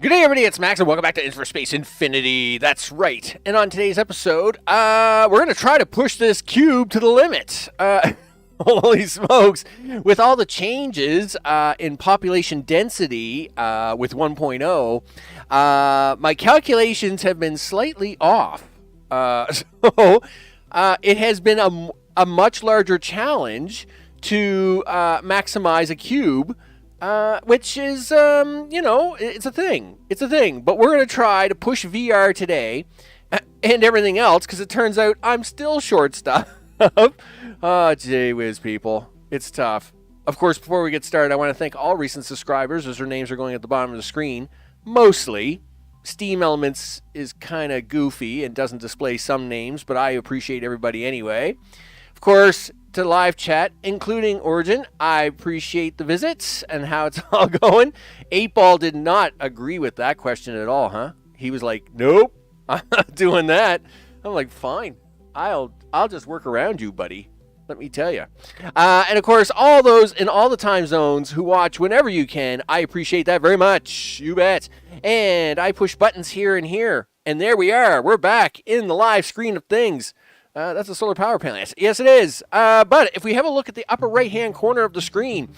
Good day, everybody. It's Max, and welcome back to InfraSpace Infinity. That's right. And on today's episode, we're going to try to push this cube to the limit. Holy smokes. With all the changes in population density with 1.0, my calculations have been slightly off. So it has been a much larger challenge to maximize a cube. Which is, it's a thing. It's a thing. But we're going to try to push VR today and everything else because it turns out I'm still short stuff. Oh, gee whiz, people. It's tough. Of course, before we get started, I want to thank all recent subscribers as their names are going at the bottom of the screen. Mostly. Steam Elements is kind of goofy and doesn't display some names, but I appreciate everybody anyway. Of course, to live chat, including Origin, I appreciate the visits and how it's all going. 8-Ball did not agree with that question at all, huh? He was like, nope, I'm not doing that. I'm like, fine, I'll just work around you, buddy. Let me tell you. And of course, all those in all the time zones who watch whenever you can, I appreciate that very much. You bet. And I push buttons here and here. And there we are. We're back in the live screen of things. That's a solar power panel. Yes, it is. But if we have a look at the upper right-hand corner of the screen,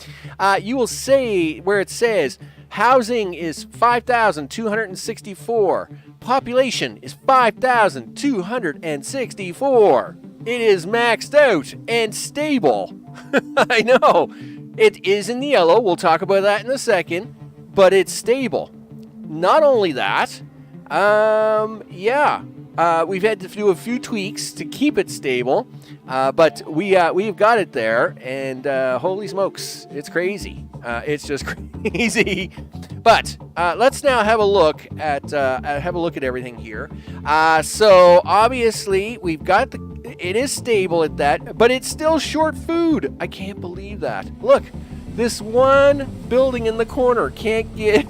you will see where it says housing is 5,264. Population is 5,264. It is maxed out and stable. I know. It is in the yellow. We'll talk about that in a second. But it's stable. Not only that, we've had to do a few tweaks to keep it stable, but we've got it there, and holy smokes, it's crazy. It's just crazy. But let's now have a look at everything here. So obviously we've got it is stable at that, but it's still short food. I can't believe that. Look, this one building in the corner can't get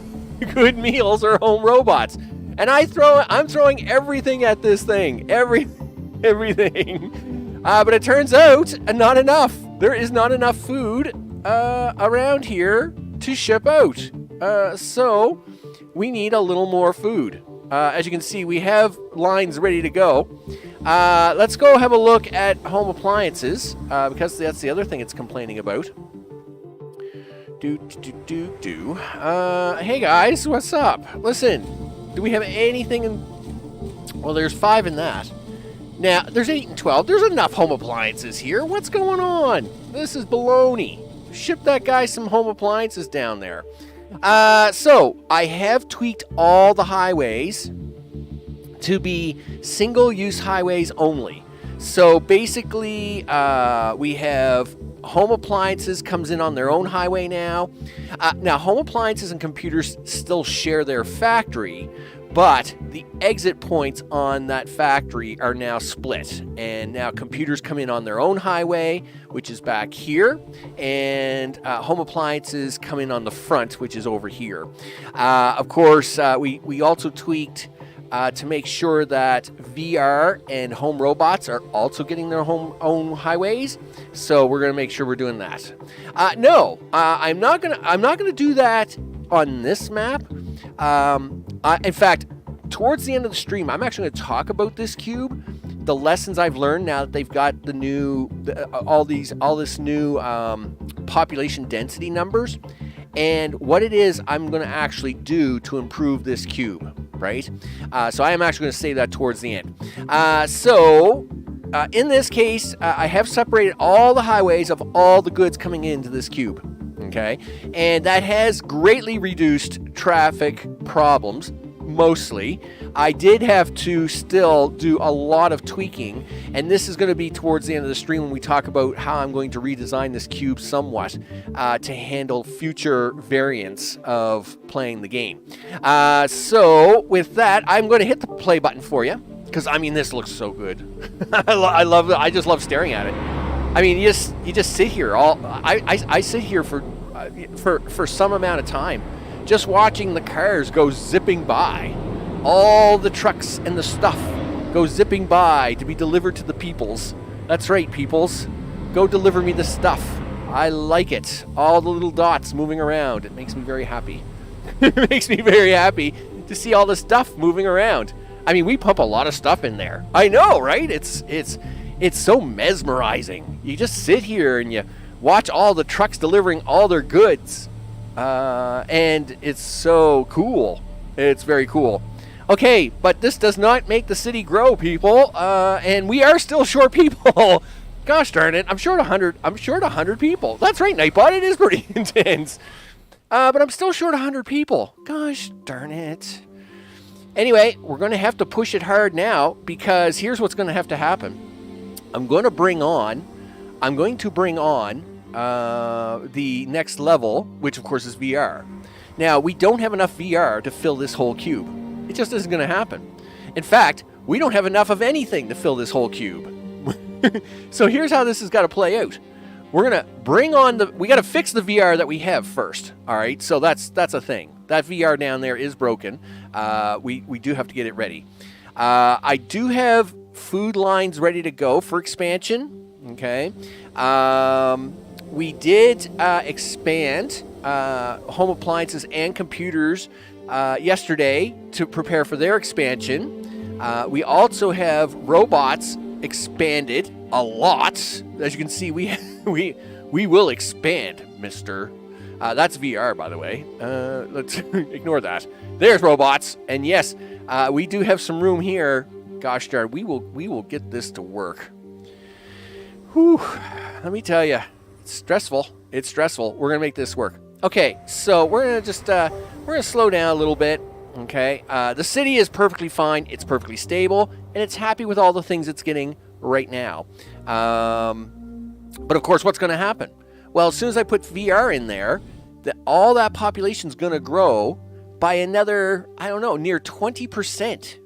good meals or home robots. And I'm throwing everything at this thing. Everything. But it turns out not enough. There is not enough food around here to ship out. So we need a little more food. As you can see, we have lines ready to go. Let's go have a look at home appliances, because that's the other thing it's complaining about. Hey guys, what's up? Listen. Do we have anything in... Well, there's 5 in that. Now, there's 8 and 12. There's enough home appliances here. What's going on? This is baloney. Ship that guy some home appliances down there. So, I have tweaked all the highways to be single-use highways only. So, basically, we have... Home appliances comes in on their own highway now. Now, home appliances and computers still share their factory, but the exit points on that factory are now split. And now computers come in on their own highway, which is back here, and home appliances come in on the front, which is over here. Of course, we also tweaked to make sure that VR and home robots are also getting their own highways. So we're going to make sure we're doing that. I'm not gonna do that on this map. In fact, towards the end of the stream, I'm actually going to talk about this cube, the lessons I've learned now that they've got all this new population density numbers, and what it is I'm going to actually do to improve this cube. Right? So I am actually going to say that towards the end. In this case, I have separated all the highways of all the goods coming into this cube. Okay? And that has greatly reduced traffic problems, mostly. I did have to still do a lot of tweaking, and this is going to be towards the end of the stream when we talk about how I'm going to redesign this cube somewhat to handle future variants of playing the game. So with that, I'm going to hit the play button for you, because I mean, this looks so good. I just love staring at it. I mean, you just sit here. I sit here for some amount of time, just watching the cars go zipping by. All the trucks and the stuff go zipping by to be delivered to the peoples. That's right, peoples. Go deliver me the stuff. I like it. All the little dots moving around. It makes me very happy. It makes me very happy. to see all the stuff moving around. I mean, we pump a lot of stuff in there. I know, right? It's so mesmerizing. You just sit here and you watch all the trucks delivering all their goods. And it's so cool. It's very cool. Okay, but this does not make the city grow, people. And we are still short people. Gosh darn it, I'm short 100. I'm short 100 people. That's right, Nightbot. It is pretty intense. But I'm still short 100 people. Gosh darn it. Anyway, we're going to have to push it hard now because here's what's going to have to happen. I'm going to bring on the next level, which of course is VR. Now, we don't have enough VR to fill this whole cube. It just isn't going to happen. In fact, we don't have enough of anything to fill this whole cube. So here's how this has got to play out. We're going to bring on we got to fix the VR that we have first. All right, so that's a thing. That VR down there is broken. We do have to get it ready. I do have food lines ready to go for expansion. Okay. We did expand home appliances and computers yesterday to prepare for their expansion. We also have robots expanded a lot. As you can see, we will expand, mister. That's VR, by the way. Let's ignore that. There's robots, and yes, we do have some room here. Gosh darn, we will get this to work. Whew, let me tell you, it's stressful. It's stressful. We're gonna make this work. Okay, so we're gonna just we're gonna slow down a little bit. Okay, the city is perfectly fine. It's perfectly stable, and it's happy with all the things it's getting right now. But of course, what's going to happen? Well, as soon as I put VR in there, all that population's going to grow by another, I don't know, near 20%.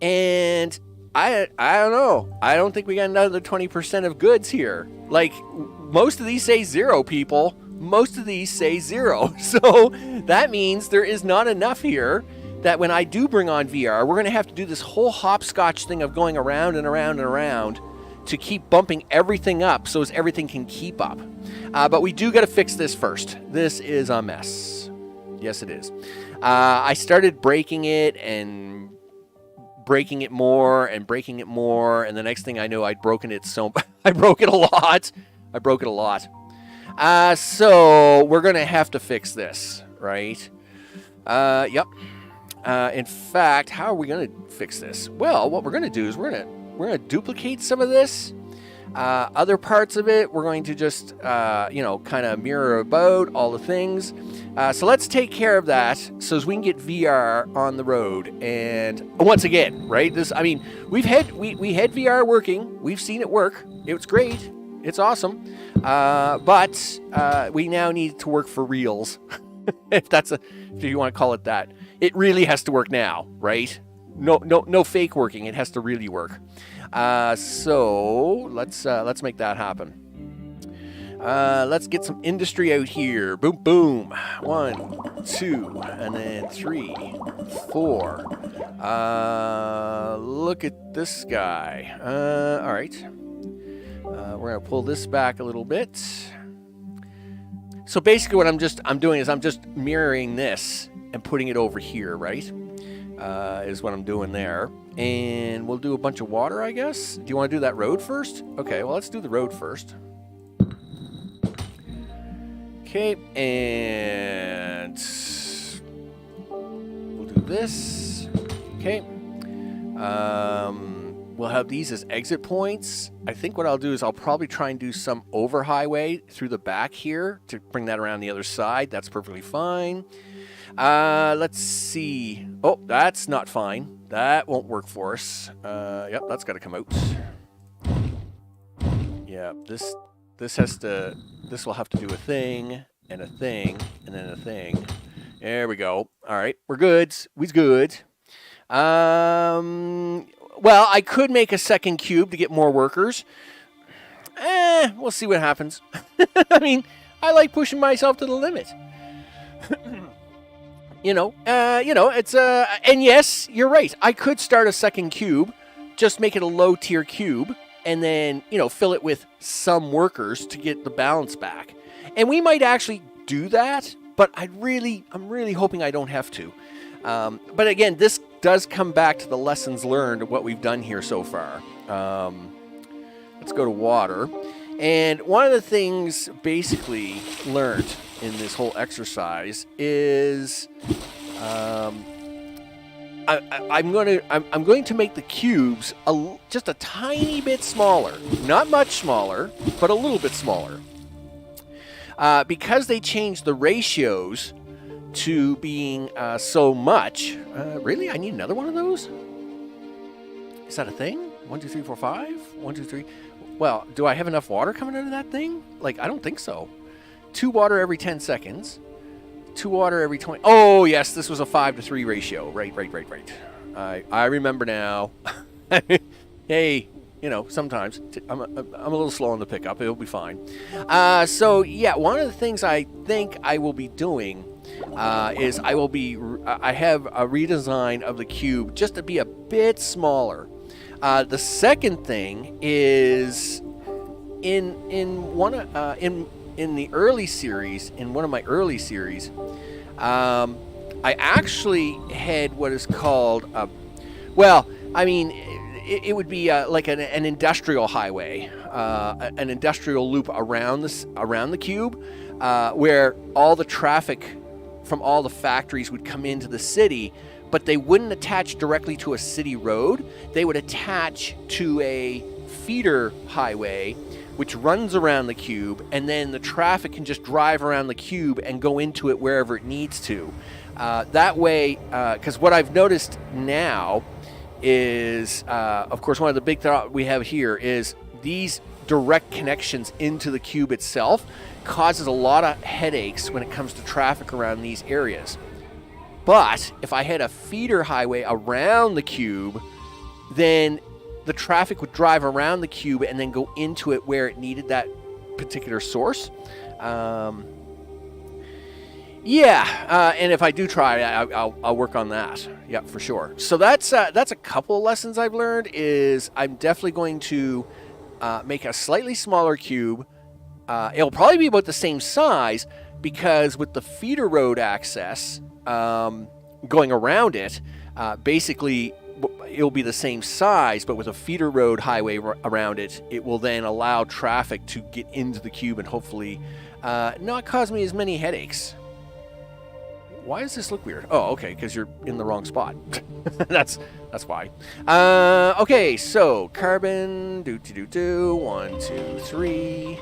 And I don't know. I don't think we got another 20% of goods here. Like, most of these say 0, people. Most of these say 0. So that means there is not enough here that when I do bring on VR, we're going to have to do this whole hopscotch thing of going around and around and around to keep bumping everything up so as everything can keep up. But we do got to fix this first. This is a mess. Yes, it is. I started breaking it and breaking it more and breaking it more. And the next thing I know, I'd broken it so... I broke it a lot. So we're going to have to fix this, right? Yep. In fact, how are we going to fix this? Well, what we're going to do is we're going to duplicate some of this. Other parts of it, we're going to just, kind of mirror about all the things. So let's take care of that so as we can get VR on the road. And once again, right? We had VR working. We've seen it work. It was great. It's awesome. But we now need to work for reals. if you want to call it that. It really has to work now, right? No fake working. It has to really work. So let's make that happen. Let's get some industry out here. Boom, boom. 1, 2, and then 3, 4. Look at this guy. All right. We're gonna pull this back a little bit. So basically, what I'm doing is I'm just mirroring this and putting it over here, right? Is what I'm doing there. And we'll do a bunch of water, I guess. Do you want to do that road first? Okay, well, let's do the road first. Okay, and we'll do this. Okay. We'll have these as exit points. I think what I'll do is I'll probably try and do some over highway through the back here to bring that around the other side. That's perfectly fine. Let's see. Oh, that's not fine. That won't work for us. Yep, that's got to come out. Yeah, this will have to do a thing, and a thing, and then a thing. There we go. All right, we're good. We's good. Well, I could make a second cube to get more workers. We'll see what happens. I mean, I like pushing myself to the limit. It's and yes, you're right. I could start a second cube, just make it a low tier cube, and then, fill it with some workers to get the balance back. And we might actually do that, but I'm really hoping I don't have to. But again, this does come back to the lessons learned of what we've done here so far. Let's go to water. And one of the things basically learned in this whole exercise is I'm going to make the cubes just a tiny bit smaller. Not much smaller, but a little bit smaller. Because they changed the ratios to being so much. Really? I need another one of those? Is that a thing? 1, 2, 3, 4, 5? 1, 2, 3. Well, do I have enough water coming out of that thing? Like, I don't think so. 2 water every 10 seconds. 2 water every 20. Oh, yes, this was a 5-to-3 ratio. Right. I remember now. Hey, you know, sometimes I'm a little slow on the pickup. It'll be fine. So, yeah, one of the things I think I will be doing is I have a redesign of the cube just to be a bit smaller. The second thing is in the early series, in one of my early series, I actually had what is called it would be like an industrial highway, an industrial loop around the cube, where all the traffic from all the factories would come into the city, but they wouldn't attach directly to a city road. They would attach to a feeder highway which runs around the cube, and then the traffic can just drive around the cube and go into it wherever it needs to. That way, because what I've noticed now is, of course, one of the big thoughts we have here is these direct connections into the cube itself causes a lot of headaches when it comes to traffic around these areas. But if I had a feeder highway around the cube, then the traffic would drive around the cube and then go into it where it needed that particular source. And if I do try, I'll work on that. Yeah, for sure. So that's a couple of lessons I've learned. Is I'm definitely going to make a slightly smaller cube. It'll probably be about the same size, because with the feeder road access going around it, basically it'll be the same size, but with a feeder road highway around it, it will then allow traffic to get into the cube and hopefully not cause me as many headaches. Why does this look weird? Oh, okay, because you're in the wrong spot. That's why. Okay, so carbon, 1, 2, 3,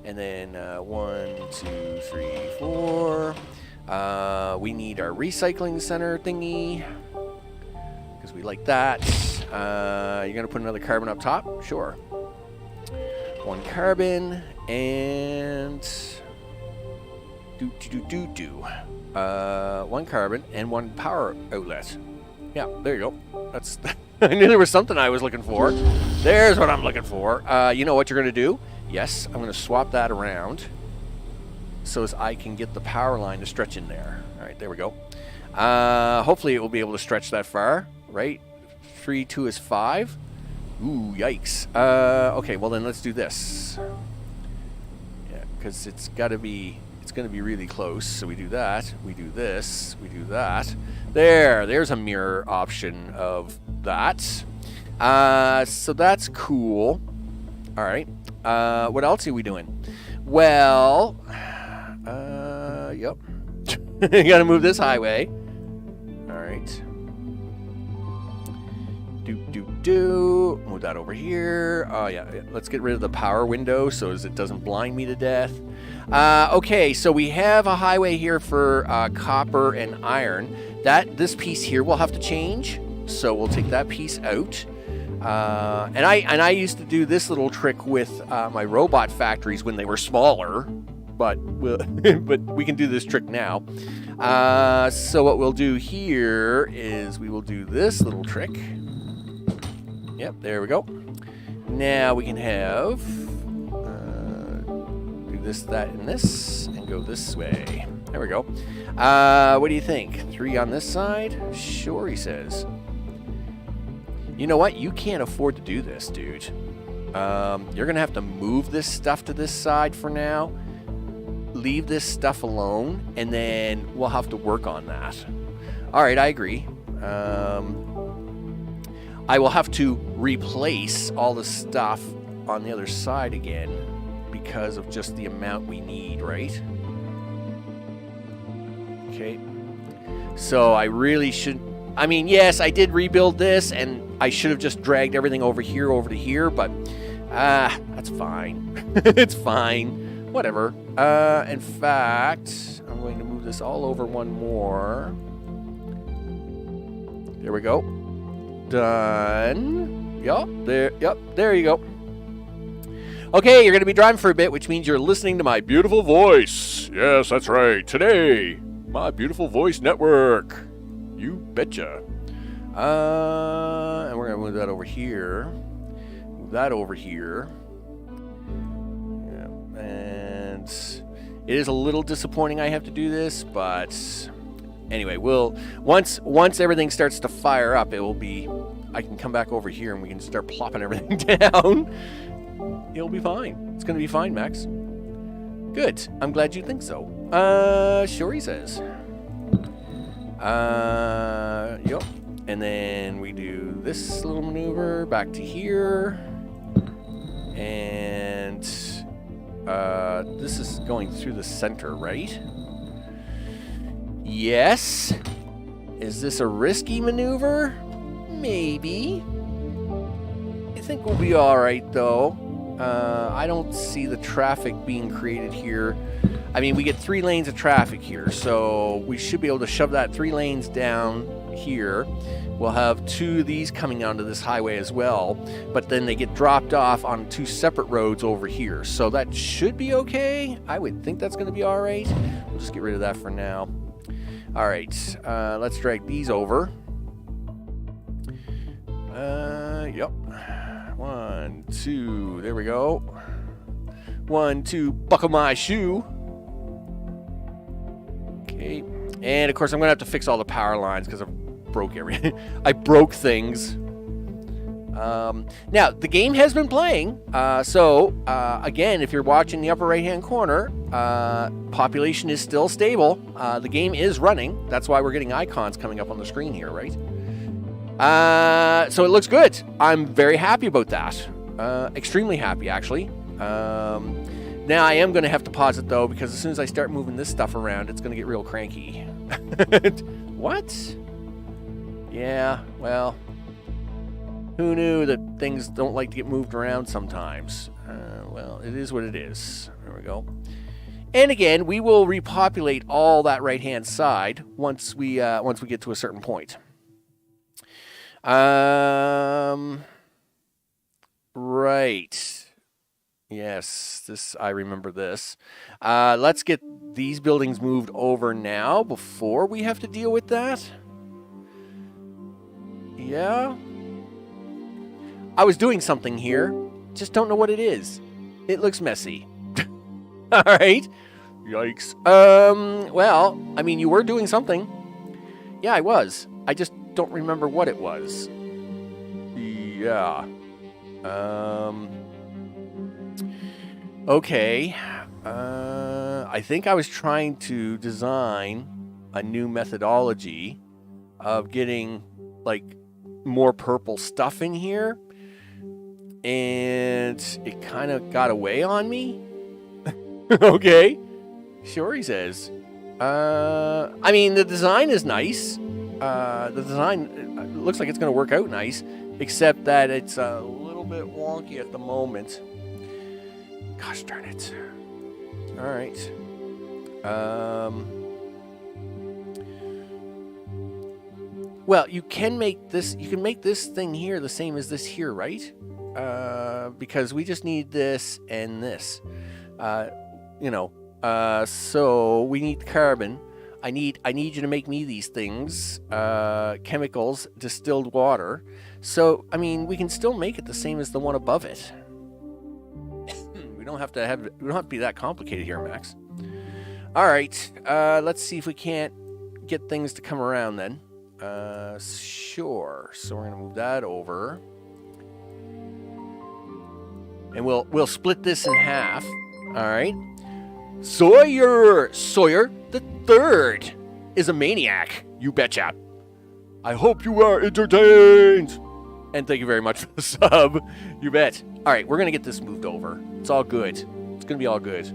and then 1, 2, 3, 4. We need our recycling center thingy, because we like that. You're going to put another carbon up top? Sure. 1 carbon, and 1 carbon and 1 power outlet. Yeah, there you go. That's I knew there was something I was looking for. There's what I'm looking for. You know what you're going to do? Yes, I'm going to swap that around so as I can get the power line to stretch in there. All right, there we go. Hopefully it will be able to stretch that far, right? 3, 2 is 5. Ooh, yikes. Okay, well then let's do this. Yeah, because it's going to be really close. So we do that, we do this, we do that. There's a mirror option of that. So that's cool. All right. What else are we doing? Well, yep. You got to move this highway. All right. Move that over here. Oh, yeah. Let's get rid of the power window so as it doesn't blind me to death. Okay, so we have a highway here for copper and iron. This piece here will have to change, so we'll take that piece out. And I used to do this little trick with my robot factories when they were smaller, but we can do this trick now. So what we'll do here is we will do this little trick. Yep, there we go. Now we can have do this, that, and this, and go this way. There we go. What do you think? 3 on this side? Sure, he says. You know what? You can't afford to do this, dude. You're going to have to move this stuff to this side for now. Leave this stuff alone, and then we'll have to work on that. All right, I agree. I will have to replace all the stuff on the other side again because of just the amount we need, right? Okay. So I really should... I mean, yes, I did rebuild this, and I should have just dragged everything over to here, but that's fine. It's fine. Whatever. In fact, I'm going to move this all over one more. There we go. Done. Yep, there you go. Okay, you're going to be driving for a bit, which means you're listening to my beautiful voice. Yes, that's right. Today, my beautiful voice network. You betcha. And we're going to move that over here. Move that over here. Yeah, and it is a little disappointing I have to do this, but anyway, once everything starts to fire up, it will be... I can come back over here and we can start plopping everything down. It'll be fine. It's going to be fine, Max. Good. I'm glad you think so. Sure, he says. Yep. And then we do this little maneuver back to here. And this is going through the center, right? Yes. Is this a risky maneuver? Maybe. I think we'll be alright, though. I don't see the traffic being created here. I mean, we get 3 lanes of traffic here, so we should be able to shove that 3 lanes down here. We'll have 2 of these coming onto this highway as well, but then they get dropped off on 2 separate roads over here, so that should be okay. I would think that's going to be alright. We'll just get rid of that for now. Alright, let's drag these over. Yep. 1, 2, there we go. 1, 2, buckle my shoe. Okay. And of course I'm gonna have to fix all the power lines because I broke everything. I broke things. Now the game has been playing. Again, if you're watching the upper right hand corner, population is still stable. The game is running. That's why we're getting icons coming up on the screen here, right? So it looks good. I'm very happy about that. Extremely happy, actually. Now I am going to have to pause it, though, because as soon as I start moving this stuff around, it's going to get real cranky. What? Yeah, well, who knew that things don't like to get moved around sometimes? Well, it is what it is. There we go. And again, we will repopulate all that right-hand side once we get to a certain point. Right. Yes, I remember this. Let's get these buildings moved over now before we have to deal with that. Yeah. I was doing something here. Just don't know what it is. It looks messy. All right. Yikes. Well, I mean, you were doing something. Yeah, I was. I just don't remember what it was. Yeah. Okay. I think I was trying to design a new methodology of getting, like, more purple stuff in here. And it kind of got away on me. Okay. Sure, he says. I mean, the design is nice. The design looks like it's going to work out nice, except that it's a little bit wonky at the moment. Gosh darn it. All right. Well, you can make this thing here the same as this here, right? Because we just need this and this. So we need carbon. I need you to make me these things, chemicals, distilled water. So, I mean, we can still make it the same as the one above it. We don't have to be that complicated here, Max. All right, let's see if we can't get things to come around then. Sure. So we're gonna move that over, and we'll split this in half. All right. Sawyer the Third is a maniac. You betcha. I hope you are entertained. And thank you very much for the sub. You bet. All right, we're going to get this moved over. It's all good. It's going to be all good.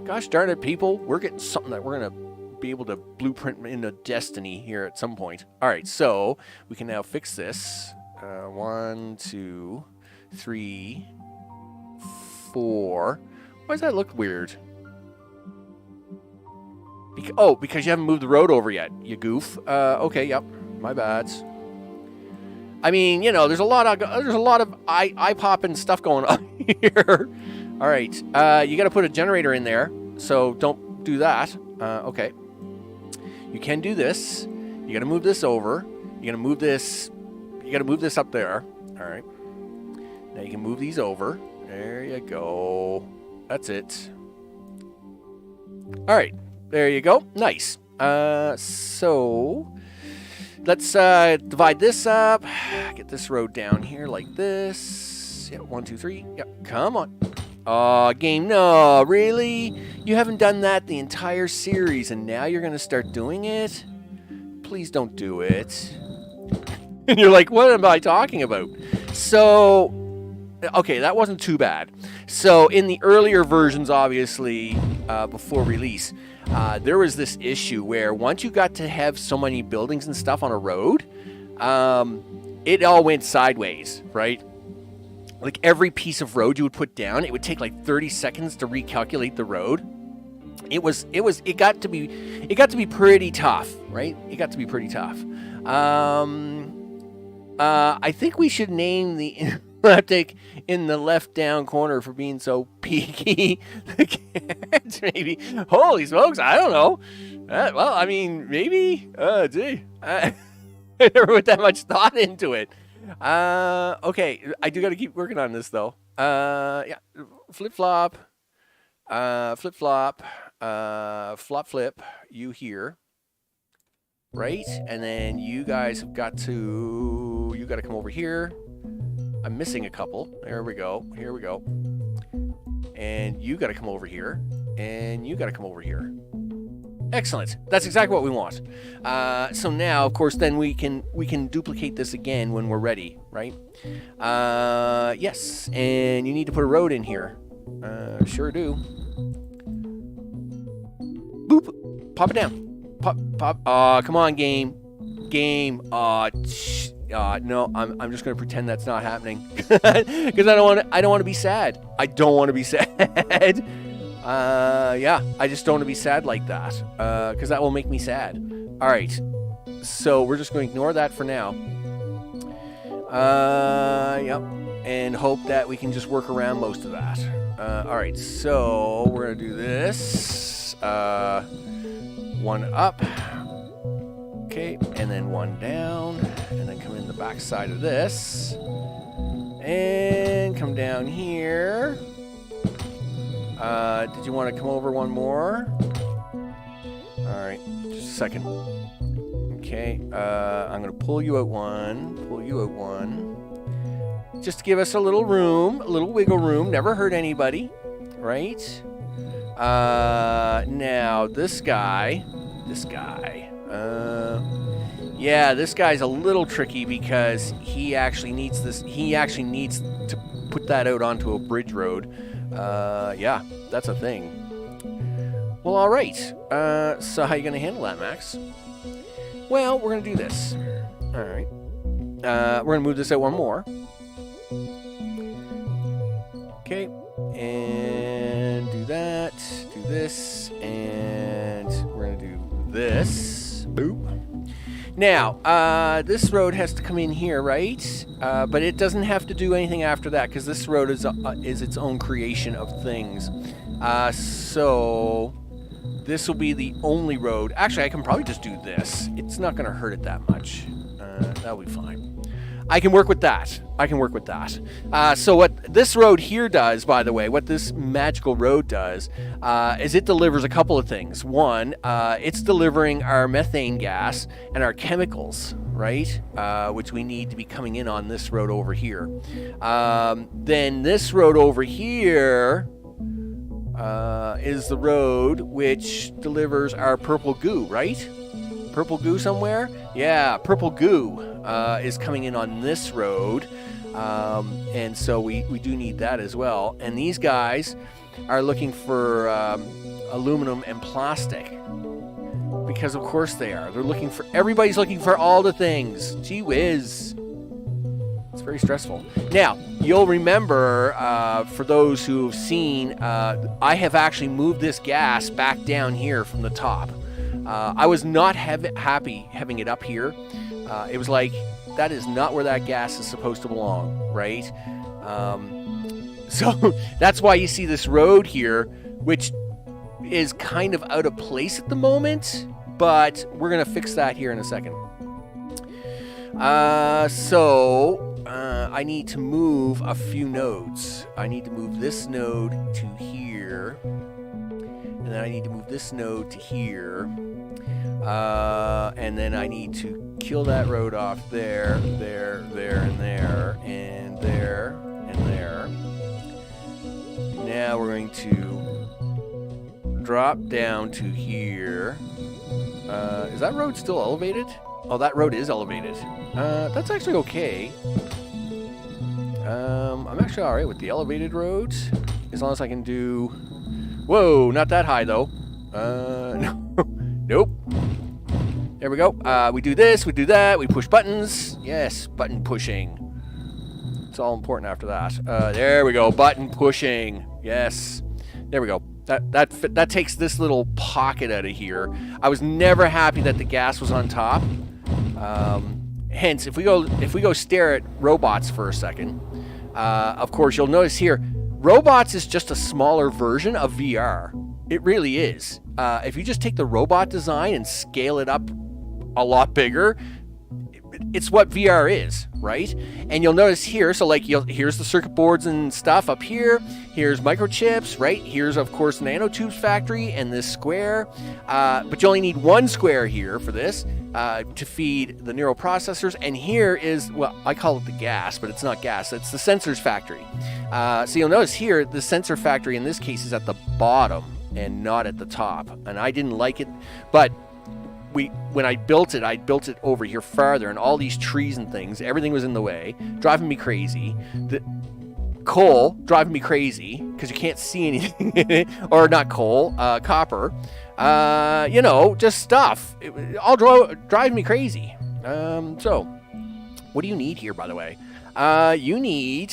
Gosh darn it, people. We're getting something that we're going to be able to blueprint into destiny here at some point. All right, so we can now fix this. 1, 2, 3, 4. Why does that look weird? Because you haven't moved the road over yet, you goof. Okay, yep. My bad. I mean, there's a lot of eye popping stuff going on here. All right, you got to put a generator in there, so don't do that. Okay, you can do this. You got to move this over. You got to move this. You got to move this up there. All right. Now you can move these over. There you go. That's it. All right, there you go. Nice. So let's divide this up. Get this road down here like this. Yeah, 1, 2, 3. Yep, come on. Oh, game, no, really? You haven't done that the entire series, and now you're going to start doing it? Please don't do it. And you're like, what am I talking about? So, okay, that wasn't too bad. So, in the earlier versions, obviously, before release, there was this issue where once you got to have so many buildings and stuff on a road, it all went sideways, right? Like every piece of road you would put down, it would take like 30 seconds to recalculate the road. It got to be pretty tough, right? It got to be pretty tough. I think we should name the elliptic in the left down corner for being so peaky. Maybe. Holy smokes, I don't know. Well, I mean, maybe. Gee. I never put that much thought into it. Okay, I do got to keep working on this though. Yeah, flip-flop, flip-flop, flop-flip, you here, right? And then you guys have got to, you got to come over here. I'm missing a couple. There we go. Here we go. And you got to come over here, and you got to come over here. Excellent. That's exactly what we want. So now, of course, then we can duplicate this again when we're ready, right? Yes, and you need to put a road in here. Sure do. Boop. Pop it down. Pop. Come on, game. No, I'm just gonna pretend that's not happening because I don't want to be sad. I don't want to be sad. Yeah, I just don't want to be sad like that, because that will make me sad. All right, so we're just going to ignore that for now. Yep, and hope that we can just work around most of that. All right, so we're going to do this. One up. Okay, and then one down, and then come in the back side of this. And come down here. Did you want to come over one more? All right, just a second. Okay, I'm going to pull you out one, just to give us a little room, a little wiggle room, never hurt anybody, right? Now, this guy, yeah, this guy's a little tricky because he actually needs to put that out onto a bridge road. Yeah, that's a thing. Well, all right. So how are you going to handle that, Max? Well, we're going to do this. All right. We're going to move this out one more. Okay. And do that. Do this. And we're going to do this. Boop. Now, this road has to come in here, right? But it doesn't have to do anything after that because this road is its own creation of things. So this will be the only road. Actually, I can probably just do this. It's not going to hurt it that much. That'll be fine. I can work with that. So what this road here does, by the way, what this magical road does, is it delivers a couple of things. One, it's delivering our methane gas and our chemicals, right? Which we need to be coming in on this road over here. Then this road over here is the road which delivers our purple goo, right? Purple goo somewhere? Yeah, purple goo is coming in on this road. And so we do need that as well. And these guys are looking for aluminum and plastic. Because of course they are. Everybody's looking for all the things. Gee whiz. It's very stressful. Now, you'll remember, for those who've seen, I have actually moved this gas back down here from the top. I was not happy having it up here. It was like, that is not where that gas is supposed to belong, right? So that's why you see this road here, which is kind of out of place at the moment, but we're going to fix that here in a second. I need to move a few nodes. I need to move this node to here, and then I need to move this node to here, and then I need to kill that road off there, and there, and there, and there. Now we're going to drop down to here. Is that road still elevated? Oh, that road is elevated. That's actually okay. I'm actually alright with the elevated roads, as long as I can do... Whoa, not that high, though. No. Nope. There we go. We do this, we do that, we push buttons. Yes, button pushing. It's all important after that. There we go, button pushing. Yes. There we go. That takes this little pocket out of here. I was never happy that the gas was on top. Hence, if we go stare at robots for a second, of course you'll notice here, robots is just a smaller version of VR. It really is. If you just take the robot design and scale it up a lot bigger, it's what VR is, right? And you'll notice here, so like here's the circuit boards and stuff up here. Here's microchips, right? Here's of course nanotubes factory and this square. But you only need one square here for this to feed the neural processors. And here is, well, I call it the gas, but it's not gas. It's the sensors factory. So you'll notice here, the sensor factory in this case is at the bottom and not at the top. And I didn't like it, but when I built it over here farther, and all these trees and things, everything was in the way, driving me crazy. The coal driving me crazy because you can't see anything in it, or not coal, copper. Just stuff. It all drive me crazy. So, what do you need here, by the way? You need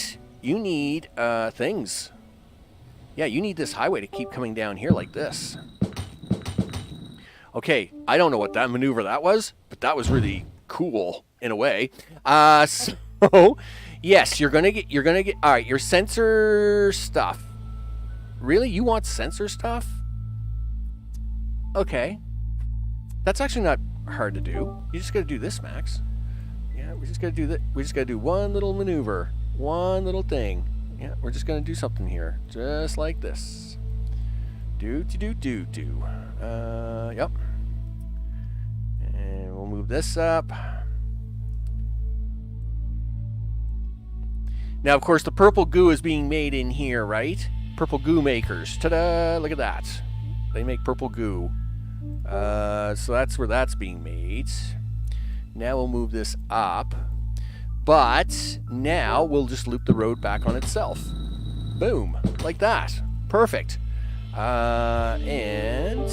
things. Yeah, you need this highway to keep coming down here like this. Okay, I don't know what that maneuver that was, but that was really cool in a way. So yes, you're gonna get all right, your sensor stuff. Really? You want sensor stuff? Okay. That's actually not hard to do. You just gotta do this, Max. Yeah, we just gotta do that. We just gotta do one little maneuver, one little thing. Yeah, we're just gonna do something here, just like this. Yep. And we'll move this up. Now, of course, the purple goo is being made in here, right? Purple goo makers. Ta-da! Look at that. They make purple goo. So that's where that's being made. Now we'll move this up. But now we'll just loop the road back on itself. Boom. Like that. Perfect. And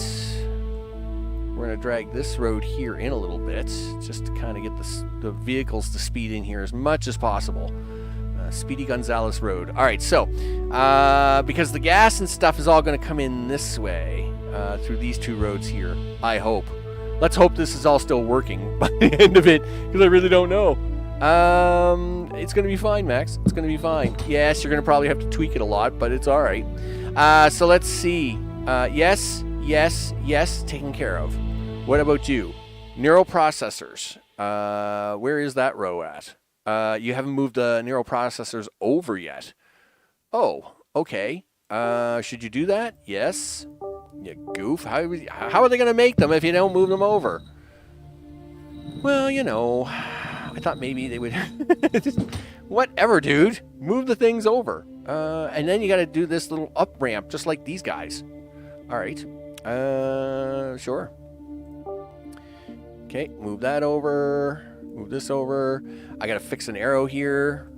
we're going to drag this road here in a little bit, just to kind of get the vehicles to speed in here as much as possible. Speedy Gonzales Road. All right, so because the gas and stuff is all going to come in this way through these two roads here, I hope. Let's hope this is all still working by the end of it, because I really don't know. It's going to be fine, Max. It's going to be fine. Yes, you're going to probably have to tweak it a lot, but it's all right. So let's see. Yes, taken care of. What about you? Neural processors. Where is that row at? You haven't moved the neural processors over yet. Oh, okay. Should you do that? Yes. You goof. How are they going to make them if you don't move them over? Well, I thought maybe they would... Whatever, dude. Move the things over. And then you got to do this little up ramp, just like these guys. All right. Sure. Okay, move that over. Move this over. I gotta fix an arrow here.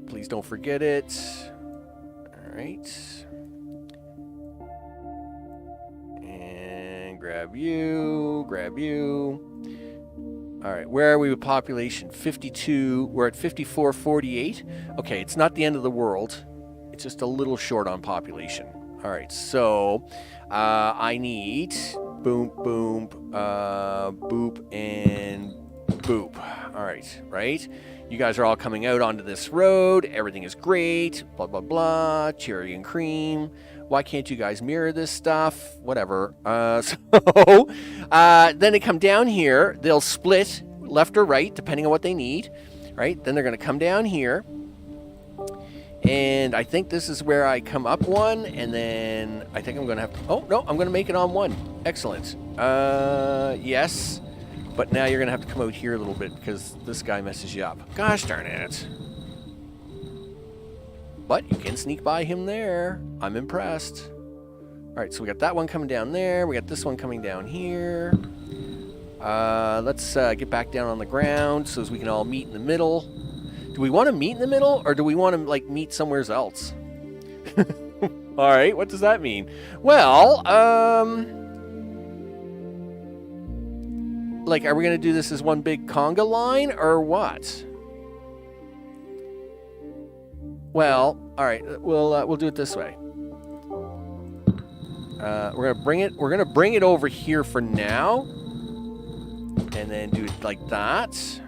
Please don't forget it. Alright. And grab you. Grab you. Alright, where are we with population? 52. We're at 5448. Okay, it's not the end of the world. It's just a little short on population. Alright, so I need boom, boom, boop, and boop. Alright, right? You guys are all coming out onto this road. Everything is great. Blah, blah, blah. Cherry and cream. Why can't you guys mirror this stuff? Whatever. Then they come down here. They'll split left or right, depending on what they need. Right? Then they're going to come down here. And I think this is where I come up one. And then I think I'm going to have to... Oh, no. I'm going to make it on one. Excellent. Yes. But now you're going to have to come out here a little bit because this guy messes you up. Gosh darn it. But you can sneak by him there. I'm impressed. Alright, so we got that one coming down there. We got this one coming down here. Let's get back down on the ground so as we can all meet in the middle. Do we want to meet in the middle or do we want to, like, meet somewhere else? Alright, what does that mean? Well, like, are we going to do this as one big conga line or what? Well, all right, we'll do it this way. We're gonna bring it over here for now, and then do it like that.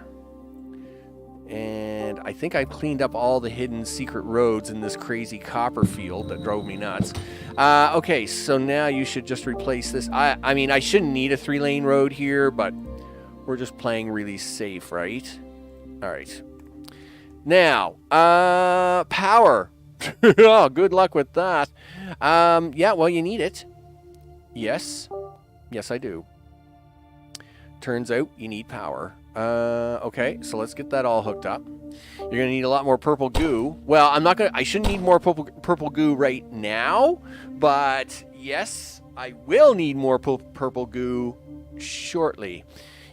And I think I cleaned up all the hidden secret roads in this crazy copper field that drove me nuts. Okay, so now you should just replace this. I mean, I shouldn't need a 3-lane road here, but we're just playing really safe, right? All right. Now, power. Oh, good luck with that. Yeah, well, you need it. Yes. Yes, I do. Turns out you need power. Okay, so let's get that all hooked up. You're going to need a lot more purple goo. Well, I shouldn't need more purple goo right now, but yes, I will need more purple goo shortly.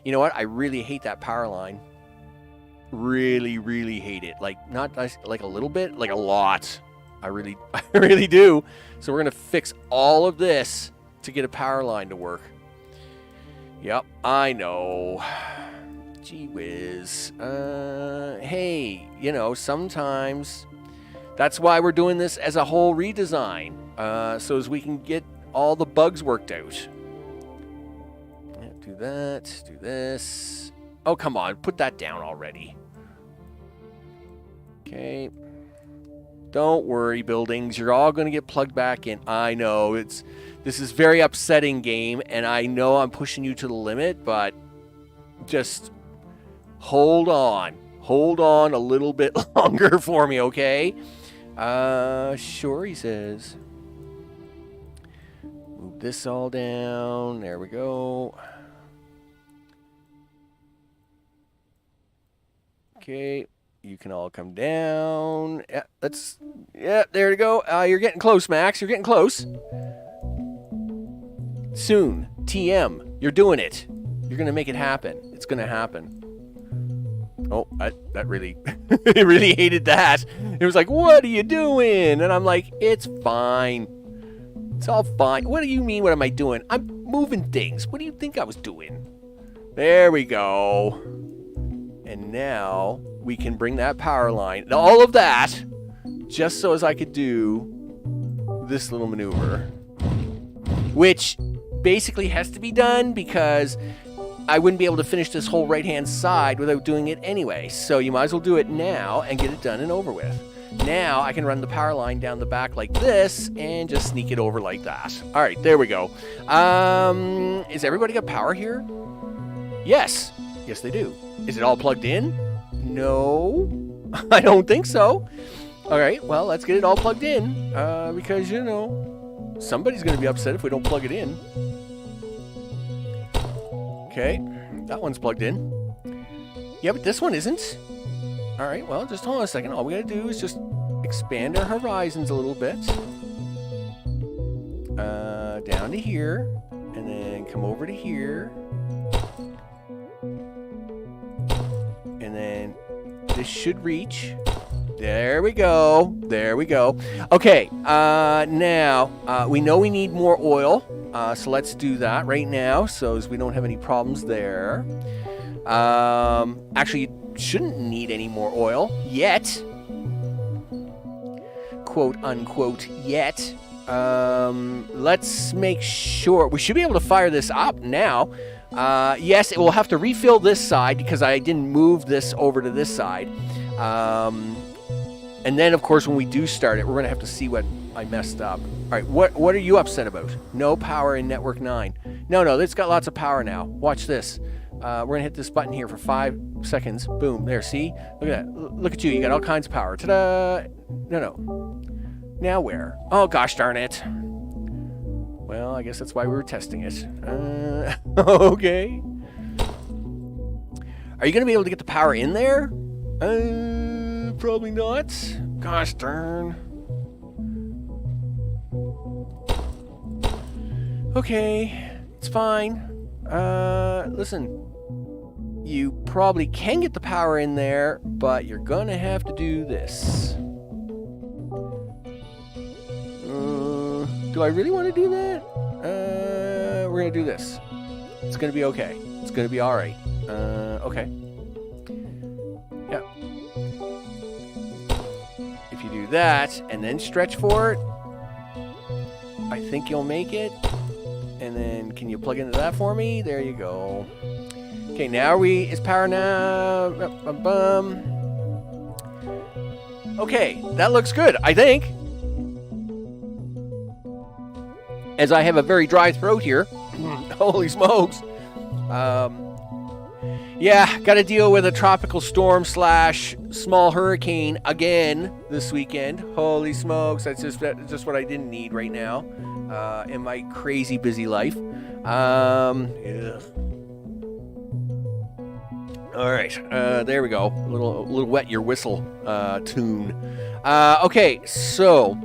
You know what? I really hate that power line. Really, really hate it. Like, not like a little bit, like a lot. I really do. So we're going to fix all of this to get a power line to work. Yep, I know. Gee whiz. Hey, you know, sometimes that's why we're doing this as a whole redesign. So as we can get all the bugs worked out. Yeah, do that, do this. Oh, come on, put that down already. Okay. Don't worry, buildings. You're all going to get plugged back in. I know. This is very upsetting game, and I know I'm pushing you to the limit, but just hold on. Hold on a little bit longer for me, okay? Sure, he says. Move this all down. There we go. Okay. You can all come down. Yeah, there you go. You're getting close, Max. You're getting close. Soon. TM. You're doing it. You're going to make it happen. It's going to happen. Oh, that really, I really hated that. It was like, what are you doing? And I'm like, it's fine. It's all fine. What do you mean, what am I doing? I'm moving things. What do you think I was doing? There we go. And now we can bring that power line, all of that, just so as I could do this little maneuver, which basically has to be done because I wouldn't be able to finish this whole right-hand side without doing it anyway. So you might as well do it now and get it done and over with. Now I can run the power line down the back like this and just sneak it over like that. All right, there we go. Is everybody got power here? Yes. Yes, they do. Is it all plugged in? No, I don't think so. All right, well, let's get it all plugged in because, you know, somebody's going to be upset if we don't plug it in. Okay, that one's plugged in. Yeah, but this one isn't. All right, well, just hold on a second. All we got to do is just expand our horizons a little bit. Down to here, and then come over to here. this should reach. There we go. There we go. Okay, now, we know we need more oil, so let's do that right now, so as we don't have any problems there. Actually, you shouldn't need any more oil yet. Quote, unquote, yet. Let's make sure. We should be able to fire this up now. Yes, it will have to refill this side because I didn't move this over to this side. And then, of course, when we do start it, we're going to have to see what I messed up. All right, what are you upset about? No power in Network 9. No, it's got lots of power now. Watch this. We're going to hit this button here for 5 seconds. Boom. There, see? Look at that. Look at you. You got all kinds of power. Ta-da! No. Now where? Oh, gosh darn it. Well, I guess that's why we were testing it. Okay. Are you going to be able to get the power in there? Probably not. Gosh darn. Okay, it's fine. Listen. You probably can get the power in there, but you're gonna have to do this. Do I really want to do that? We're gonna do this. It's gonna be okay. It's gonna be alright. Okay. Yeah. If you do that, and then stretch for it, I think you'll make it. And then, can you plug into that for me? There you go. Okay, now is power now. Okay, that looks good, I think. As I have a very dry throat here. Holy smokes. Yeah, got to deal with a tropical storm / small hurricane again this weekend. Holy smokes, that's just what I didn't need right now in my crazy busy life. Ugh. All right, there we go. A little wet your whistle tune. Okay, so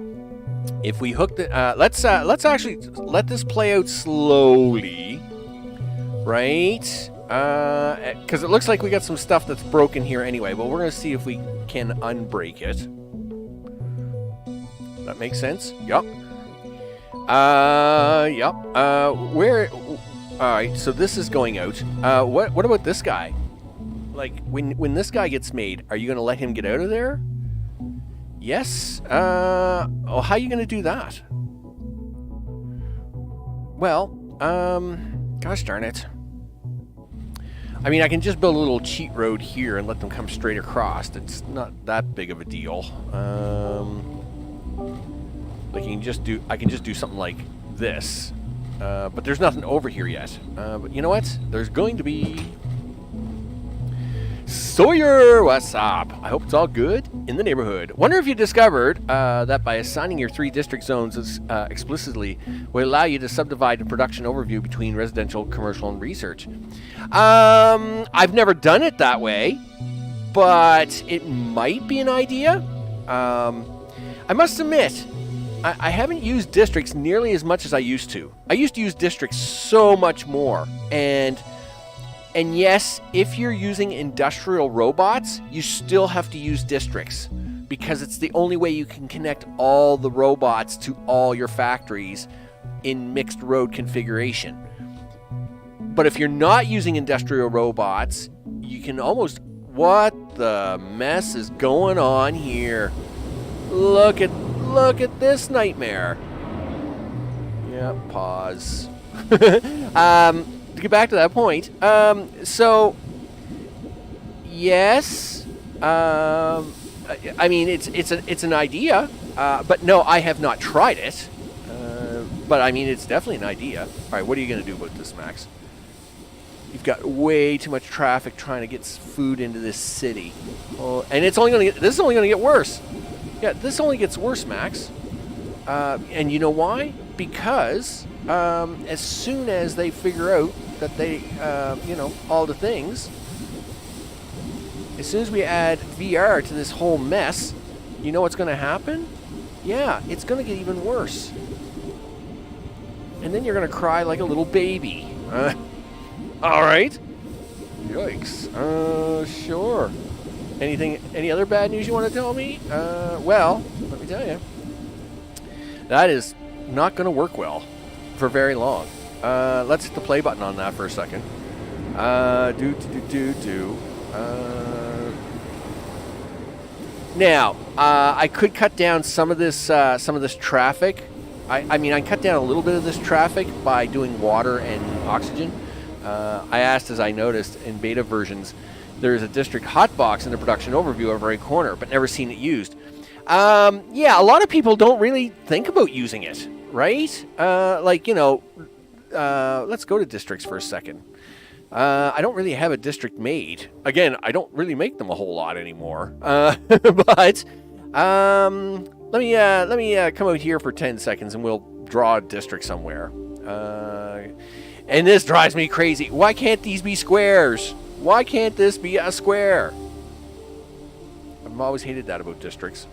if we hook the, let's actually let this play out slowly, right? Because it looks like we got some stuff that's broken here anyway, but we're gonna see if we can unbreak it. That makes sense. Yup. Where? All right. So this is going out. What about this guy? Like when this guy gets made, are you gonna let him get out of there? Yes. Oh, how are you gonna do that? Well, gosh darn it. I mean, I can just build a little cheat road here and let them come straight across. It's not that big of a deal. Like I can just do something like this. But there's nothing over here yet. But you know what? There's going to be Sawyer, what's up? I hope it's all good in the neighborhood. Wonder if you discovered that by assigning your 3 district zones explicitly will allow you to subdivide the production overview between residential, commercial, and research. I've never done it that way, but it might be an idea. I must admit, I haven't used districts nearly as much as I used to. I used to use districts so much more, and yes, if you're using industrial robots, you still have to use districts because it's the only way you can connect all the robots to all your factories in mixed road configuration. But if you're not using industrial robots, you can almost... What the mess is going on here? Look at this nightmare. Yeah, pause. To get back to that point, so yes, I mean it's an idea, but no, I have not tried it. But I mean it's definitely an idea. All right, what are you gonna do about this, Max? You've got way too much traffic trying to get food into this city, and this is only gonna get worse. Yeah, this only gets worse, Max. And you know why? Because as soon as they figure out that they, all the things, as soon as we add VR to this whole mess, you know what's going to happen? Yeah, it's going to get even worse. And then you're going to cry like a little baby. All right. Yikes. Sure. Any other bad news you want to tell me? Well, let me tell you. That is not going to work well for very long. Let's hit the play button on that for a second. Now, I could cut down some of this traffic. I mean, I cut down a little bit of this traffic by doing water and oxygen. I asked, as I noticed in beta versions, there's a district hotbox in the production overview over every corner, but never seen it used. Yeah, a lot of people don't really think about using it, right? Like, you know, let's go to districts for a second. I don't really have a district made. Again, I don't really make them a whole lot anymore. But let me come out here for 10 seconds and we'll draw a district somewhere. And this drives me crazy. Why can't these be squares? Why can't this be a square? I've always hated that about districts.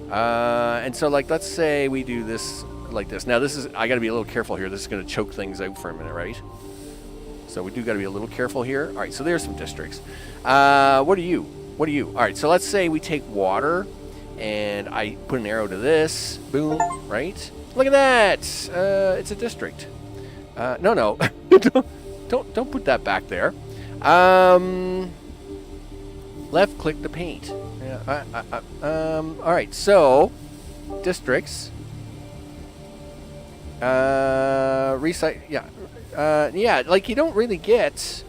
And so, like, let's say we do this like this. Now, I got to be a little careful here. This is going to choke things out for a minute, right? So we do got to be a little careful here. All right, so there's some districts. What are you? What are you? All right, so let's say we take water, and I put an arrow to this. Boom, right? Look at that. It's a district. No. don't put that back there. Left click to paint. Yeah. All right, so districts. Recite. Yeah. Yeah, like you don't really get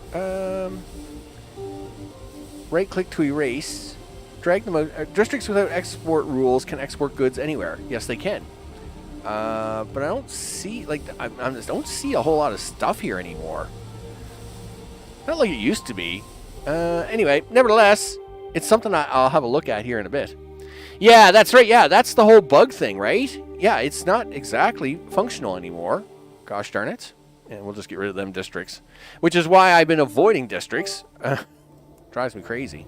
right click to erase, drag them out. Districts without export rules can export goods anywhere. Yes, they can. But I don't see I just don't see a whole lot of stuff here anymore. Not like it used to be. Anyway, nevertheless, it's something I'll have a look at here in a bit. Yeah, that's right. Yeah, that's the whole bug thing, right? Yeah, it's not exactly functional anymore. Gosh darn it. And we'll just get rid of them districts. Which is why I've been avoiding districts. Drives me crazy.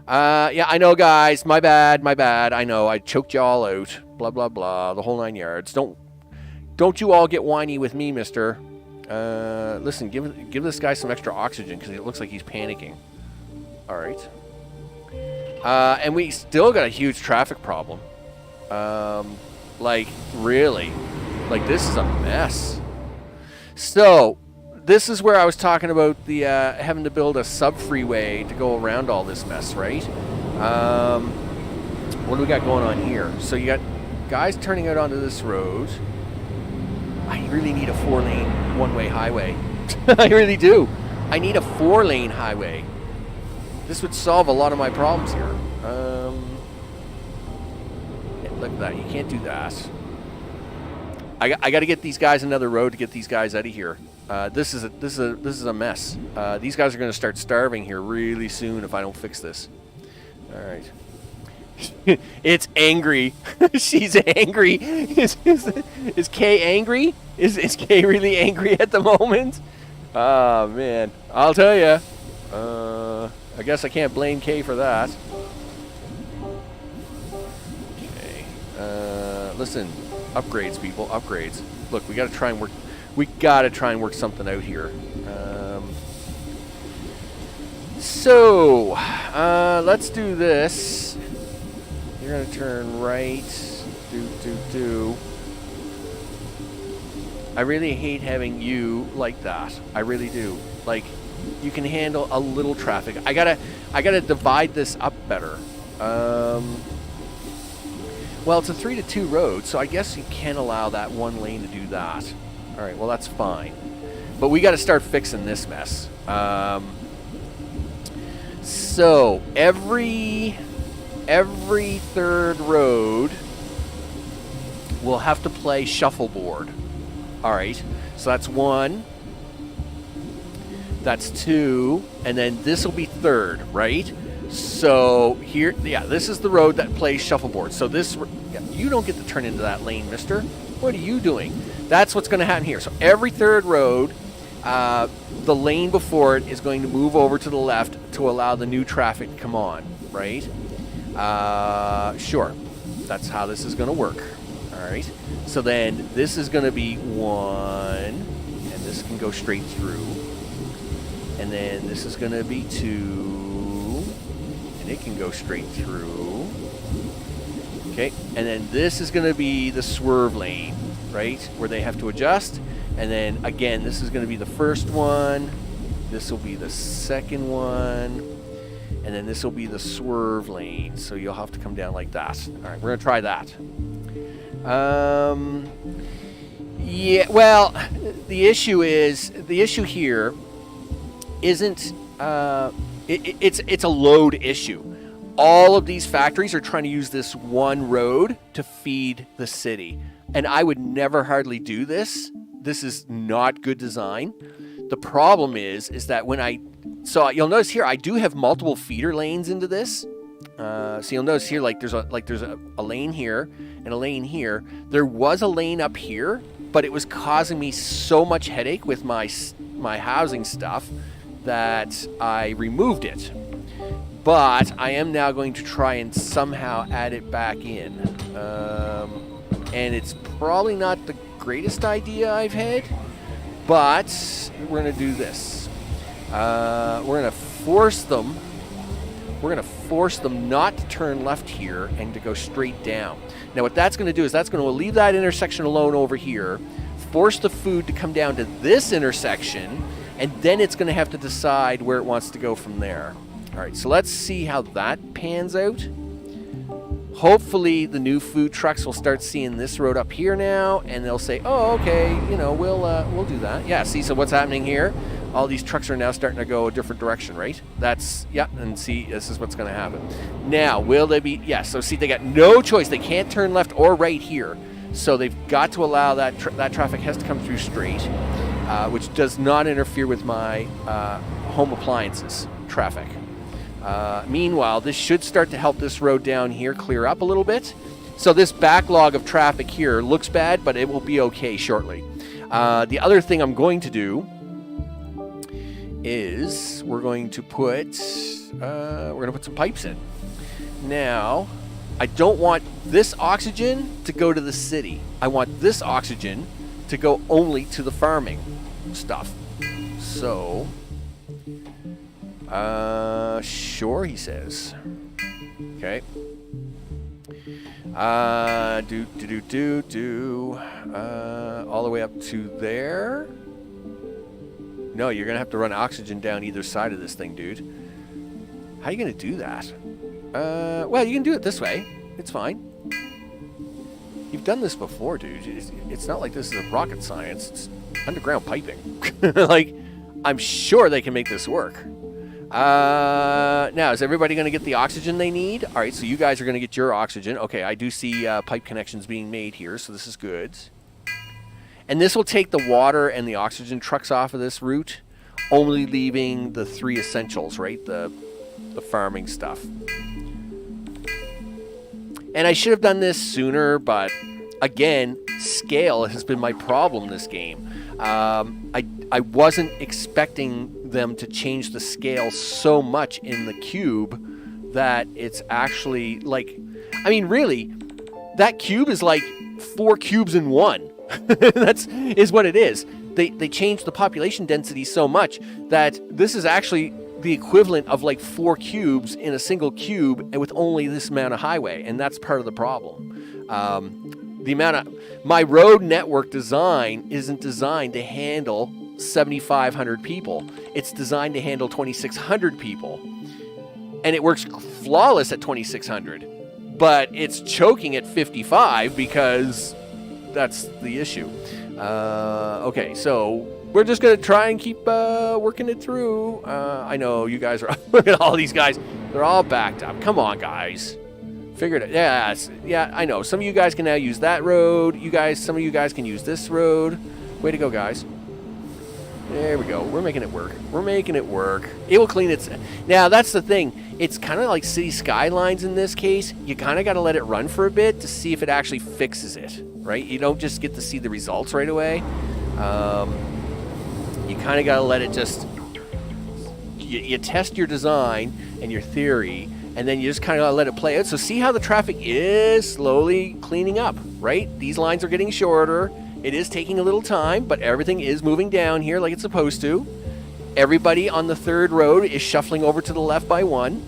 Yeah, I know, guys. My bad. I know. I choked you all out. Blah, blah, blah. The whole 9 yards. Don't you all get whiny with me, mister. Listen, give this guy some extra oxygen because it looks like he's panicking. All right. And we still got a huge traffic problem. Like, really. Like, this is a mess. So, this is where I was talking about the having to build a sub-freeway to go around all this mess, right? What do we got going on here? So you got guys turning out onto this road. I really need a 4-lane, one-way highway. I really do. I need a 4-lane highway. This would solve a lot of my problems here. Yeah, look at that. You can't do that. I got to get these guys another road to get these guys out of here. This is a mess. These guys are going to start starving here really soon if I don't fix this. All right. It's angry. She's angry. Is Kay angry? Is Kay really angry at the moment? Oh man, I'll tell you. I guess I can't blame Kay for that. Okay. Listen. Upgrades, people. Upgrades. Look, we got to try and work. We got to try and work something out here. So, let's do this. You're gonna turn right. Do. I really hate having you like that. I really do. Like, you can handle a little traffic. I gotta divide this up better. Well, it's a 3-to-2 road, so I guess you can allow that one lane to do that. All right, well, that's fine. But we got to start fixing this mess. So every third road will have to play shuffleboard. All right, so that's 1. That's 2, and then this will be third, right? So here, yeah, this is the road that plays shuffleboard. So this, yeah, you don't get to turn into that lane, mister. What are you doing? That's what's going to happen here. So every third road, the lane before it is going to move over to the left to allow the new traffic to come on, right? Sure. That's how this is going to work. All right. So then this is going to be 1, and this can go straight through. And then this is going to be 2. and it can go straight through. Okay, and then this is going to be the swerve lane, right, where they have to adjust. And then, again, this is going to be the first one. This will be the second one. And then this will be the swerve lane. So you'll have to come down like that. All right, we're going to try that. Yeah, well, the issue here isn't, it's a load issue. All of these factories are trying to use this one road to feed the city. And I would never hardly do this. This is not good design. The problem is that so you'll notice here, I do have multiple feeder lanes into this. So you'll notice here, there's a lane here and a lane here. There was a lane up here, but it was causing me so much headache with my housing stuff that I removed it. But I am now going to try and somehow add it back in. And it's probably not the greatest idea I've had, but we're going to do this. We're going to force them not to turn left here and to go straight down. Now what that's going to do is that's going to leave that intersection alone over here, force the food to come down to this intersection, and then it's going to have to decide where it wants to go from there. All right, so let's see how that pans out. Hopefully the new food trucks will start seeing this road up here now, and they'll say, oh, okay, we'll do that. Yeah, see, so what's happening here? All these trucks are now starting to go a different direction, right? And see, this is what's going to happen. Now, will they be, so see, they got no choice. They can't turn left or right here. So they've got to allow that traffic has to come through straight, which does not interfere with my home appliances traffic. Meanwhile, this should start to help this road down here clear up a little bit. So this backlog of traffic here looks bad, but it will be okay shortly. The other thing I'm going to do is we're going to put some pipes in. Now, I don't want this oxygen to go to the city. I want this oxygen to go only to the farming stuff. So, sure, he says. Okay. All the way up to there. No, you're gonna have to run oxygen down either side of this thing, dude. How are you gonna do that? Well, you can do it this way. It's fine. You've done this before, dude. It's not like this is rocket science. It's underground piping. Like, I'm sure they can make this work. Now, is everybody going to get the oxygen they need? All right, so you guys are going to get your oxygen. Okay, I do see pipe connections being made here, so this is good. And this will take the water and the oxygen trucks off of this route, only leaving the three essentials, right? The farming stuff. And I should have done this sooner, but again, scale has been my problem this game. I wasn't expecting them to change the scale so much in the cube that it's actually like, I mean, really, that cube is like 4 cubes in one. Is what it is. They changed the population density so much that this is actually the equivalent of like 4 cubes in a single cube, and with only this amount of highway, and that's part of the problem. The amount of my road network design isn't designed to handle 7,500 people. It's designed to handle 2,600 people, and it works flawless at 2,600, but it's choking at 55 because that's the issue. Okay, so we're just going to try and keep working it through. I know you guys are, look at all these guys. They're all backed up. Come on, guys. Figured it. Yeah, I know. Some of you guys can now use that road. Some of you guys can use this road. Way to go, guys. There we go. We're making it work. We're making it work. It will clean its... Now, that's the thing. It's kind of like City Skylines in this case. You kind of got to let it run for a bit to see if it actually fixes it, right? You don't just get to see the results right away. You kind of got to let it just... You test your design and your theory, and then you just kind of let it play out. So see how the traffic is slowly cleaning up, right? These lines are getting shorter. It is taking a little time, but everything is moving down here like it's supposed to. Everybody on the third road is shuffling over to the left by 1.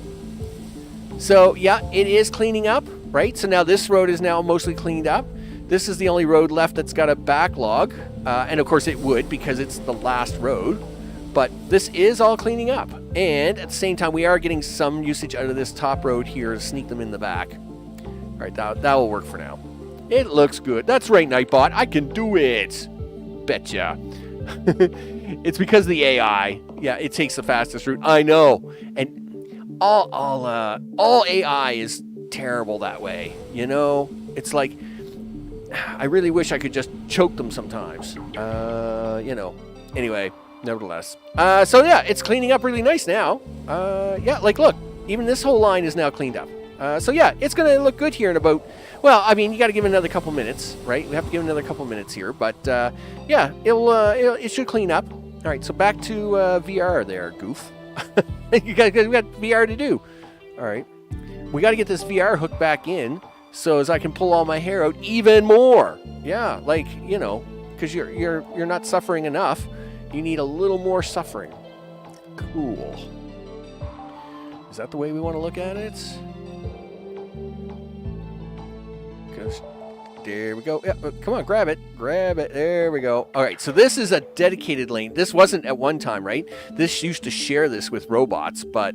So yeah, it is cleaning up, right? So now this road is now mostly cleaned up. This is the only road left that's got a backlog. And of course it would, because it's the last road. But this is all cleaning up. And at the same time, we are getting some usage out of this top road here to sneak them in the back. All right, that will work for now. It looks good. That's right, Nightbot. I can do it. Betcha. It's because of the AI. Yeah, it takes the fastest route. I know. And all AI is terrible that way. You know? It's like, I really wish I could just choke them sometimes. You know. Anyway, nevertheless. So yeah, it's cleaning up really nice now. Yeah, like look, even this whole line is now cleaned up. So yeah, it's going to look good here in about, well, I mean, you got to give it another couple minutes, right? We have to give it another couple minutes here, but yeah, it should clean up. All right, so back to VR there, goof. we got VR to do. All right, we got to get this VR hook back in so as I can pull all my hair out even more. Yeah, like, you know, because you're not suffering enough. You need a little more suffering. Cool. Is that the way we want to look at it? There we go. Yeah, come on, grab it. Grab it. There we go. All right, so this is a dedicated lane. This wasn't at one time, right? This used to share this with robots, but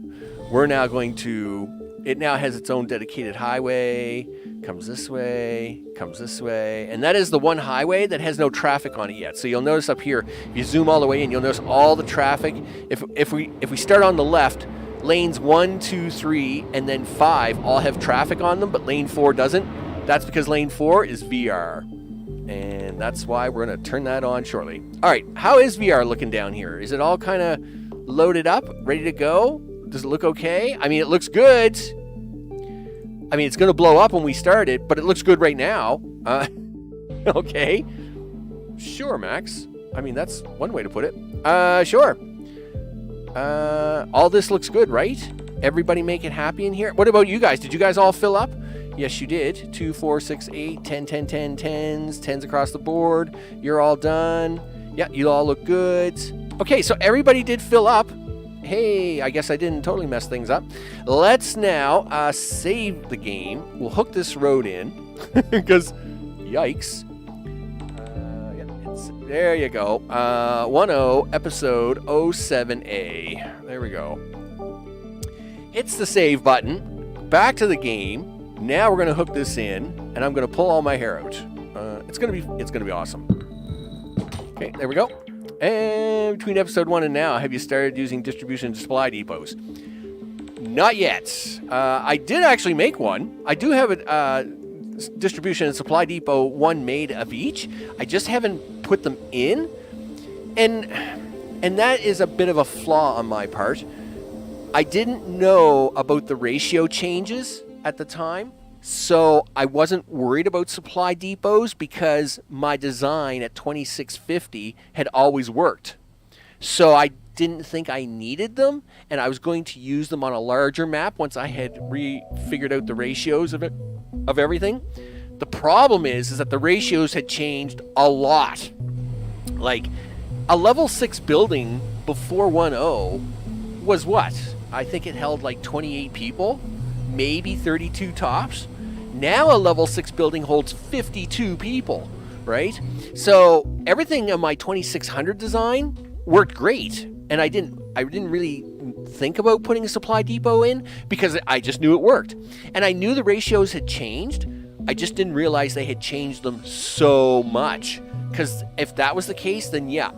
we're now going to... It now has its own dedicated highway. Comes this way, and that is the one highway that has no traffic on it yet. So you'll notice up here, if you zoom all the way in, you'll notice all the traffic. If we start on the left, lanes 1, 2, 3, and then 5 all have traffic on them, but lane 4 doesn't. That's because lane 4 is VR. And that's why we're going to turn that on shortly. All right, how is VR looking down here? Is it all kind of loaded up, ready to go? Does it look okay? I mean, it looks good. I mean, it's going to blow up when we start it, but it looks good right now. Okay. Sure, Max. I mean, that's one way to put it. Sure. All this looks good, right? Everybody make it happy in here. What about you guys? Did you guys all fill up? Yes, you did. 2, 4, 6, 8, 10, 10, 10, 10s, 10s across the board. You're all done. Yeah, you all look good. Okay, so everybody did fill up. Hey, I guess I didn't totally mess things up. Let's now save the game. We'll hook this road in because, yikes. Yeah, there you go. 10 episode 07A. There we go. Hits the save button. Back to the game. Now we're gonna hook this in, and I'm gonna pull all my hair out. It's gonna be awesome. Okay, there we go. And between episode 1 and now, have you started using distribution and supply depots? Not yet. I did actually make one. I do have a distribution and supply depot one made of each. I just haven't put them in, and that is a bit of a flaw on my part. I didn't know about the ratio changes at the time, so I wasn't worried about supply depots because my design at 2650 had always worked. So I didn't think I needed them, and I was going to use them on a larger map once I had figured out the ratios of everything. The problem is that the ratios had changed a lot. Like, a level 6 building before 1.0 was what? I think it held like 28 people, maybe 32 tops. Now a level 6 building holds 52 people, right? So everything in my 2600 design worked great, and I didn't really think about putting a supply depot in because I just knew it worked. And I knew the ratios had changed. I just didn't realize they had changed them so much. Because if that was the case, then yeah,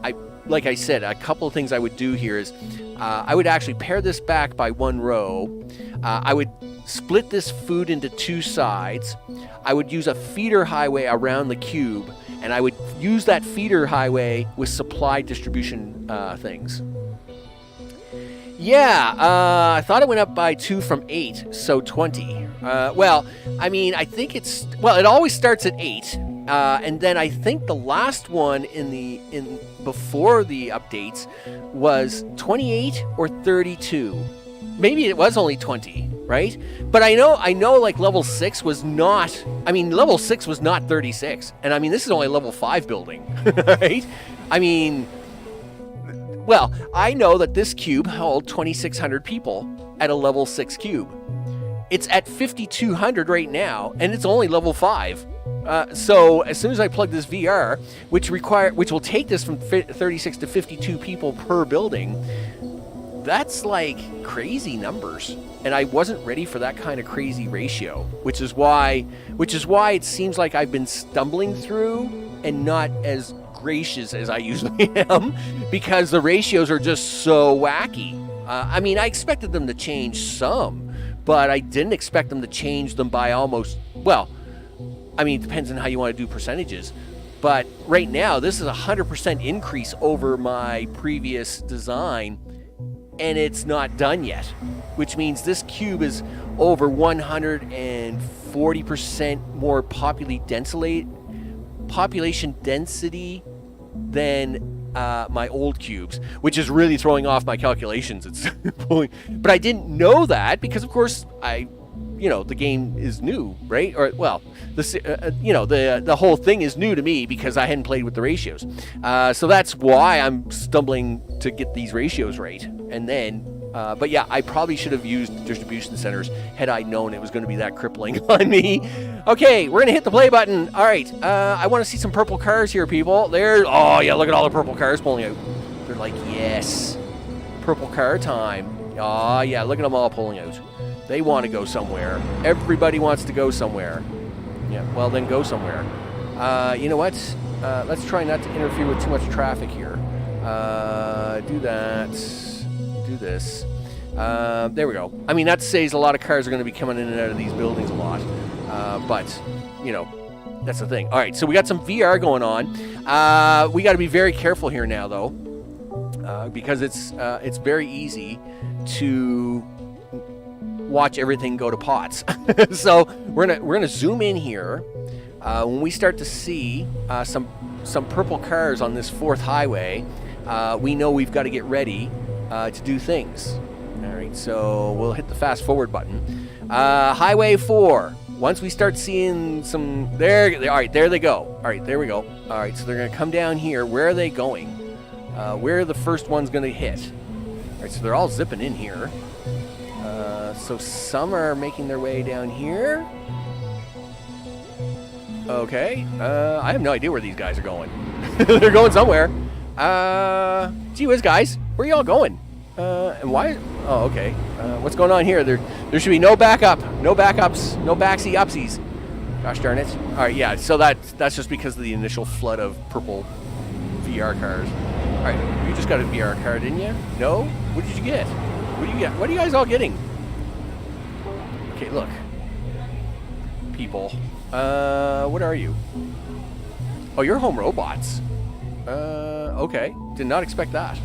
like I said, a couple of things I would do here is I would actually pare this back by one row. I would split this food into two sides. I would use a feeder highway around the cube, and I would use that feeder highway with supply distribution things. Yeah, I thought it went up by 2 from 8, so 20. Well, I mean, I think it always starts at 8, and then I think the last one in before the updates was 28 or 32. Maybe it was only 20, right? But I know like level 6 was not, level 6 was not 36. And I mean, this is only level 5 building, right? I mean, well, I know that this cube held 2,600 people at a level 6 cube. it's at 5,200 right now, and it's only level 5. So as soon as I plug this VR, which will take this from 36 to 52 people per building, that's like crazy numbers. And I wasn't ready for that kind of crazy ratio, which is why it seems like I've been stumbling through and not as gracious as I usually am, because the ratios are just so wacky. I mean, I expected them to change some, but I didn't expect them to change them by almost, well, I mean, it depends on how you want to do percentages. But right now, this is a 100% increase over my previous design, and it's not done yet, which means this cube is over 140% more population density than my old cubes, which is really throwing off my calculations. It's pulling, but I didn't know that because, of course, the game is new, right? Or, well, the whole thing is new to me because I hadn't played with the ratios. So that's why I'm stumbling to get these ratios right. And then, but yeah, I probably should have used distribution centers had I known it was going to be that crippling on me. Okay, we're going to hit the play button. All right, I want to see some purple cars here, people. Oh yeah, look at all the purple cars pulling out. They're like, yes, purple car time. Oh yeah, look at them all pulling out. They want to go somewhere. Everybody wants to go somewhere. Yeah, well then go somewhere. You know what? Let's try not to interfere with too much traffic here. Do that. Do this. There we go. I mean, that says a lot of cars are going to be coming in and out of these buildings a lot. But, that's the thing. All right, so we got some VR going on. We got to be very careful here now, though, because it's very easy to watch everything go to pots. So we're gonna zoom in here. When we start to see some purple cars on this 4th highway, we know we've got to get ready to do things. All right, so we'll hit the fast forward button. Highway 4. Once we start seeing some, all right, there they go. All right, there we go. All right, so they're gonna come down here. Where are they going? Where are the first ones gonna hit? All right, so they're all zipping in here. So some are making their way down here. Okay. I have no idea where these guys are going. They're going somewhere. Gee whiz, guys. Where are y'all going? And why? Oh, okay. What's going on here? There should be no backup. No backups. No backsy upsies. Gosh darn it. All right, yeah. So that's just because of the initial flood of purple VR cars. All right. You just got a VR car, didn't you? No? What did you get? What do you get? What are you guys all getting? Okay, look. People. What are you? Oh, you're home robots. Okay. Did not expect that.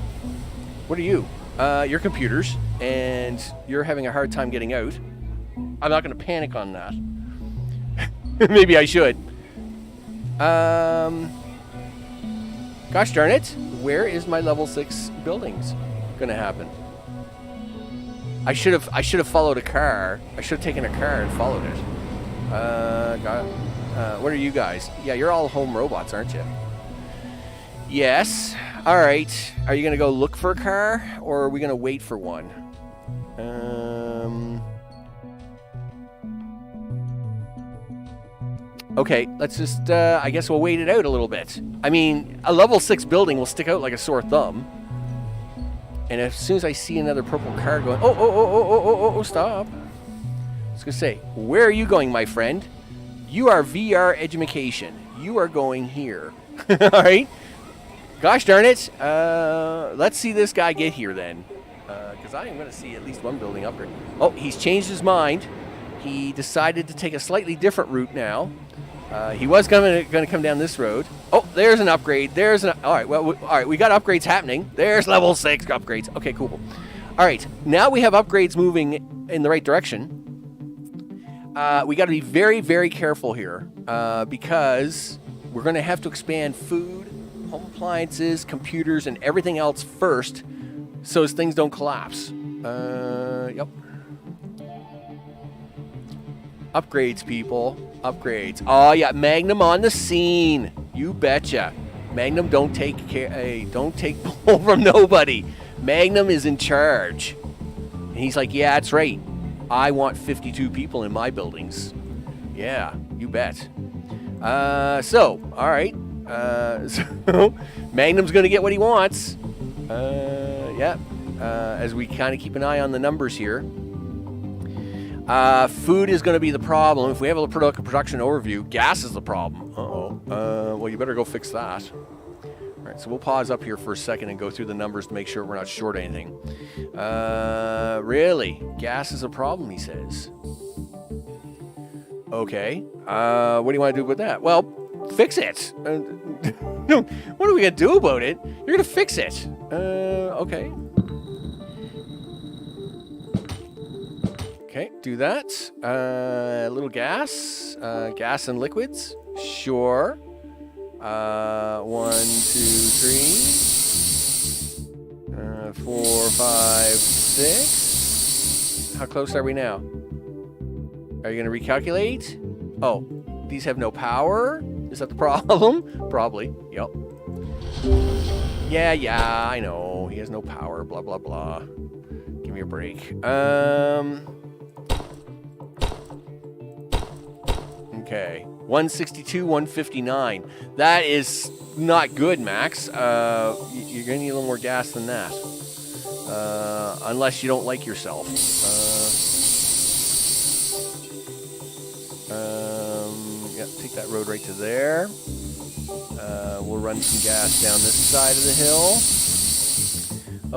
What are you? You're computers, and you're having a hard time getting out. I'm not going to panic on that. Maybe I should. Gosh darn it. Where is my level 6 buildings going to happen? I should have followed a car. I should have taken a car and followed it. What are you guys? Yeah, you're all home robots, aren't you? Yes. All right. Are you going to go look for a car, or are we going to wait for one? Okay, let's just, I guess we'll wait it out a little bit. I mean, a level 6 building will stick out like a sore thumb. And as soon as I see another purple car going, oh, stop. I was going to say, where are you going, my friend? You are VR education. You are going here. All right? Gosh darn it. Let's see this guy get here then. Because I am going to see at least one building upgrade. Oh, he's changed his mind. He decided to take a slightly different route now. He was going to come down this road. Oh, there's an upgrade. All right, well, all right, we got upgrades happening. There's level 6 upgrades. Okay, cool. All right, now we have upgrades moving in the right direction. We got to be very, very careful here because we're going to have to expand food, home appliances, computers, and everything else first so as things don't collapse. Yep. Upgrades, people. Upgrades. Oh, yeah, Magnum on the scene. You betcha. Magnum don't take bull from nobody. Magnum is in charge. And he's like, yeah, that's right. I want 52 people in my buildings. Yeah, you bet. So, all right. So, Magnum's going to get what he wants. Yeah. As we kind of keep an eye on the numbers here. Food is going to be the problem. If we have a production overview, gas is the problem. Uh-oh. Well, you better go fix that. All right, so we'll pause up here for a second and go through the numbers to make sure we're not short anything. Really? Gas is a problem, he says. Okay. What do you want to do with that? Well, fix it. What are we going to do about it? You're going to fix it. Okay. Okay, do that. A little gas. Gas and liquids. Sure. 1, 2, 3. 4, 5, 6. How close are we now? Are you going to recalculate? Oh, these have no power? Is that the problem? Probably. Yep. Yeah, I know. He has no power. Blah, blah, blah. Give me a break. Okay. 162, 159. That is not good, Max. You're going to need a little more gas than that. Unless you don't like yourself. Yeah, take that road right to there. We'll run some gas down this side of the hill.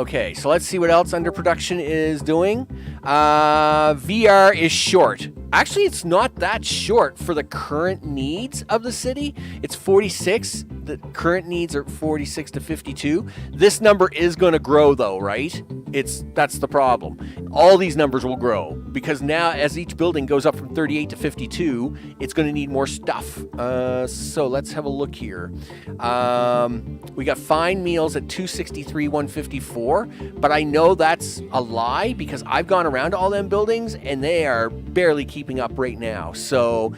Okay, so let's see what else under production is doing. VR is short. Actually, it's not that short for the current needs of the city. It's 46. The current needs are 46 to 52. This number is going to grow, though, right? That's the problem. All these numbers will grow because now, as each building goes up from 38 to 52, it's going to need more stuff. So let's have a look here. We got fine meals at 263, 154, but I know that's a lie because I've gone around to all them buildings and they are barely keeping up right now. So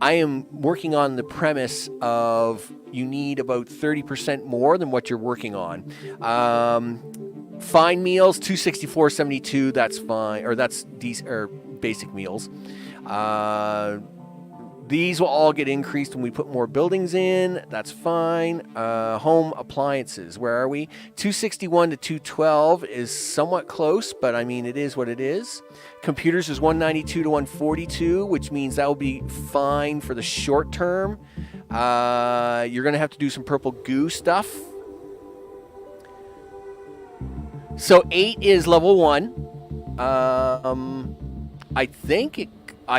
I am working on the premise of you need about 30% more than what you're working on. Fine meals, 264.72, that's fine, or that's basic meals. These will all get increased when we put more buildings in. That's fine. Home appliances, where are we? 261 to 212 is somewhat close, but I mean, it is what it is. Computers is 192 to 142, which means that will be fine for the short term. You're going to have to do some purple goo stuff. So 8 is level 1. I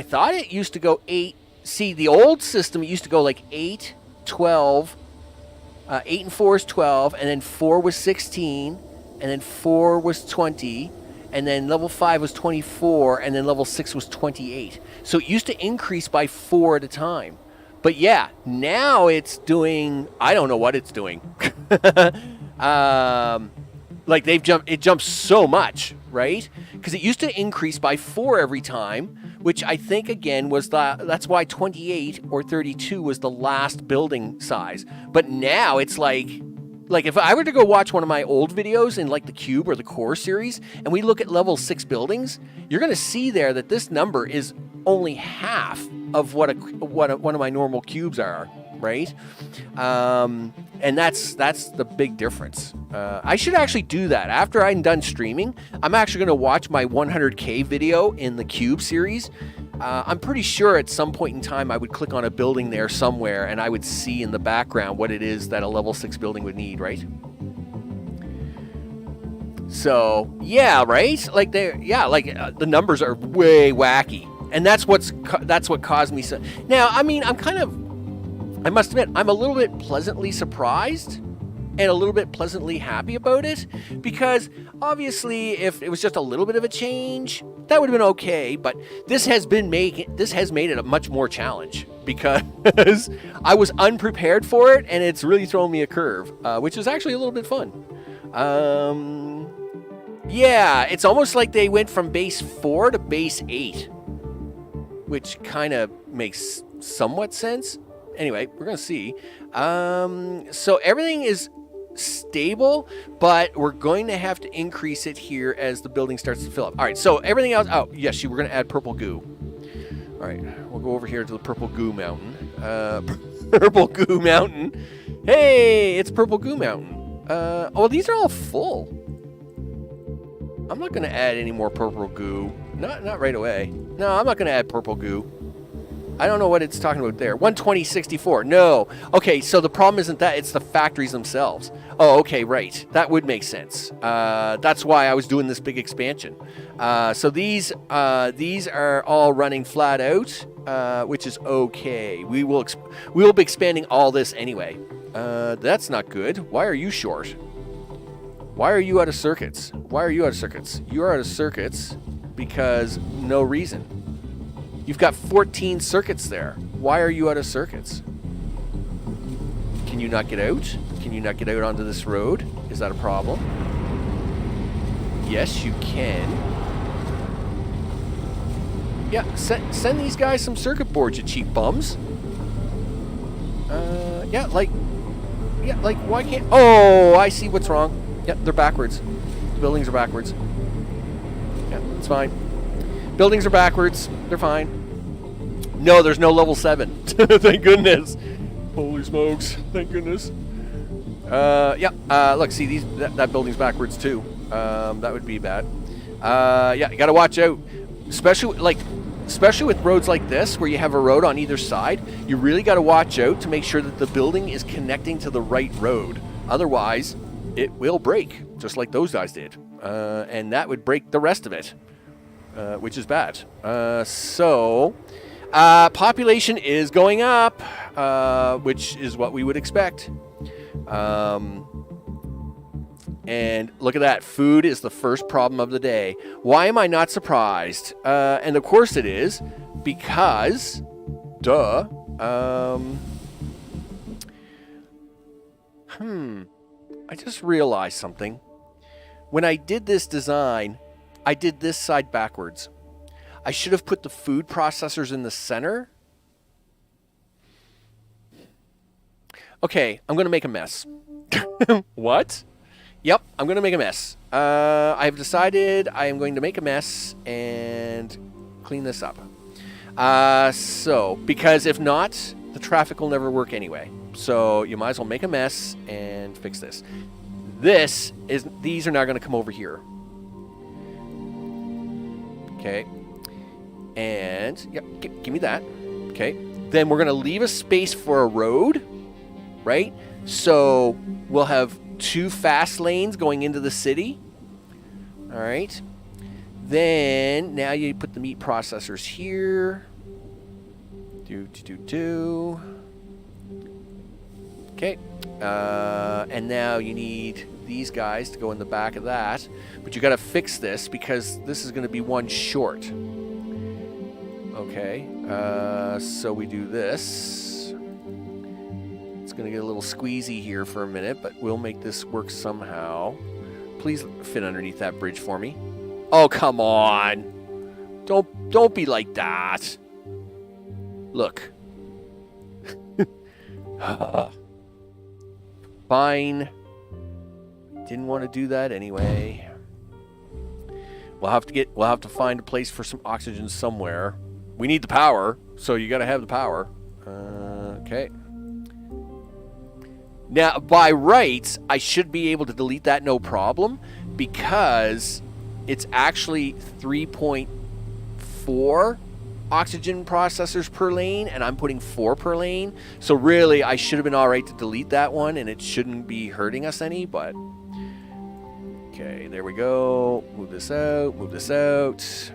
thought it used to go 8. See, the old system, it used to go like 8, 12, 8 and 4 is 12, and then 4 was 16, and then 4 was 20, and then level 5 was 24, and then level 6 was 28. So it used to increase by 4 at a time. But yeah, now it's doing, I don't know what it's doing. Like it jumps so much, right? Because it used to increase by 4 every time, which I think again was that's why 28 or 32 was the last building size. But now it's like if I were to go watch one of my old videos in like the Cube or the Core series, and we look at level 6 buildings, you're going to see there that this number is only half of what one of my normal cubes are, right? And that's the big difference. I should actually do that. After I'm done streaming, I'm actually going to watch my 100K video in the Cube series. I'm pretty sure at some point in time I would click on a building there somewhere and I would see in the background what it is that a level 6 building would need, right? So, yeah, right? The numbers are way wacky. And that's what caused me so. Now, I mean, I must admit, I'm a little bit pleasantly surprised and a little bit pleasantly happy about it, because obviously if it was just a little bit of a change, that would have been okay, but this has made it a much more challenge because I was unprepared for it and it's really thrown me a curve, which is actually a little bit fun. Yeah, it's almost like they went from base 4 to base 8, which kind of makes somewhat sense. Anyway, we're going to see. So everything is stable, but we're going to have to increase it here as the building starts to fill up. All right, so everything else, oh, yes, we're going to add purple goo. All right, we'll go over here to the purple goo mountain. Purple goo mountain. Hey, it's purple goo mountain. Oh, these are all full. I'm not going to add any more purple goo. Not right away. No, I'm not going to add purple goo. I don't know what it's talking about there. 120.64. No. Okay, so the problem isn't that. It's the factories themselves. Oh, okay, right. That would make sense. That's why I was doing this big expansion. So these are all running flat out, which is okay. We will be expanding all this anyway. That's not good. Why are you short? Why are you out of circuits? Why are you out of circuits? You are out of circuits because no reason. You've got 14 circuits there. Why are you out of circuits? Can you not get out? Can you not get out onto this road? Is that a problem? Yes, you can. Yeah, send these guys some circuit boards, you cheap bums. Yeah, like, why can't... Oh, I see what's wrong. Yeah, they're backwards. The buildings are backwards. Yeah, it's fine. Buildings are backwards. They're fine. No, there's no level 7. Thank goodness. Holy smokes. Thank goodness. Look, see, that building's backwards too. That would be bad. Yeah, you gotta watch out. Especially with roads like this, where you have a road on either side, you really gotta watch out to make sure that the building is connecting to the right road. Otherwise, it will break, just like those guys did. And that would break the rest of it. Which is bad. Population is going up, which is what we would expect. And look at that. Food is the first problem of the day. Why am I not surprised? And of course it is, because, duh. I just realized something. When I did this design, I did this side backwards. I should have put the food processors in the center. Okay, I'm going to make a mess. What? Yep, I'm going to make a mess. I've decided I am going to make a mess and clean this up. Because if not, the traffic will never work anyway. So you might as well make a mess and fix this. These are now going to come over here. Okay. And, yep, give me that. Okay. Then we're going to leave a space for a road, right? So we'll have 2 fast lanes going into the city. All right. Then, now you put the meat processors here. Okay. And now you need these guys to go in the back of that. But you got to fix this because this is going to be one short. Okay. So we do this. It's going to get a little squeezy here for a minute, but we'll make this work somehow. Please fit underneath that bridge for me. Oh, come on. Don't be like that. Look. Fine. Didn't want to do that anyway. We'll have to find a place for some oxygen somewhere. We need the power, so you got to have the power. Okay. Now, by rights, I should be able to delete that no problem because it's actually 3.4 oxygen processors per lane, and I'm putting 4 per lane. So really, I should have been all right to delete that one, and it shouldn't be hurting us any, but... Okay, there we go. Move this out, move this out.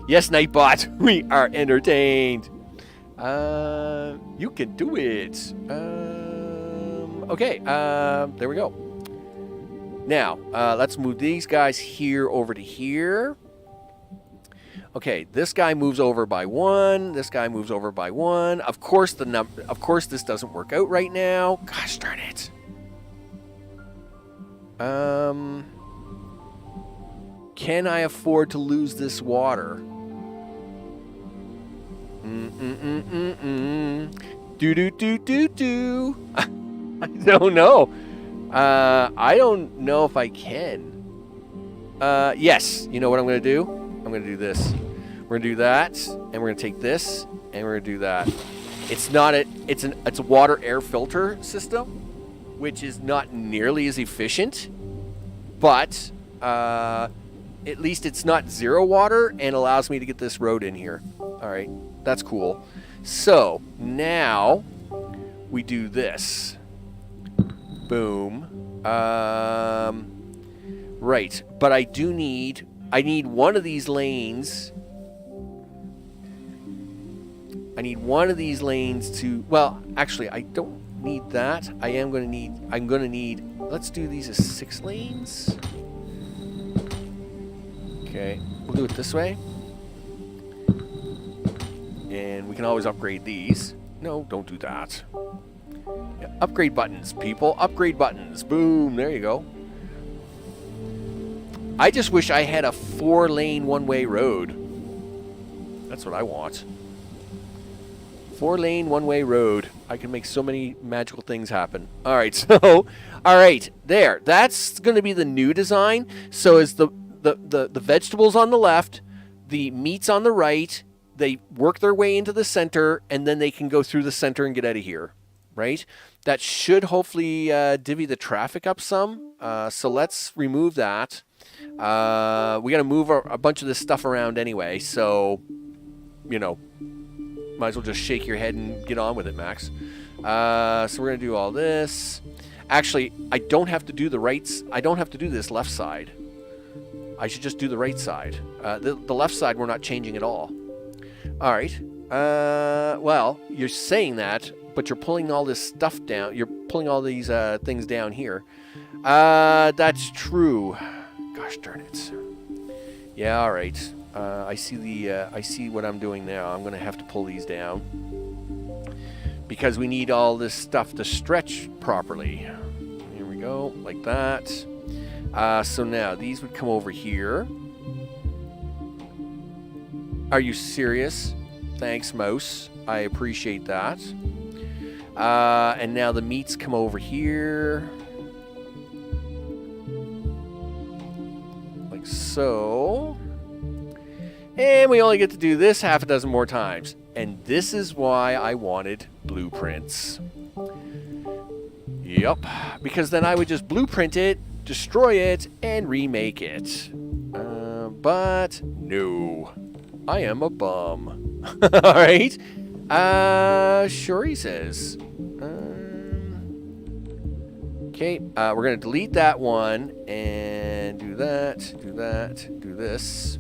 Yes, Nightbot, we are entertained. You can do it. Okay, there we go. Now, let's move these guys here over to here. Okay, this guy moves over by 1. This guy moves over by 1. Of course, this doesn't work out right now. Gosh darn it. Can I afford to lose this water? Do. I don't know. I don't know if I can. Yes. You know what I'm going to do? I'm going to do this. We're going to do that, and we're going to take this, and we're going to do that. It's not it's a water air filter system, which is not nearly as efficient, but at least it's not zero water and allows me to get this road in here. All right, that's cool. So now we do this. Boom. Right, but I need one of these lanes. I need one of these lanes to, well, actually, I don't need that. I'm going to need, let's do these as 6 lanes. Okay, we'll do it this way. And we can always upgrade these. No, don't do that. Yeah, upgrade buttons, people. Upgrade buttons. Boom, there you go. I just wish I had a 4-lane one-way road. That's what I want. 4-lane one-way road. I can make so many magical things happen. All right, so, all right, there. That's going to be the new design. So is the vegetables on the left, the meats on the right, they work their way into the center, and then they can go through the center and get out of here, right? That should hopefully divvy the traffic up some. So let's remove that. We got to move a bunch of this stuff around anyway, so, you know, might as well just shake your head and get on with it, Max. So we're going to do all this. Actually, I don't have to do the rights. I don't have to do this left side. I should just do the right side. The left side we're not changing at all. All right. Well, you're saying that, but you're pulling all this stuff down. You're pulling all these things down here. That's true. Gosh darn it. Yeah, all right. I see what I'm doing now. I'm going to have to pull these down because we need all this stuff to stretch properly. Here we go, like that. So now these would come over here. Are you serious? Thanks, mouse. I appreciate that. And now the meats come over here. Like so. And we only get to do this half a dozen more times. And this is why I wanted blueprints. Yep. Because then I would just blueprint it, destroy it, and remake it. But no. I am a bum. Alright. Sure, he says. Okay, we're going to delete that one and do that, do this.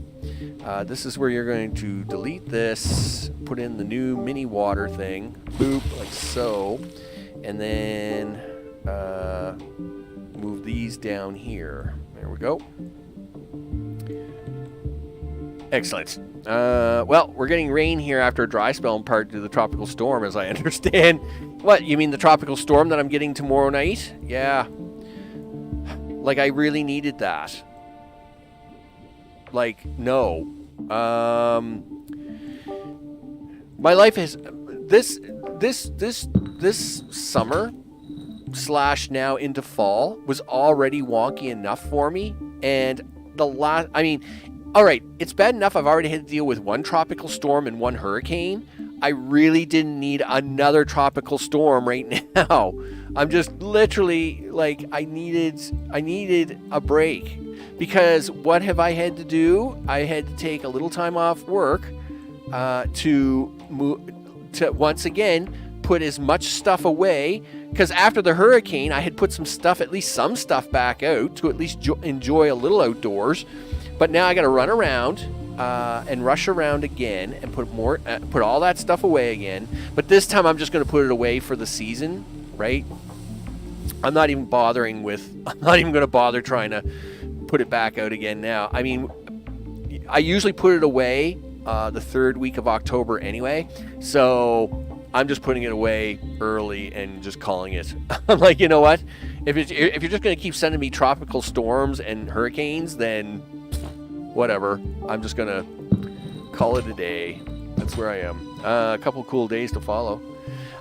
This is where you're going to delete this, put in the new mini water thing, boop, like so, and then move these down here. There we go. Excellent. Well, we're getting rain here after a dry spell in part due to the tropical storm, as I understand. What, you mean the tropical storm that I'm getting tomorrow night? Yeah. Like, I really needed that. Like, no. My life is this summer / now into fall was already wonky enough for me, and I mean, all right, it's bad enough I've already had to deal with one tropical storm and one hurricane. I really didn't need another tropical storm right now. I'm just literally like, I needed a break. Because what have I had to do? I had to take a little time off work to once again put as much stuff away. Because after the hurricane, I had put at least some stuff back out to at least enjoy a little outdoors. But now I got to run around and rush around again and put all that stuff away again. But this time I'm just going to put it away for the season, right? I'm not even going to bother trying to put it back out again now. I mean, I usually put it away the 3rd week of October anyway, so I'm just putting it away early and just calling it. I'm like, you know what? If you're just going to keep sending me tropical storms and hurricanes, then whatever. I'm just going to call it a day. That's where I am. A couple cool days to follow.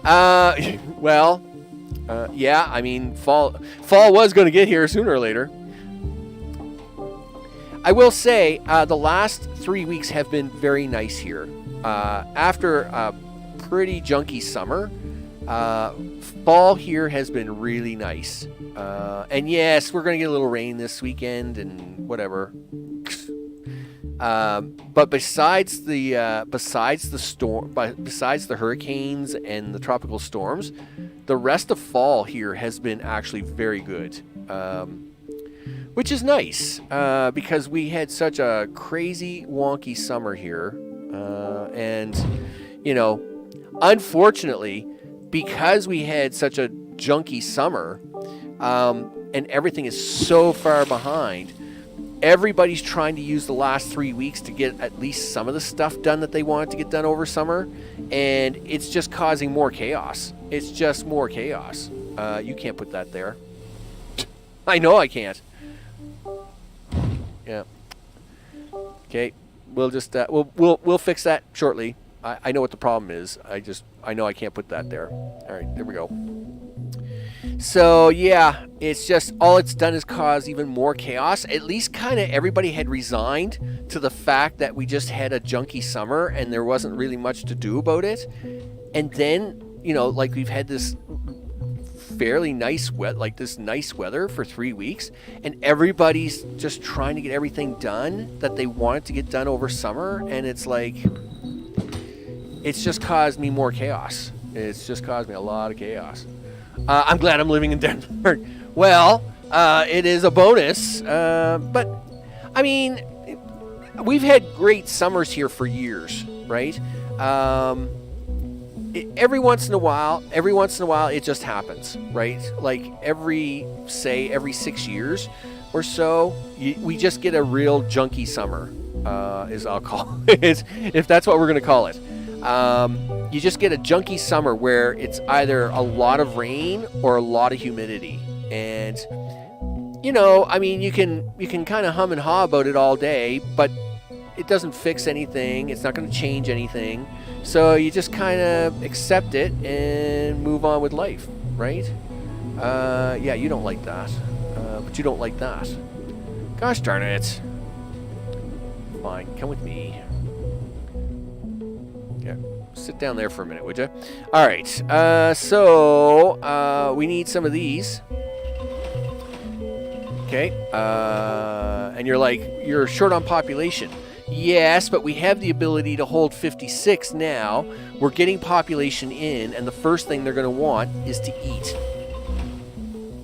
Well, Yeah, I mean, fall was going to get here sooner or later. I will say the last 3 weeks have been very nice here. After a pretty junky summer, fall here has been really nice. And yes, we're going to get a little rain this weekend and whatever. But besides the hurricanes and the tropical storms, the rest of fall here has been actually very good. Which is nice, because we had such a crazy, wonky summer here. And, you know, unfortunately, because we had such a junky summer, and everything is so far behind, everybody's trying to use the last 3 weeks to get at least some of the stuff done that they wanted to get done over summer. And it's just causing more chaos. It's just more chaos. You can't put that there. I know I can't. Yeah. Okay. We'll just we'll fix that shortly. I know what the problem is. I know I can't put that there. All right, there we go. So yeah, it's just all it's done is cause even more chaos. At least kind of everybody had resigned to the fact that we just had a junky summer and there wasn't really much to do about it. And then, you know, like we've had this fairly nice nice weather for 3 weeks, and everybody's just trying to get everything done that they wanted to get done over summer, and it's like it's just caused me more chaos. It's just caused me a lot of chaos. I'm glad I'm living in Denmark. Well, it is a bonus, but I mean, we've had great summers here for years, right? Every once in a while, it just happens, right? Like every 6 years or so, we just get a real junky summer, I'll call it, if that's what we're going to call it. You just get a junky summer where it's either a lot of rain or a lot of humidity. And, you know, I mean, you can kind of hum and haw about it all day, but it doesn't fix anything. It's not going to change anything. So you just kind of accept it and move on with life, right? Yeah, you don't like that. But you don't like that. Gosh darn it. Fine, come with me. Yeah, sit down there for a minute, would you? All right, so we need some of these. Okay, and you're short on population. Yes, but we have the ability to hold 56 now. We're getting population in, and the first thing they're going to want is to eat.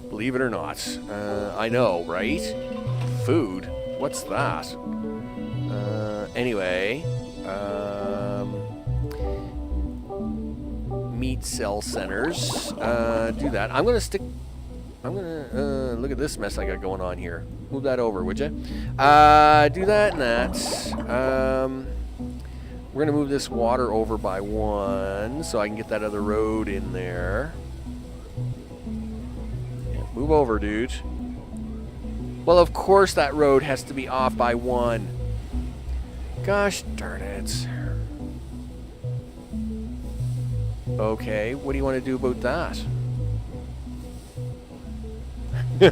Believe it or not. I know, right? Food. What's that? Anyway. Meat cell centers. Do that. I'm going to look at this mess I got going on here. Move that over, would you? Do that and that. We're going to move this water over by 1 so I can get that other road in there. Yeah, move over, dude. Well, of course that road has to be off by 1. Gosh darn it. Okay, what do you want to do about that?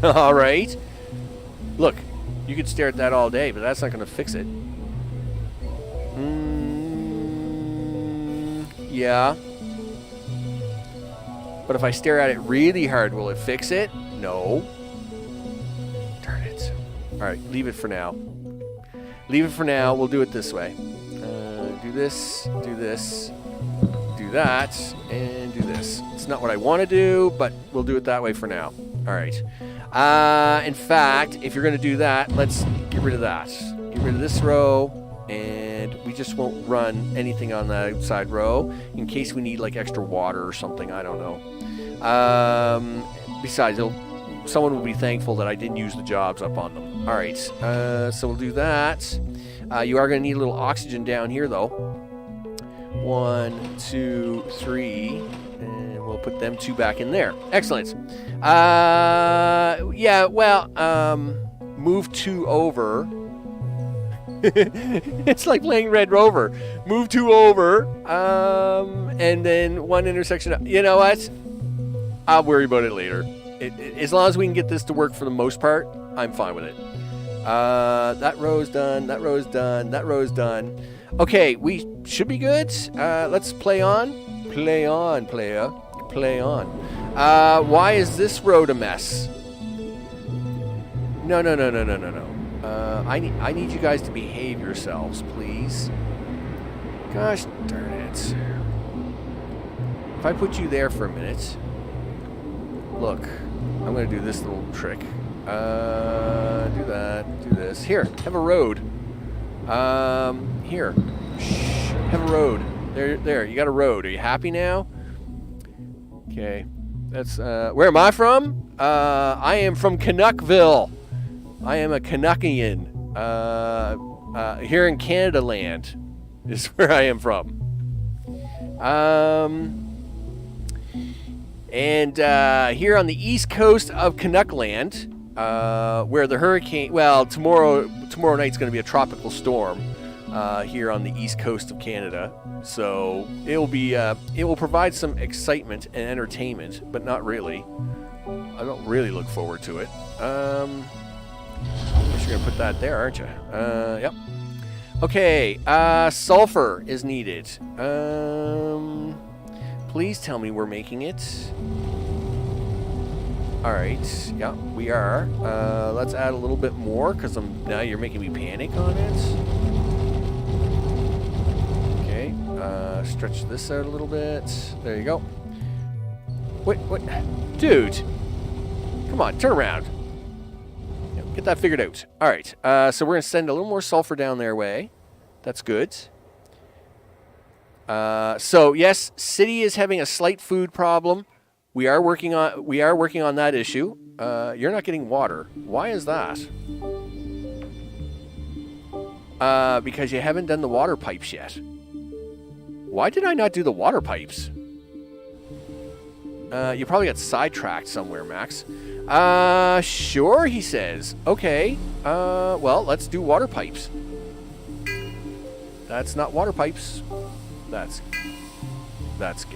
All right. Look, you could stare at that all day, but that's not going to fix it. Yeah. But if I stare at it really hard, will it fix it? No. Darn it. All right, leave it for now. Leave it for now. We'll do it this way. Do this, do this, do that, and do this. It's not what I want to do, but we'll do it that way for now. All right. In fact, if you're going to do that, let's get rid of that. Get rid of this row, and we just won't run anything on the outside row in case we need like extra water or something. I don't know. Besides, someone will be thankful that I didn't use the jobs up on them. All right. So we'll do that. You are going to need a little oxygen down here, though. 1, 2, 3, and we'll put them 2 back in there. Excellent. Yeah, well, move 2 over. It's like playing Red Rover. Move 2 over, and then 1 intersection up. You know what? I'll worry about it later. As long as we can get this to work for the most part, I'm fine with it. That row's done. That row's done. That row's done. Okay, we should be good. Let's play on. Play on, player. Play on. Why is this road a mess? No. I need you guys to behave yourselves, please. Gosh darn it. If I put you there for a minute. Look, I'm going to do this little trick. Do that. Do this. Here, have a road. Here. Shh, have a road. There, you got a road. Are you happy now? Okay. That's, where am I from? I am from Canuckville. I am a Canuckian. Here in Canada land is where I am from. And here on the east coast of Canuckland, where the hurricane, well, tomorrow night's going to be a tropical storm here on the east coast of Canada. So it will provide some excitement and entertainment, but not really. I don't really look forward to it. I guess you're going to put that there, aren't you? Yep. Okay, sulfur is needed. Please tell me we're making it. Alright, yeah, we are. Let's add a little bit more, because now you're making me panic on it. Okay, stretch this out a little bit. There you go. What? Dude! Come on, turn around. Yeah, get that figured out. Alright, so we're going to send a little more sulfur down their way. That's good. So yes, city is having a slight food problem. We are working on that issue. You're not getting water. Why is that? Because you haven't done the water pipes yet. Why did I not do the water pipes? You probably got sidetracked somewhere, Max. Sure, he says. Okay. Well, let's do water pipes. That's not water pipes. That's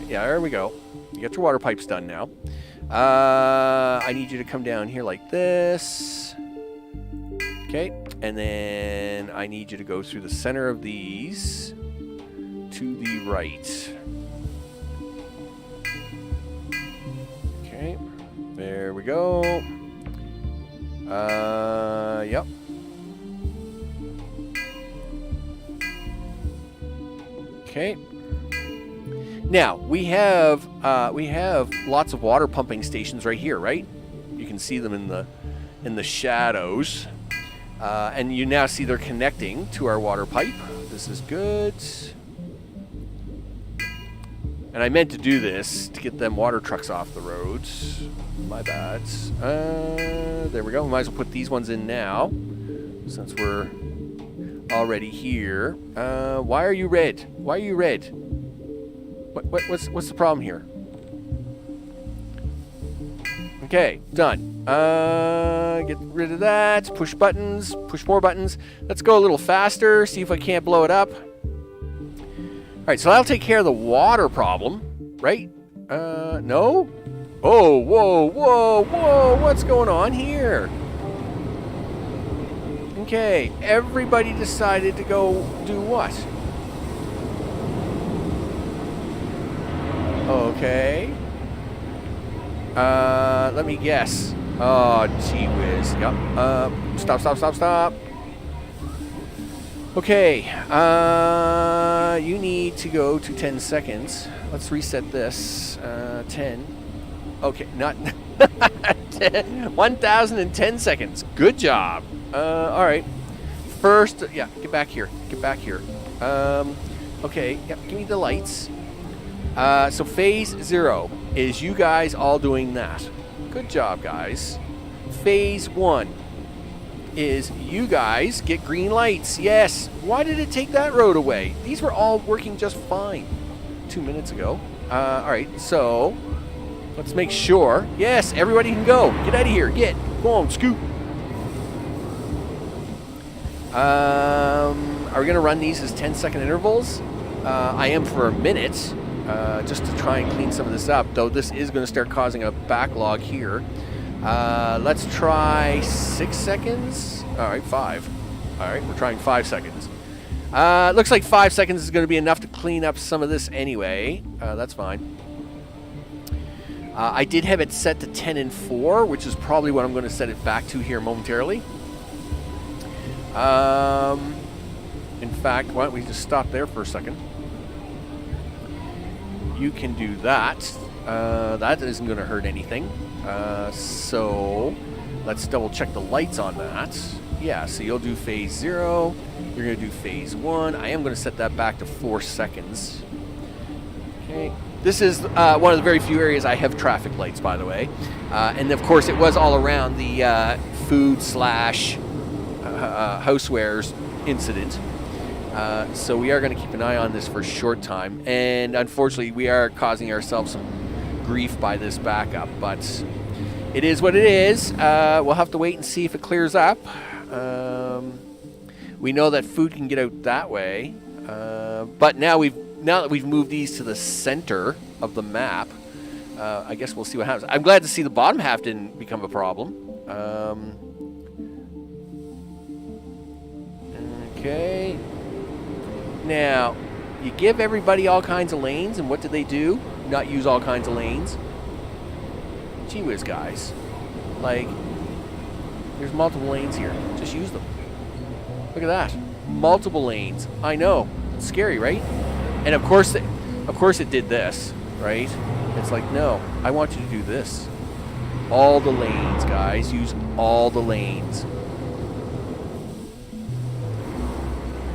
yeah, there we go. You got your water pipes done now. I need you to come down here like this. Okay, and then I need you to go through the center of these to the right. Okay, there we go. Yep. Okay. Now we have lots of water pumping stations right here, right? You can see them in the shadows, and you now see they're connecting to our water pipe. This is good. And I meant to do this to get them water trucks off the roads. My bad. There we go. We might as well put these ones in now, since we're already here. Why are you red? Why are you red? What's the problem here? Okay, done. Get rid of that. Push buttons. Push more buttons. Let's go a little faster. See if I can't blow it up. All right, so that'll take care of the water problem, right? No? Oh, whoa. What's going on here? Okay, everybody decided to go do what? Okay. Let me guess. Oh, gee whiz. Yep. Stop. Okay. You need to go to 10 seconds. Let's reset this. 10. Okay, not 1,010 seconds. Good job. All right. First, yeah, get back here. Okay, yep, give me the lights. So phase 0 is you guys all doing that. Good job, guys. Phase 1 is you guys get green lights. Yes. Why did it take that road away? These were all working just fine 2 minutes ago. All right, so let's make sure. Yes, everybody can go. Get out of here. Go on, scoot. Are we going to run these as 10-second intervals? I am for a minute. just to try and clean some of this up, though this is going to start causing a backlog here. Let's try 6 seconds. All right, 5. All right, we're trying 5 seconds. Looks like 5 seconds is going to be enough to clean up some of this anyway. That's fine. I did have it set to 10 and 4, which is probably what I'm going to set it back to here momentarily. In fact, why don't we just stop there for a second? You can do that. That isn't going to hurt anything. So let's double check the lights on that. Yeah, so you'll do phase 0. You're going to do phase 1. I am going to set that back to 4 seconds. Okay. This is one of the very few areas I have traffic lights, by the way. And of course, it was all around the food / housewares incident. So we are going to keep an eye on this for a short time. And unfortunately, we are causing ourselves some grief by this backup. But it is what it is. We'll have to wait and see if it clears up. We know that food can get out that way. But now that we've moved these to the center of the map, I guess we'll see what happens. I'm glad to see the bottom half didn't become a problem. Okay. Now, you give everybody all kinds of lanes, and what do they do? Not use all kinds of lanes. Gee whiz, guys. Like, there's multiple lanes here. Just use them. Look at that. Multiple lanes. I know. It's scary, right? And of course it did this, right? It's like, no, I want you to do this. All the lanes, guys. Use all the lanes.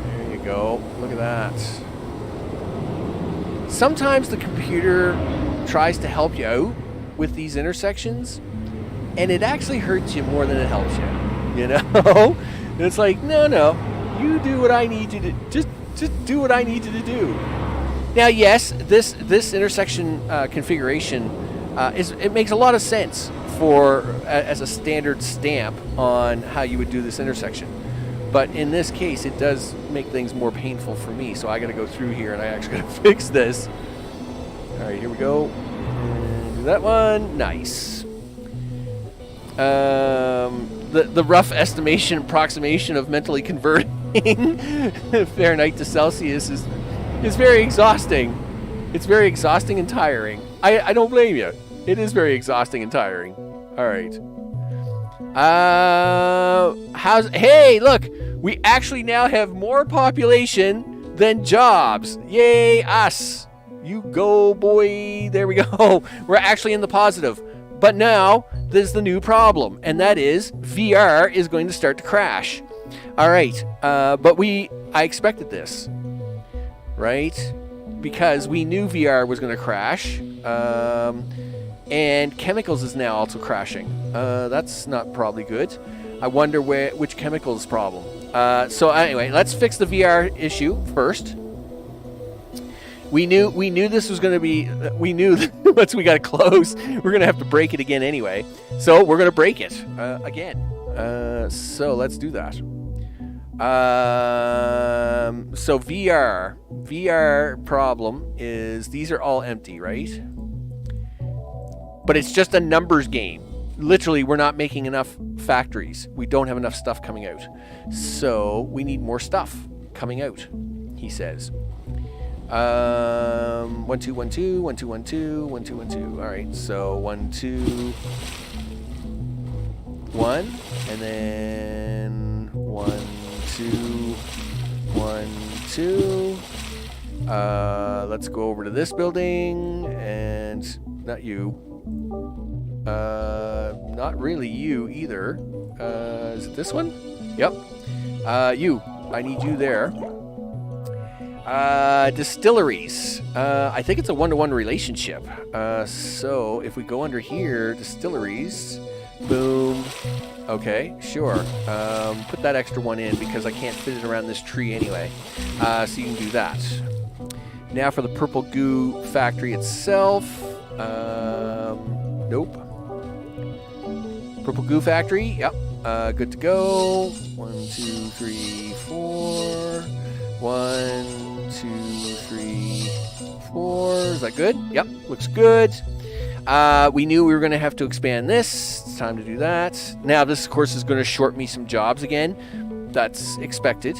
There you go. Look at that. Sometimes the computer tries to help you out with these intersections, and it actually hurts you more than it helps you. You know? And it's like, no, you do what I need you to just do what I need you to do. Now, yes, this intersection configuration it makes a lot of sense for as a standard stamp on how you would do this intersection. But in this case, it does make things more painful for me. So I got to go through here, and I actually got to fix this. All right, here we go. And do that one. Nice. The rough estimation, approximation of mentally converting Fahrenheit to Celsius is very exhausting. It's very exhausting and tiring. I don't blame you. It is very exhausting and tiring. All right. Hey, look, we actually now have more population than jobs. Yay, us. You go, boy. There we go. We're actually in the positive. But now there's the new problem, and that is VR is going to start to crash. All right, but I expected this, right? Because we knew VR was going to crash, and chemicals is now also crashing. That's not probably good. I wonder which chemicals problem. So anyway, let's fix the VR issue first. We knew this was going to be. We knew that once we got close, we're going to have to break it again anyway. So we're going to break it again. So let's do that. So VR problem is these are all empty, right? But it's just a numbers game. Literally, we're not making enough factories. We don't have enough stuff coming out. So we need more stuff coming out, he says. 1 2 1 2 1 2 1 2 1 2 1 2. All right, so 1 2 1, and then 1 2 1 2. Let's go over to this building, and not you. Not really you either. Is it this one? Yep. You. I need you there. Distilleries. I think it's a 1-to-1 relationship. So if we go under here, distilleries, boom. Okay, sure. Put that extra one in because I can't fit it around this tree anyway. So you can do that. Now for the purple goo factory itself. Nope. Purple goo factory. Yep. Good to go. 1 2 3 4. 1 2 3 4. Is that good? Yep, looks good. We knew we were going to have to expand this. It's time to do that. Now, this, of course, is going to short me some jobs again. That's expected.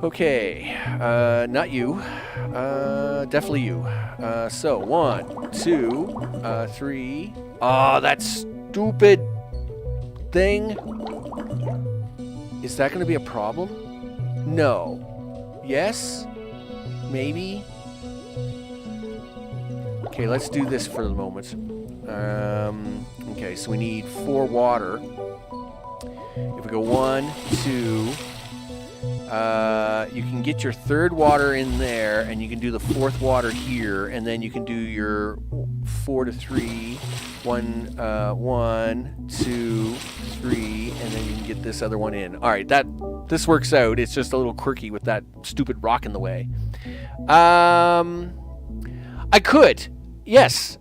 Okay. Not you. Definitely you. So, 1, 2, 3. Oh, that stupid thing. Is that going to be a problem? No. Yes? Maybe? Okay, let's do this for the moment. Okay, so we need 4 water. If we go 1, 2, you can get your 3rd water in there, and you can do the 4th water here, and then you can do your 4 to 3, 1, 2, 3, and then you can get this other one in. All right, this works out. It's just a little quirky with that stupid rock in the way. I could, yes,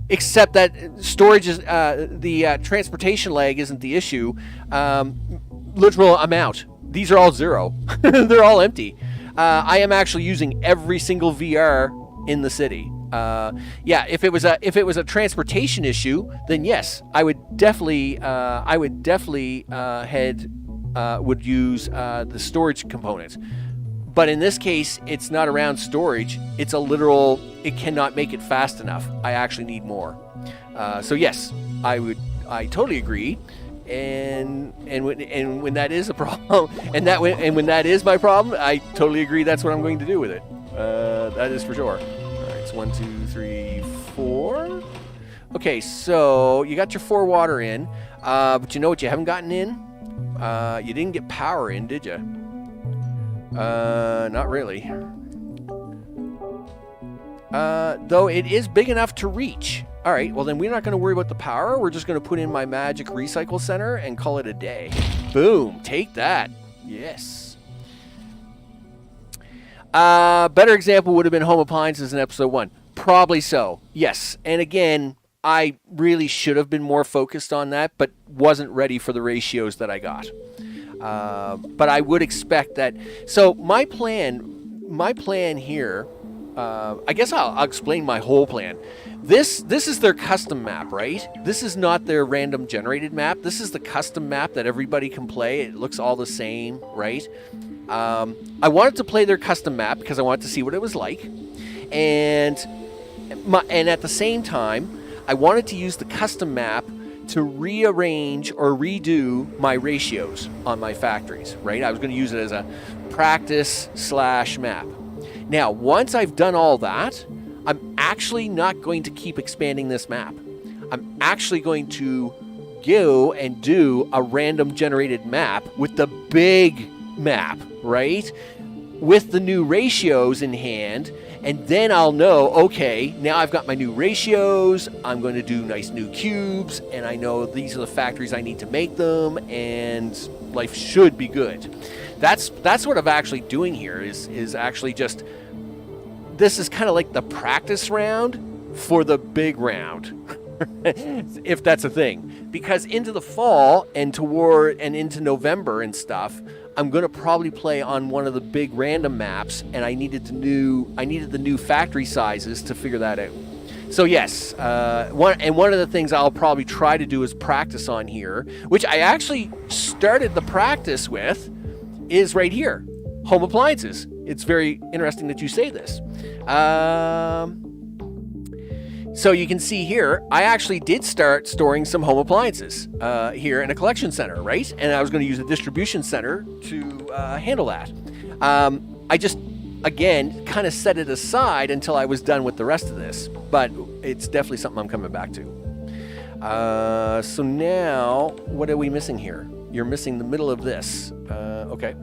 except that storage is the transportation lag isn't the issue. Literal amount. These are all 0. They're all empty. I am actually using every single VR in the city. Yeah, if it was a transportation issue, then yes, I would definitely would use the storage component. But in this case, it's not around storage. It's a literal. It cannot make it fast enough. I actually need more. So yes, I totally agree. And when that is a problem, and when that is my problem, I totally agree. That's what I'm going to do with it. That is for sure. All right, it's 1, 2, 3, 4. Okay, so you got your 4 water in, but you know what you haven't gotten in? You didn't get power in, did you? Not really. Though it is big enough to reach. All right, well then we're not going to worry about the power. We're just going to put in my magic recycle center and call it a day. Boom, take that. Yes. Better example would have been home appliances in episode 1. Probably so, yes. And again, I really should have been more focused on that, but wasn't ready for the ratios that I got. But I would expect that. So my plan here, I guess I'll explain my whole plan. This is their custom map, right? This is not their random generated map. This is the custom map that everybody can play. It looks all the same, right? I wanted to play their custom map because I wanted to see what it was like. And at the same time, I wanted to use the custom map to rearrange or redo my ratios on my factories, right? I was going to use it as a practice/map. Now, once I've done all that, I'm actually not going to keep expanding this map. I'm actually going to go and do a random generated map with the big map, right? With the new ratios in hand, and then I'll know, okay, now I've got my new ratios, I'm going to do nice new cubes, and I know these are the factories I need to make them, and life should be good. That's what I'm actually doing here, is actually just, this is kind of like the practice round for the big round, if that's a thing. Because into the fall and into November and stuff, I'm going to probably play on one of the big random maps, and I needed the new factory sizes to figure that out. So yes, one of the things I'll probably try to do is practice on here, which I actually started the practice with, is right here, home appliances. It's very interesting that you say this. So you can see here, I actually did start storing some home appliances here in a collection center, right? And I was going to use a distribution center to handle that. I just, again, kind of set it aside until I was done with the rest of this. But it's definitely something I'm coming back to. So now, what are we missing here? You're missing the middle of this. Okay.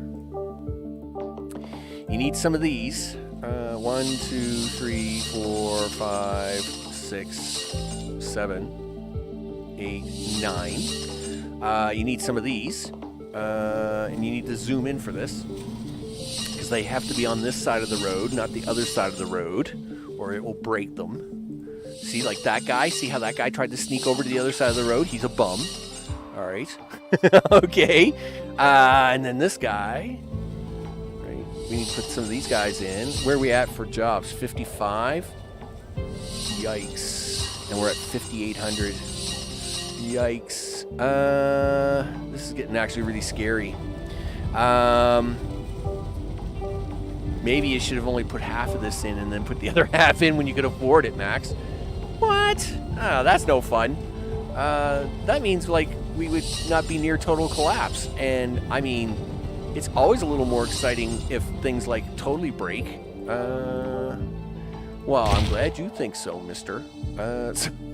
You need some of these. 1, 2, 3, 4, 5, 6, 7, 8, 9. You need some of these. And you need to zoom in for this, because they have to be on this side of the road, not the other side of the road, or it will break them. See, like that guy? See how that guy tried to sneak over to the other side of the road? He's a bum. All right. Okay. And then this guy. Right. We need to put some of these guys in. Where are we at for jobs? 55? Yikes. And we're at 5,800. Yikes. This is getting actually really scary. Maybe you should have only put half of this in and then put the other half in when you could afford it, Max. What? Oh, that's no fun. That means, like, we would not be near total collapse. And, I mean, it's always a little more exciting if things, like, totally break. Well, I'm glad you think so, mister.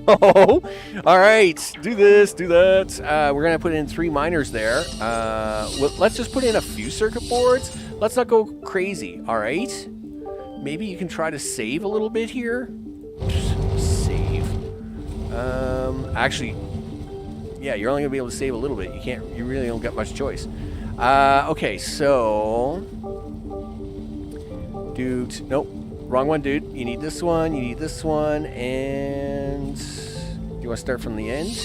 All right, do this, do that. We're going to put in 3 miners there. Well, let's just put in a few circuit boards. Let's not go crazy, all right? Maybe you can try to save a little bit here. Save. Actually, yeah, you're only going to be able to save a little bit. You really don't get much choice. Okay, so... Dude, nope. Wrong one, dude. You need this one, you need this one, and... Do you want to start from the end?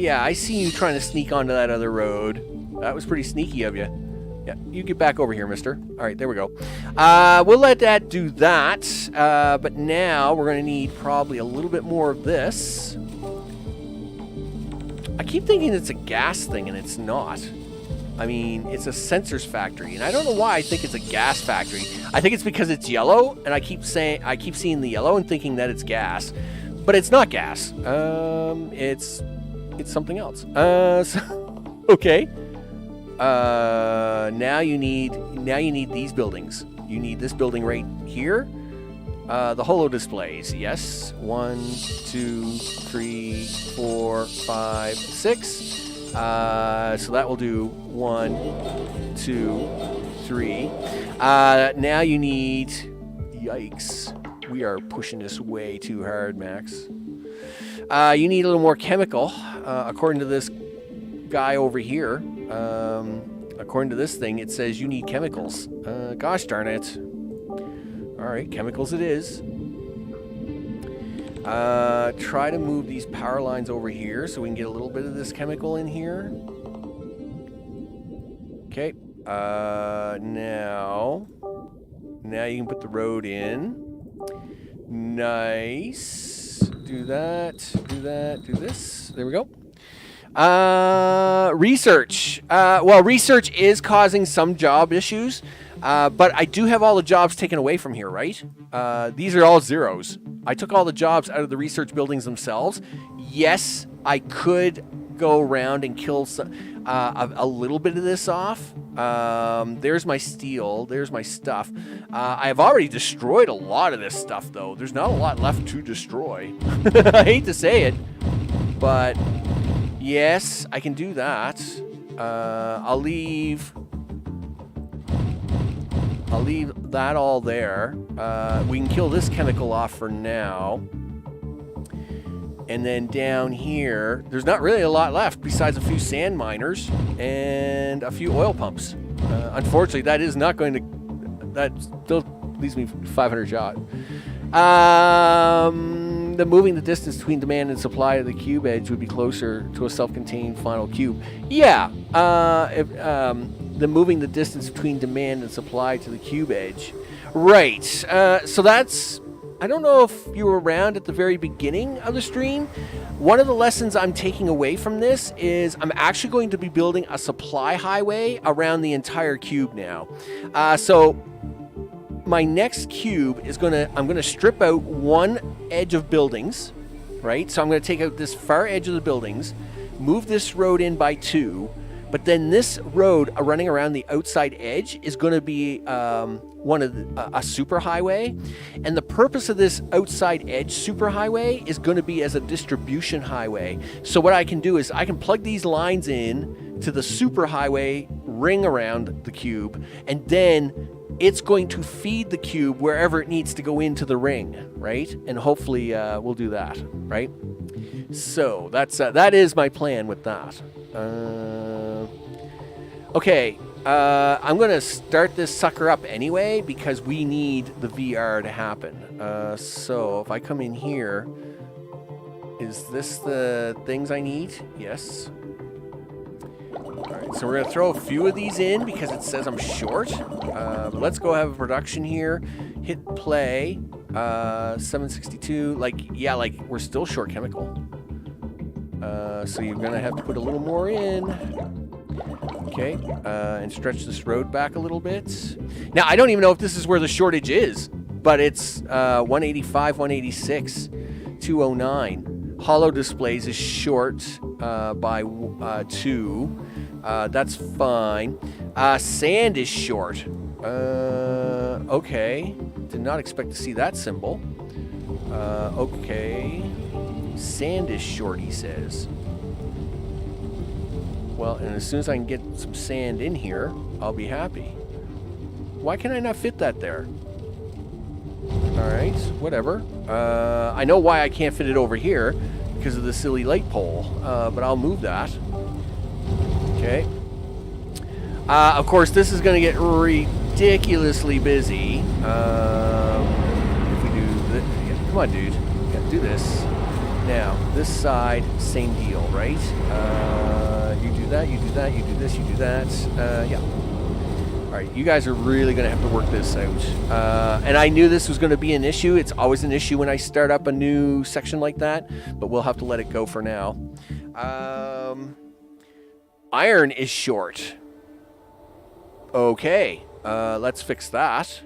Yeah, I see you trying to sneak onto that other road. That was pretty sneaky of you. Yeah, you get back over here, mister. All right, there we go. We'll let that do that, but now we're going to need probably a little bit more of this. I keep thinking it's a gas thing, and it's not. I mean, it's a sensors factory, and I don't know why I think it's a gas factory. I think it's because it's yellow, and I keep seeing the yellow and thinking that it's gas, but it's not gas. It's something else. Okay. Now you need these buildings. You need this building right here. The holo displays. Yes. 1, 2, 3, 4, 5, 6. So that will do 1, 2, 3. Now you need... Yikes. We are pushing this way too hard, Max. You need a little more chemical, according to this guy over here. According to this thing, it says you need chemicals. Gosh darn it. Alright, chemicals it is. Try to move these power lines over here so we can get a little bit of this chemical in here. Okay. Now you can put the road in. Nice. Do that, do this. There we go. Research. Well, research is causing some job issues, but I do have all the jobs taken away from here, right? These are all zeros. I took all the jobs out of the research buildings themselves. Yes, I could go around and kill a little bit of this off. There's my steel. There's my stuff. I have already destroyed a lot of this stuff, though. There's not a lot left to destroy. I hate to say it, but yes, I can do that. I'll leave that all there. We can kill this chemical off for now. And then down here, there's not really a lot left besides a few sand miners and a few oil pumps. Unfortunately, that is not going to... That still leaves me 500 shot. The moving the distance between demand and supply of the cube edge would be closer to a self-contained final cube. Yeah, the moving the distance between demand and supply to the cube edge. Right, so that's... I don't know if you were around at the very beginning of the stream. One of the lessons I'm taking away from this is I'm actually going to be building a supply highway around the entire cube now. So my next cube is I'm gonna strip out one edge of buildings, right? So I'm gonna take out this far edge of the buildings, move this road in by 2, but then this road running around the outside edge is going to be a super highway, and the purpose of this outside edge super highway is going to be as a distribution highway. So what I can do is I can plug these lines in to the super highway ring around the cube, and then it's going to feed the cube wherever it needs to go into the ring, right? And hopefully we'll do that, right? So that is my plan with that. Okay, I'm going to start this sucker up anyway because we need the VR to happen. So if I come in here, is this the things I need? Yes. Alright, so we're going to throw a few of these in because it says I'm short. But let's go have a production here. Hit play. 762. Like, yeah, like, we're still short chemical. So you're going to have to put a little more in. Okay, and stretch this road back a little bit. Now, I don't even know if this is where the shortage is, but it's 185, 186, 209. Hollow displays is short by 2. That's fine. Sand is short. Okay. Did not expect to see that symbol. Okay. Sand is short, he says. Well, and as soon as I can get some sand in here, I'll be happy. Why can I not fit that there? Alright, whatever. I know why I can't fit it over here, because of the silly light pole, but I'll move that. Okay. Of course, this is going to get ridiculously busy. If we do this, yeah, come on, dude. Yeah, do this. Now, this side, same deal, right? You do that, you do that, you do this, you do that. Yeah. All right, you guys are really going to have to work this out. And I knew this was going to be an issue. It's always an issue when I start up a new section like that, but we'll have to let it go for now. Iron is short. Okay, let's fix that.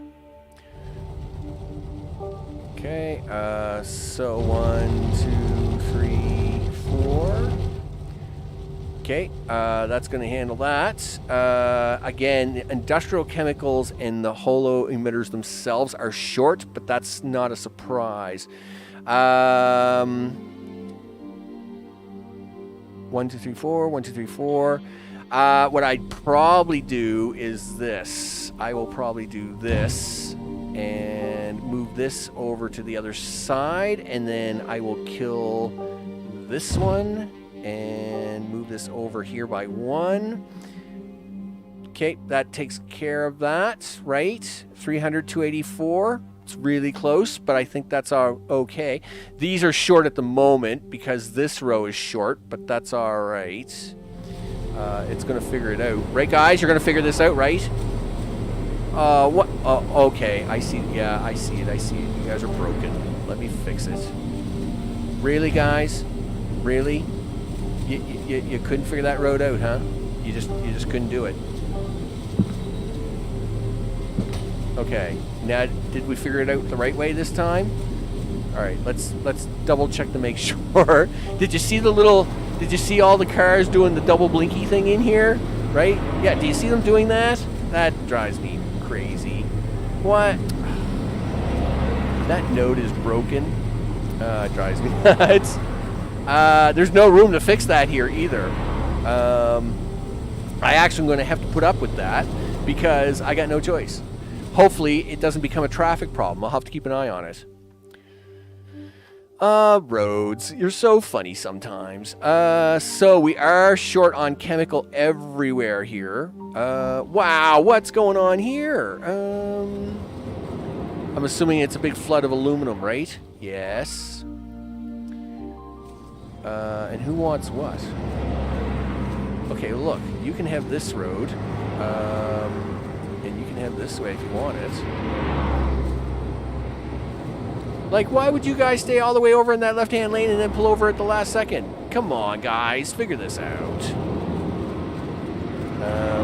Okay, so 1, 2, 3, 4. Okay, that's going to handle that. Again, industrial chemicals and the holo emitters themselves are short, but that's not a surprise. 1, 2, 3, 4, 1, 2, 3, 4. What I'd probably do is this. I will probably do this and move this over to the other side, and then I will kill this one and move this over here by 1. Okay, that takes care of that, right? 300, 284. It's really close, but I think that's okay. These are short at the moment because this row is short, but that's all right. It's going to figure it out. Right, guys? You're going to figure this out, right? What? Okay. I see. Yeah, I see it. I see it. You guys are broken. Let me fix it. Really, guys? Really? You couldn't figure that road out, huh? You just couldn't do it. Okay. Now, did we figure it out the right way this time? All right. Let's double check to make sure. Did you see the little? Did you see all the cars doing the double blinky thing in here? Right? Yeah. Do you see them doing that? That drives me crazy. What? That node is broken. It drives me nuts. There's no room to fix that here either. I actually am going to have to put up with that because I got no choice. Hopefully it doesn't become a traffic problem. I'll have to keep an eye on it. Roads. You're so funny sometimes. So we are short on chemical everywhere here. Wow, what's going on here? I'm assuming it's a big flood of aluminum, right? Yes. And who wants what? Okay, look, you can have this road, and you can have this way if you want it. Like, why would you guys stay all the way over in that left-hand lane and then pull over at the last second? Come on, guys, figure this out.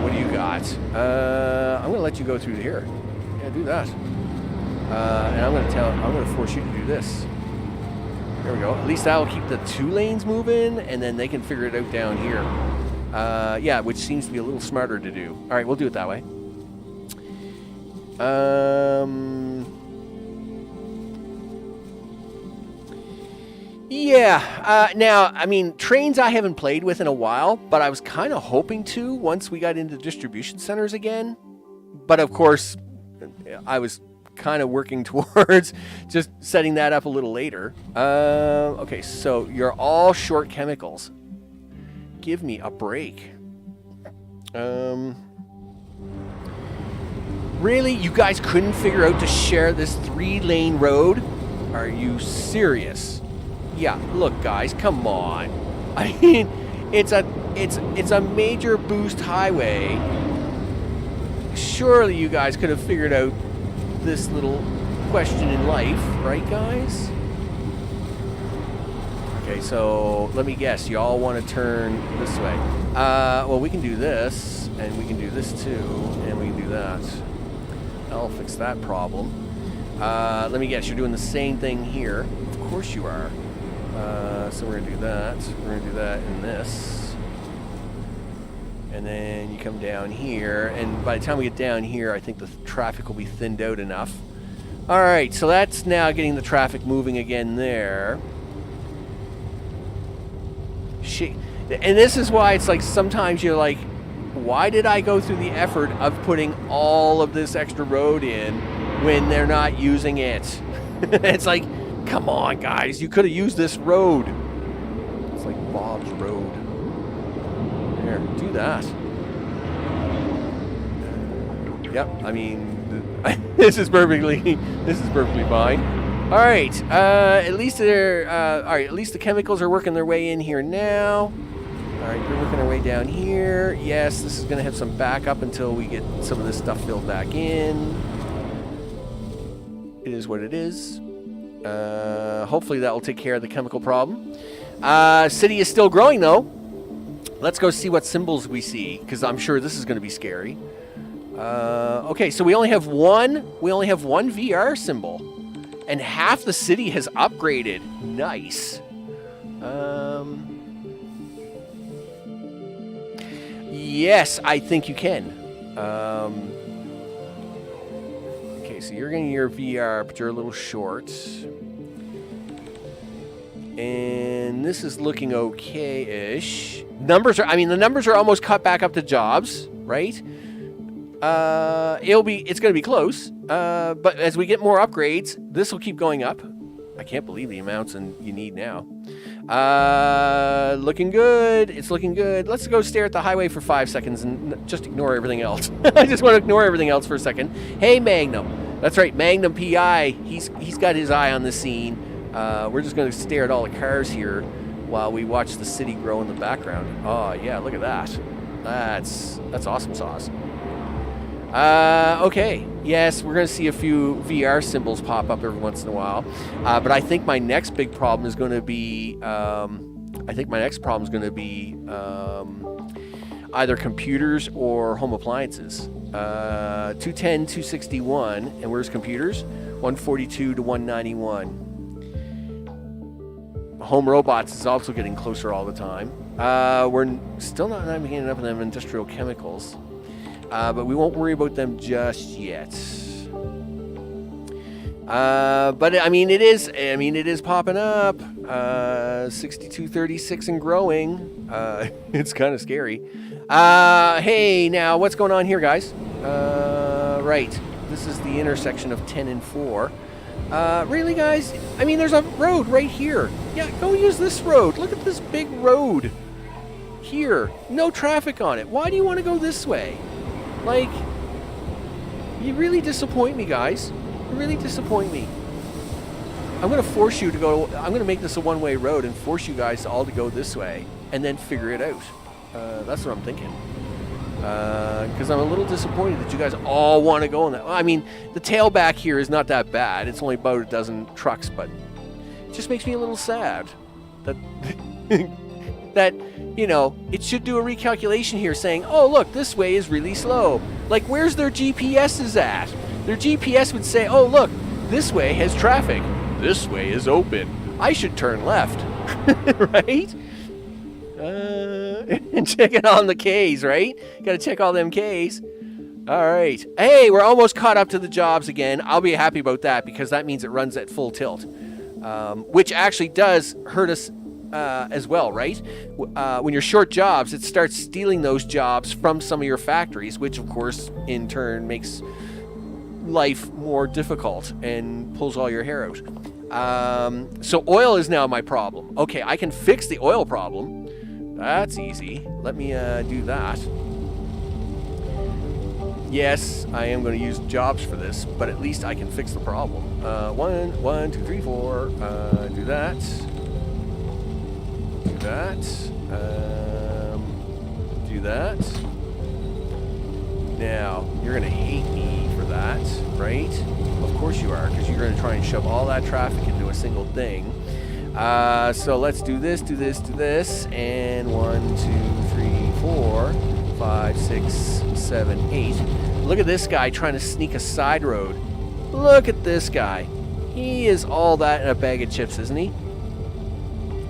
What do you got? I'm going to let you go through here. Yeah, do that. And I'm going to force you to do this. There we go. At least that'll keep the 2 lanes moving, and then they can figure it out down here. Yeah, which seems to be a little smarter to do. All right, we'll do it that way. Yeah, now, I mean, trains I haven't played with in a while, but I was kind of hoping to once we got into distribution centers again. But of course, I was kind of working towards just setting that up a little later. Okay, so you're all short chemicals. Give me a break. Really? You guys couldn't figure out to share this 3-lane road? Are you serious? Yeah, look, guys, come on. I mean, it's it's a major boost highway. Surely you guys could have figured out this little question in life, right, guys? Okay, so let me guess. You all want to turn this way. Well, we can do this, and we can do this too, and we can do that. That'll fix that problem. Let me guess. You're doing the same thing here. Of course you are. So we're gonna do that. We're gonna do that in this. And then you come down here, and by the time we get down here, I think the traffic will be thinned out enough. All right, so that's now getting the traffic moving again there. Shit. And this is why it's like sometimes you're like, why did I go through the effort of putting all of this extra road in when they're not using it? It's like, come on, guys, you could have used this road. It's like Bob's Road. There, do that. Yep, I mean, this is perfectly fine. All right, at least they're all right. At least the chemicals are working their way in here now. All right, they're working their way down here. Yes, this is going to have some backup until we get some of this stuff filled back in. It is what it is. Hopefully that will take care of the chemical problem. City is still growing though. Let's go see what symbols we see, because I'm sure this is going to be scary. Okay, so we only have one VR symbol, and half the city has upgraded. Nice. Yes, I think you can. Okay, so you're getting your VR, but you're a little short. And this is looking okay-ish. The numbers are almost cut back up to jobs, right? It's going to be close. But as we get more upgrades, this will keep going up. I can't believe the amounts you need now. Looking good. It's looking good. Let's go stare at the highway for 5 seconds and just ignore everything else. I just want to ignore everything else for a second. Hey, Magnum. That's right, Magnum PI. He's got his eye on the scene. We're just going to stare at all the cars here while we watch the city grow in the background. Oh, yeah, look at that. That's awesome sauce. Okay. Yes, we're going to see a few VR symbols pop up every once in a while. But I think my next big problem is going to be... either computers or home appliances. 210, 261, and where's computers? 142 to 191. Home robots is also getting closer all the time. We're still not getting up in them industrial chemicals, but we won't worry about them just yet. But I mean, it is popping up. 6236 and growing. It's kind of scary. Hey, now what's going on here, guys? Right, this is the intersection of 10 and 4. Really, guys? I mean, there's a road right here. Yeah, go use this road. Look at this big road here. No traffic on it. Why do you want to go this way? Like, you really disappoint me, guys. You really disappoint me. I'm going to force you to go... I'm going to make this a one-way road and force you guys all to go this way and then figure it out. That's what I'm thinking. Because I'm a little disappointed that you guys all want to go on that. Well, I mean, the tailback here is not that bad. It's only about a dozen trucks, but it just makes me a little sad that that, you know, it should do a recalculation here saying, oh, look, this way is really slow. Like, where's their GPSs at? Their GPS would say, oh, look, this way has traffic. This way is open. I should turn left. Right? And check it on the Ks, right? Got to check all them Ks. All right. Hey, we're almost caught up to the jobs again. I'll be happy about that because that means it runs at full tilt, which actually does hurt us as well, right? When you're short jobs, it starts stealing those jobs from some of your factories, which, of course, in turn makes life more difficult and pulls all your hair out. So oil is now my problem. Okay, I can fix the oil problem. That's easy. Let me do that. Yes, I am going to use jobs for this, but at least I can fix the problem. 1, 2, 3, 4. Do that. Do that. do that. Now, you're going to hate me for that, right? Of course you are, because you're going to try and shove all that traffic into a single thing. So let's do this, do this, do this, and 1, 2, 3, 4, 5, 6, 7, 8. Look at this guy trying to sneak a side road. Look at this guy. He is all that in a bag of chips, isn't he?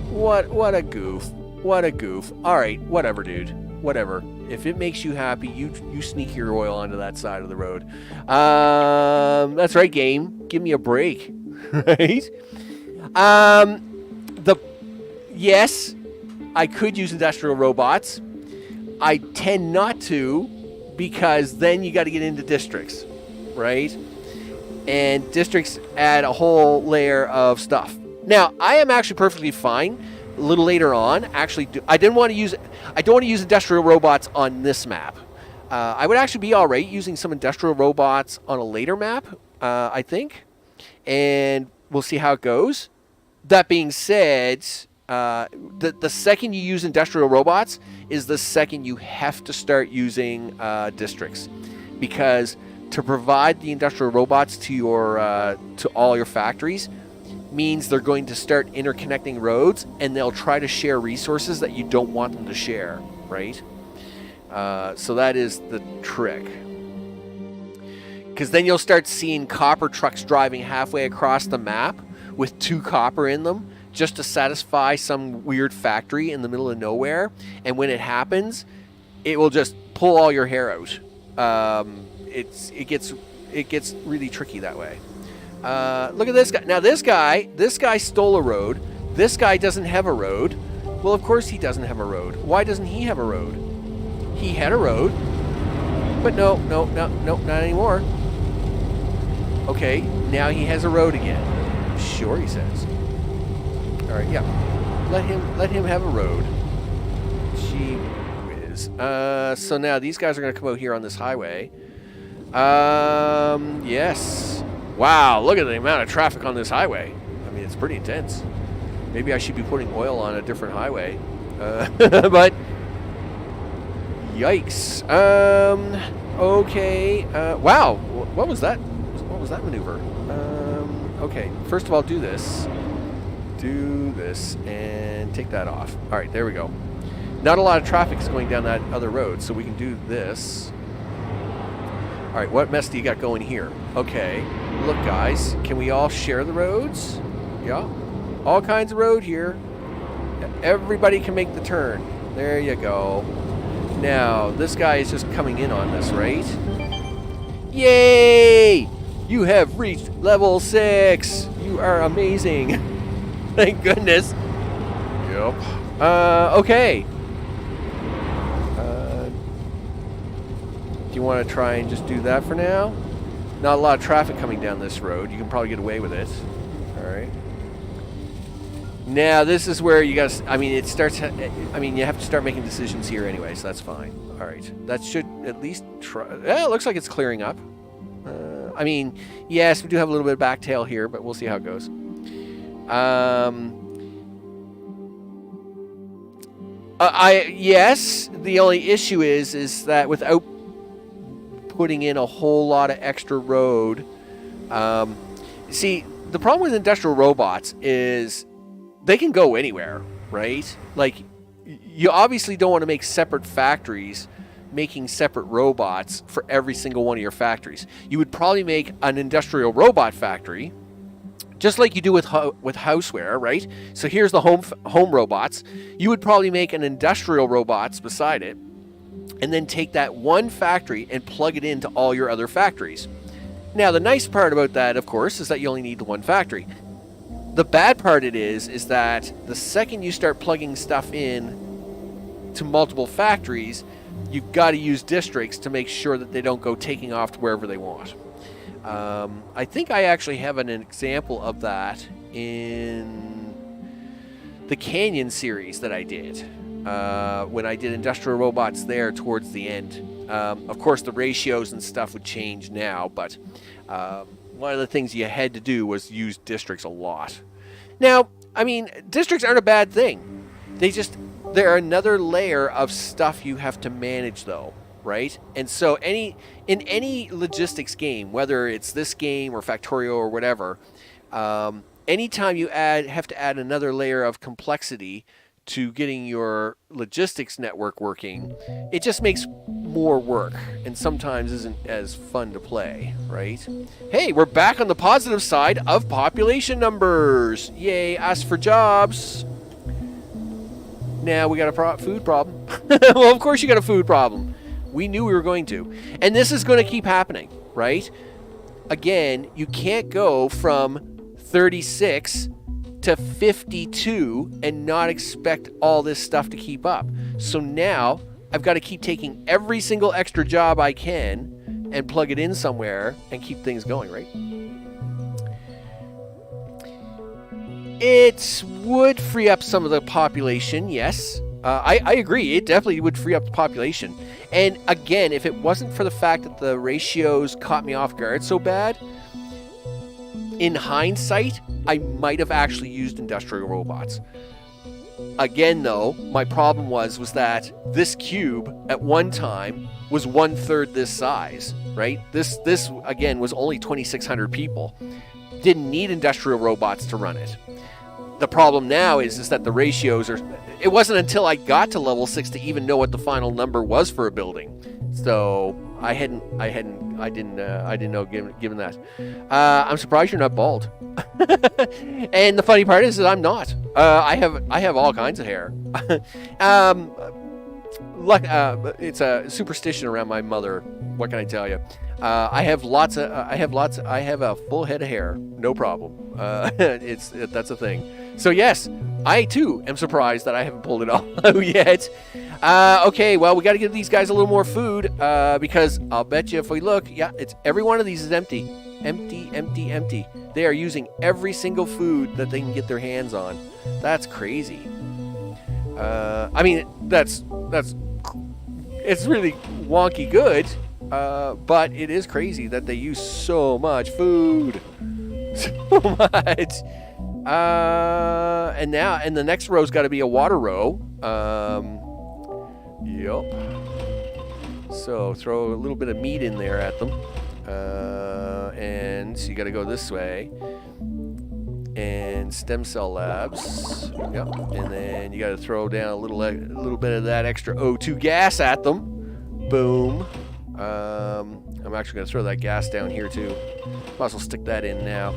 What a goof. What a goof. Alright, whatever, dude. Whatever. If it makes you happy, you sneak your oil onto that side of the road. That's right, game. Give me a break. Right? Yes, I could use industrial robots. I tend not to, because then you got to get into districts, right? And districts add a whole layer of stuff. Now, I am actually perfectly fine. A little later on, I don't want to use industrial robots on this map. I would actually be all right using some industrial robots on a later map, I think, and we'll see how it goes. That being said, the second you use industrial robots is the second you have to start using districts, because to provide the industrial robots to all your factories means they're going to start interconnecting roads, and they'll try to share resources that you don't want them to share, right? So that is the trick. Because then you'll start seeing copper trucks driving halfway across the map with 2 copper in them just to satisfy some weird factory in the middle of nowhere. And when it happens, it will just pull all your hair out. It gets really tricky that way. Look at this guy. Now this guy stole a road. This guy doesn't have a road. Well, of course he doesn't have a road. Why doesn't he have a road? He had a road. But no, not anymore. Okay, now he has a road again. Sure, he says. All right, yeah. Let him have a road. Gee whiz. So now these guys are going to come out here on this highway. Yes. Wow, look at the amount of traffic on this highway. I mean, it's pretty intense. Maybe I should be putting oil on a different highway. But yikes. Okay. Wow. What was that? What was that maneuver? Okay. First of all, do this, and take that off. All right, there we go. Not a lot of traffic is going down that other road, so we can do this. All right, what mess do you got going here? Okay, look, guys, can we all share the roads? Yeah, all kinds of road here. Everybody can make the turn. There you go. Now, this guy is just coming in on this, right? Yay! You have reached level 6. You are amazing. Thank goodness. Yep. Okay. Do you want to try and just do that for now? Not a lot of traffic coming down this road. You can probably get away with it. All right. Now, this is where you got to... I mean, you have to start making decisions here anyway, so that's fine. All right. That should at least try... Yeah, it looks like it's clearing up. I mean, yes, we do have a little bit of backtail here, but we'll see how it goes. Yes, the only issue is that without putting in a whole lot of extra road, see, the problem with industrial robots is they can go anywhere, right? Like, you obviously don't want to make separate factories making separate robots for every single one of your factories. You would probably make an industrial robot factory, just like you do with houseware, right? So here's the home robots. You would probably make an industrial robots beside it, and then take that one factory and plug it into all your other factories. Now, the nice part about that, of course, is that you only need the one factory. The bad part is that the second you start plugging stuff in to multiple factories, you've got to use districts to make sure that they don't go taking off to wherever they want. I think I actually have an example of that in the Canyon series that I did. When I did industrial robots there towards the end. Of course, the ratios and stuff would change now, but one of the things you had to do was use districts a lot. Now, I mean, districts aren't a bad thing. They just there are another layer of stuff you have to manage, though, right? And so in any logistics game, whether it's this game or Factorio or whatever, anytime you have to add another layer of complexity to getting your logistics network working, it just makes more work and sometimes isn't as fun to play, right? Hey, we're back on the positive side of population numbers. Yay, ask for jobs. Now we got a food problem. Well, of course you got a food problem. We knew we were going to. And this is going to keep happening, right? Again, you can't go from 36 to 52 and not expect all this stuff to keep up. So now I've got to keep taking every single extra job I can and plug it in somewhere and keep things going, right? It would free up some of the population, yes. I agree. It definitely would free up the population. And again, if it wasn't for the fact that the ratios caught me off guard so bad, in hindsight, I might have actually used industrial robots. Again, though, my problem was that this cube at one time was 1/3 this size, right? This again was only 2,600 people. Didn't need industrial robots to run it. The problem now is that the ratios are. It wasn't until I got to level 6 to even know what the final number was for a building. So I didn't know given that. I'm surprised you're not bald. And the funny part is that I'm not. I have all kinds of hair. It's a superstition around my mother. What can I tell you? I have a full head of hair, no problem. That's a thing. So yes, I too am surprised that I haven't pulled it all out yet. Okay, well, we got to give these guys a little more food because I'll bet you if we look, yeah, it's every one of these is empty. Empty, empty, empty. They are using every single food that they can get their hands on. That's crazy. I mean, that's it's really wonky good, but it is crazy that they use so much food. So much. And the next row's got to be a water row. Yup. So throw a little bit of meat in there at them. And you got to go this way. And stem cell labs. Yep. And then you got to throw down a little bit of that extra O2 gas at them. Boom. I'm actually going to throw that gas down here too. Might as well stick that in now.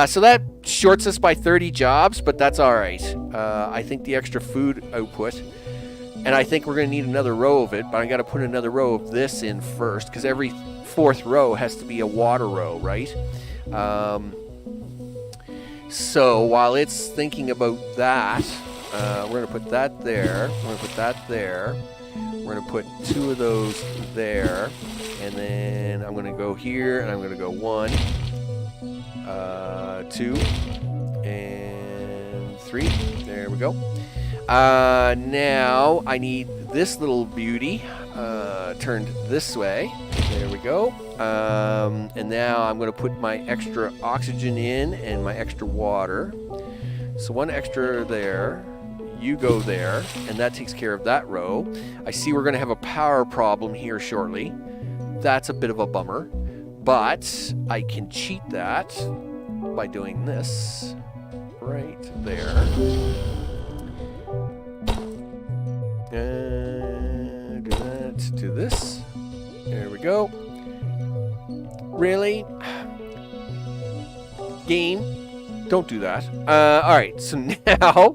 So that shorts us by 30 jobs, but that's all right. I think the extra food output, and I think we're going to need another row of it, but I got to put another row of this in first because every fourth row has to be a water row, right? So while it's thinking about that, we're going to put that there. We're going to put that there. We're going to put 2 of those there. And then I'm going to go here, and I'm going to go 1, 2, and 3. There we go. Now I need this little beauty turned this way. There we go. And now I'm going to put my extra oxygen in and my extra water. So 1 extra there. You go there, and that takes care of that row. I see we're going to have a power problem here shortly. That's a bit of a bummer, but I can cheat that by doing this right there. Do that, do this. There we go. Really? Game, don't do that. All right, so now...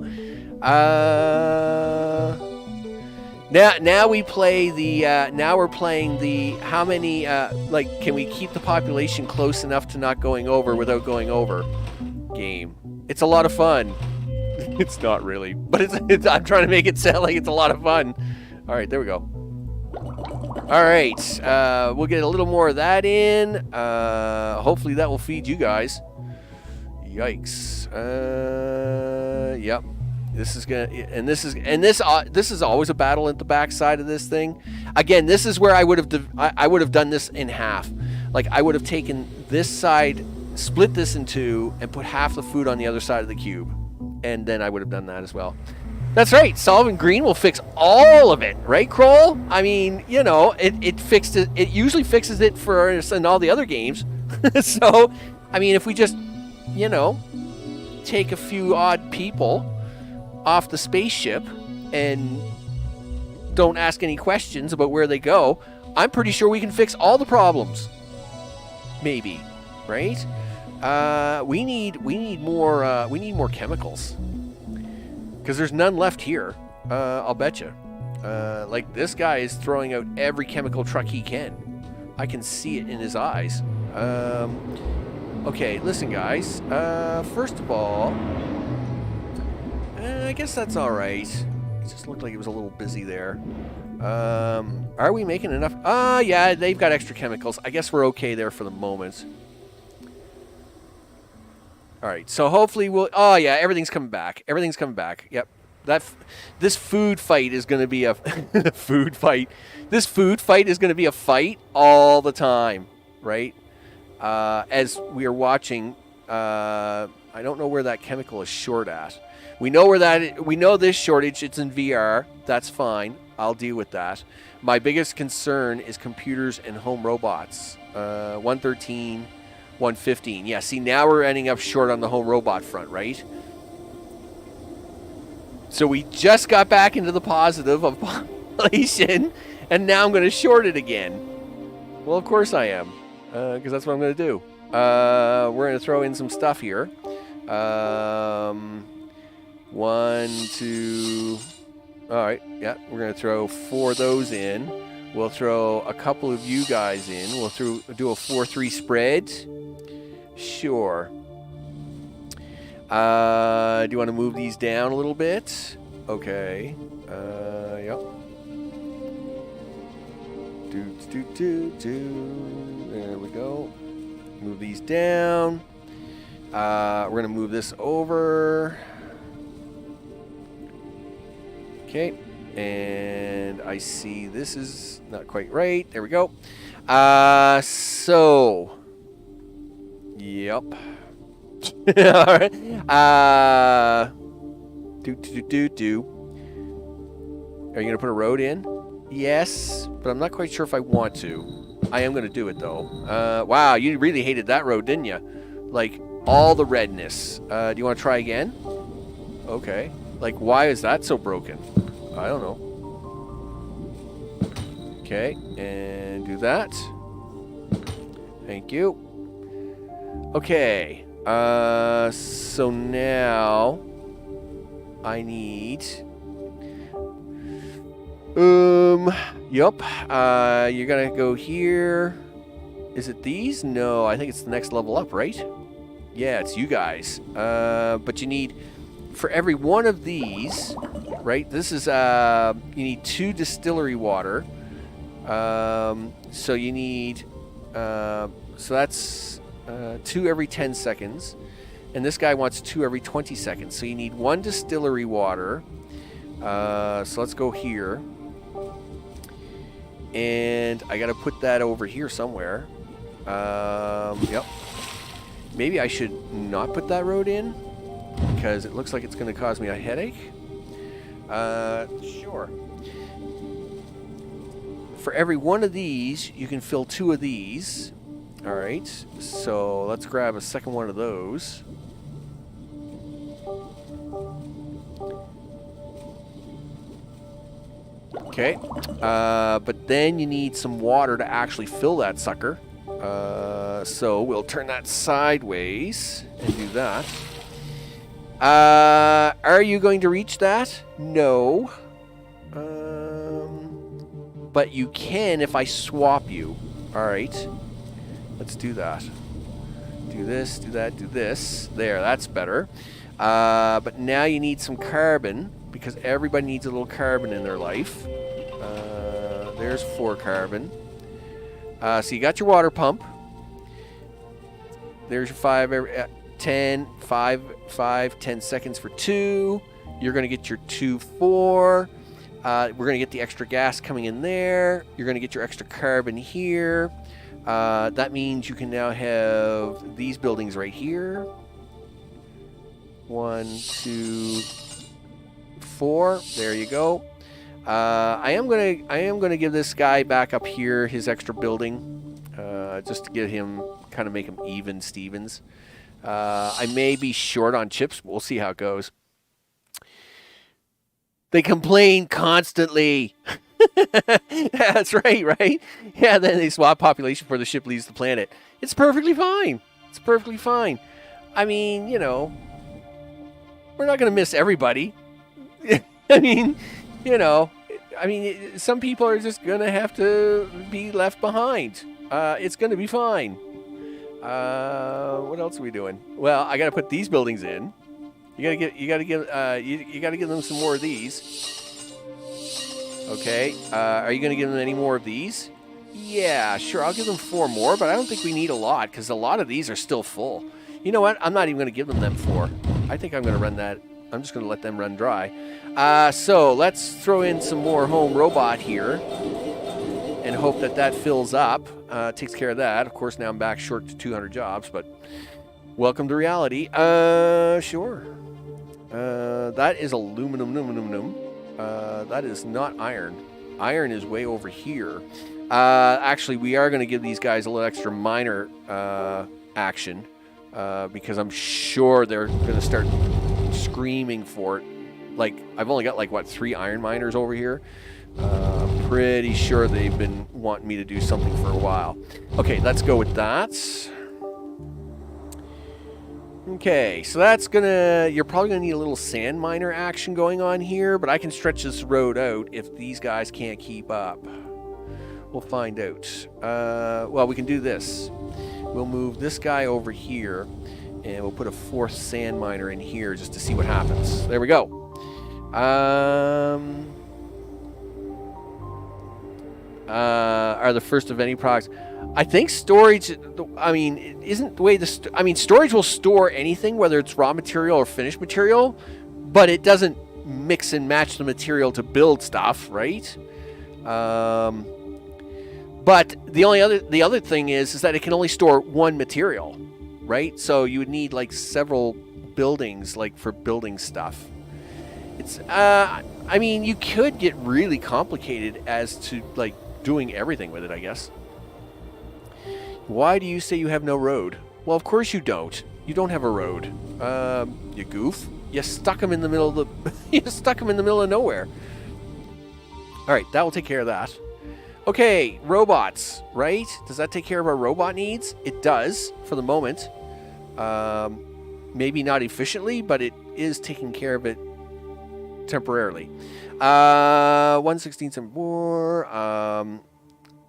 Now we play the, now we're playing the, how many, can we keep the population close enough to not going over without going over game. It's a lot of fun. It's not really, but it's I'm trying to make it sound like it's a lot of fun. All right, there we go. All right, we'll get a little more of that in. Hopefully that will feed you guys. Yikes. Yep. This is gonna, and this is always a battle at the backside of this thing. Again, this is where I would have done this in half. Like I would have taken this side, split this in 2, and put half the food on the other side of the cube, and then I would have done that as well. That's right. Solving green will fix all of it, right, Kroll? I mean, you know, it fixed it. It usually fixes it for us in all the other games. So, I mean, if we just, you know, take a few odd people off the spaceship and don't ask any questions about where they go, I'm pretty sure we can fix all the problems. Maybe, right? We need more chemicals because there's none left here. I'll bet you. Like this guy is throwing out every chemical truck he can. I can see it in his eyes. Okay, listen, guys. First of all, I guess that's all right. It just looked like it was a little busy there. Are we making enough? Yeah, they've got extra chemicals. I guess we're okay there for the moment. All right, so hopefully we'll... Oh, yeah, everything's coming back. Everything's coming back. Yep. This food fight is going to be a... food fight. This food fight is going to be a fight all the time, right? As we are watching, I don't know where that chemical is short at. We know where that... We know this shortage. It's in VR. That's fine. I'll deal with that. My biggest concern is computers and home robots. 113... 115. Yeah, see, now we're ending up short on the home robot front, right? So we just got back into the positive of population, and now I'm going to short it again. Well, of course I am, because that's what I'm going to do. We're going to throw in some stuff here. 1, 2... All right, yeah, we're going to throw 4 of those in. We'll throw a couple of you guys in. We'll do a 4-3 spread. Sure. Do you want to move these down a little bit? Okay. Yep. There we go. Move these down. We're going to move this over. Okay. And I see this is not quite right. There we go. So... Yep. All right. Are you going to put a road in? Yes, but I'm not quite sure if I want to. I am going to do it, though. Wow, you really hated that road, didn't you? Like, all the redness. Do you want to try again? Okay. Like, why is that so broken? I don't know. Okay, and do that. Thank you. Okay, so now I need, yep, you're gonna go here. Is it these? No, I think it's the next level up, right? Yeah, it's you guys. But you need, for every one of these, right, this is, you need 2 distillery water. So you need, so that's... 2 every 10 seconds. And this guy wants 2 every 20 seconds. So you need 1 distillery water. So let's go here. And I got to put that over here somewhere. Yep. Maybe I should not put that road in, because it looks like it's going to cause me a headache. Sure. For every one of these, you can fill 2 of these. All right, so let's grab a second one of those. Okay, but then you need some water to actually fill that sucker. So we'll turn that sideways and do that. Are you going to reach that? No. But you can if I swap you. All right. Let's do that. Do this, do that, do this. There, that's better. But now you need some carbon, because everybody needs a little carbon in their life. There's 4 carbon. So you got your water pump. There's your 5 every 10, 10 seconds for 2. You're going to get your 2, 4. We're going to get the extra gas coming in there. You're going to get your extra carbon here. That means you can now have these buildings right here. 1, 2, 4. There you go. I am gonna give this guy back up here his extra building, just to get him, kind of make him even Stevens. I may be short on chips. We'll see how it goes. They complain constantly. That's right? Yeah, then they swap population before the ship leaves the planet. It's perfectly fine. It's perfectly fine. I mean, you know, we're not going to miss everybody. I mean, you know, some people are just going to have to be left behind. It's going to be fine. What else are we doing? Well, I got to put these buildings in. You got to give them some more of these. Okay. Are you going to give them any more of these? Yeah, sure. I'll give them 4 more, but I don't think we need a lot because a lot of these are still full. You know what? I'm not even going to give them 4. I think I'm going to run that. I'm just going to let them run dry. So let's throw in some more home robot here and hope that fills up. Takes care of that. Of course, now I'm back short to 200 jobs, but welcome to reality. Sure. That is aluminum. That is not iron. Iron is way over here. Actually, we are going to give these guys a little extra miner action because I'm sure they're going to start screaming for it. Like, I've only got, like, what, 3 iron miners over here? Pretty sure they've been wanting me to do something for a while. Okay, let's go with that. Okay, so that's gonna... You're probably gonna need a little sand miner action going on here, but I can stretch this road out if these guys can't keep up. We'll find out. Well, we can do this. We'll move this guy over here, and we'll put a 4th sand miner in here just to see what happens. There we go. Are the first of any products. I think storage, I mean, isn't the way storage will store anything, whether it's raw material or finished material, but it doesn't mix and match the material to build stuff, right? But the other thing is that it can only store one material, right? So you would need like several buildings, like for building stuff. It's, I mean, you could get really complicated as to like doing everything with it, I guess. Why do you say you have no road? Well, of course you don't. You don't have a road. You goof. You stuck them in the middle of the. You stuck them in the middle of nowhere. All right, that will take care of that. Okay, robots, right? Does that take care of our robot needs? It does for the moment. Maybe not efficiently, but it is taking care of it temporarily. 116.74.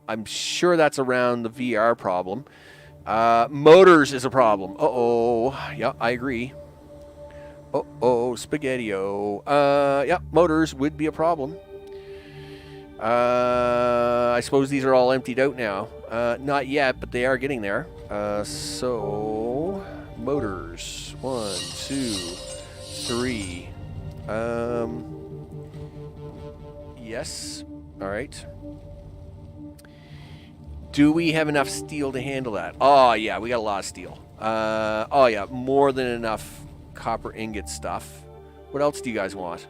I'm sure that's around the VR problem. Motors is a problem. Uh-oh. Yeah, I agree. Uh-oh, spaghetti-o. Yeah, motors would be a problem. I suppose these are all emptied out now. Not yet, but they are getting there. So, motors. 1, 2, 3. Yes. All right. Do we have enough steel to handle that? Oh, yeah, we got a lot of steel. Oh, yeah, more than enough copper ingot stuff. What else do you guys want?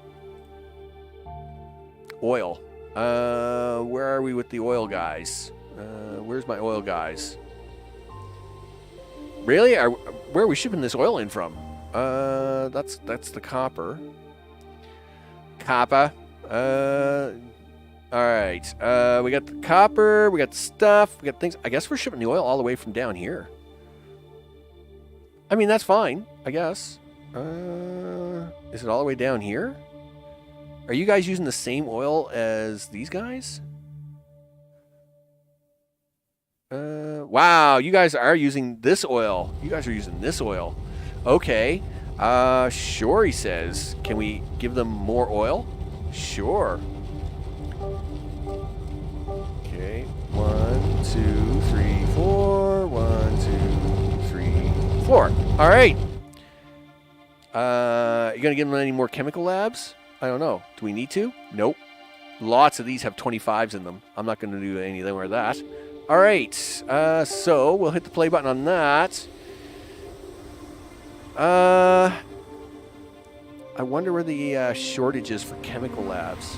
Oil. Where are we with the oil guys? Where's my oil guys? Really? Where are we shipping this oil in from? That's the copper. Copper. All right. We got the copper. We got the stuff. We got things. I guess we're shipping the oil all the way from down here. I mean, that's fine, I guess. Is it all the way down here? Are you guys using the same oil as these guys? Wow, you guys are using this oil. You guys are using this oil. Okay. Sure, he says. Can we give them more oil? Sure. Okay. 1, 2, 3, 4. 1, 2, 3, 4. All right. You gonna give them any more chemical labs? I don't know. Do we need to? Nope. Lots of these have 25s in them. I'm not going to do anything with that. All right. So we'll hit the play button on that. I wonder where the shortage is for chemical labs.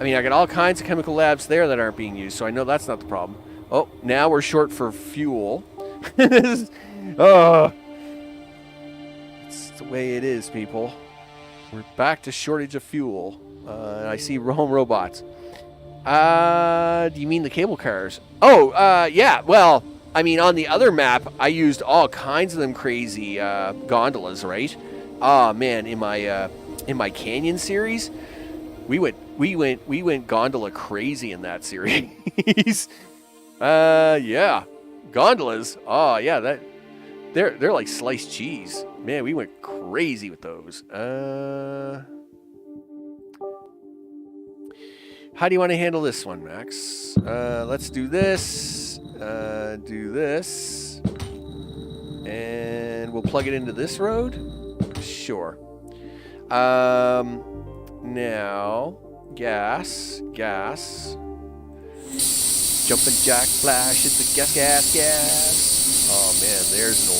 I mean, I got all kinds of chemical labs there that aren't being used, so I know that's not the problem. Oh, now we're short for fuel. Oh, it's the way it is, people. We're back to shortage of fuel. I see home robots. Do you mean the cable cars? Oh, yeah. Well, I mean, on the other map, I used all kinds of them crazy gondolas, right? Oh man, in my Canyon series, we went gondola crazy in that series. Yeah, gondolas. Oh yeah, they're like sliced cheese. Man, we went crazy with those. How do you want to handle this one, Max? Let's do this. Do this. And we'll plug it into this road? Sure. Now, gas. Jumping jack flash, it's the gas. Oh man, there's an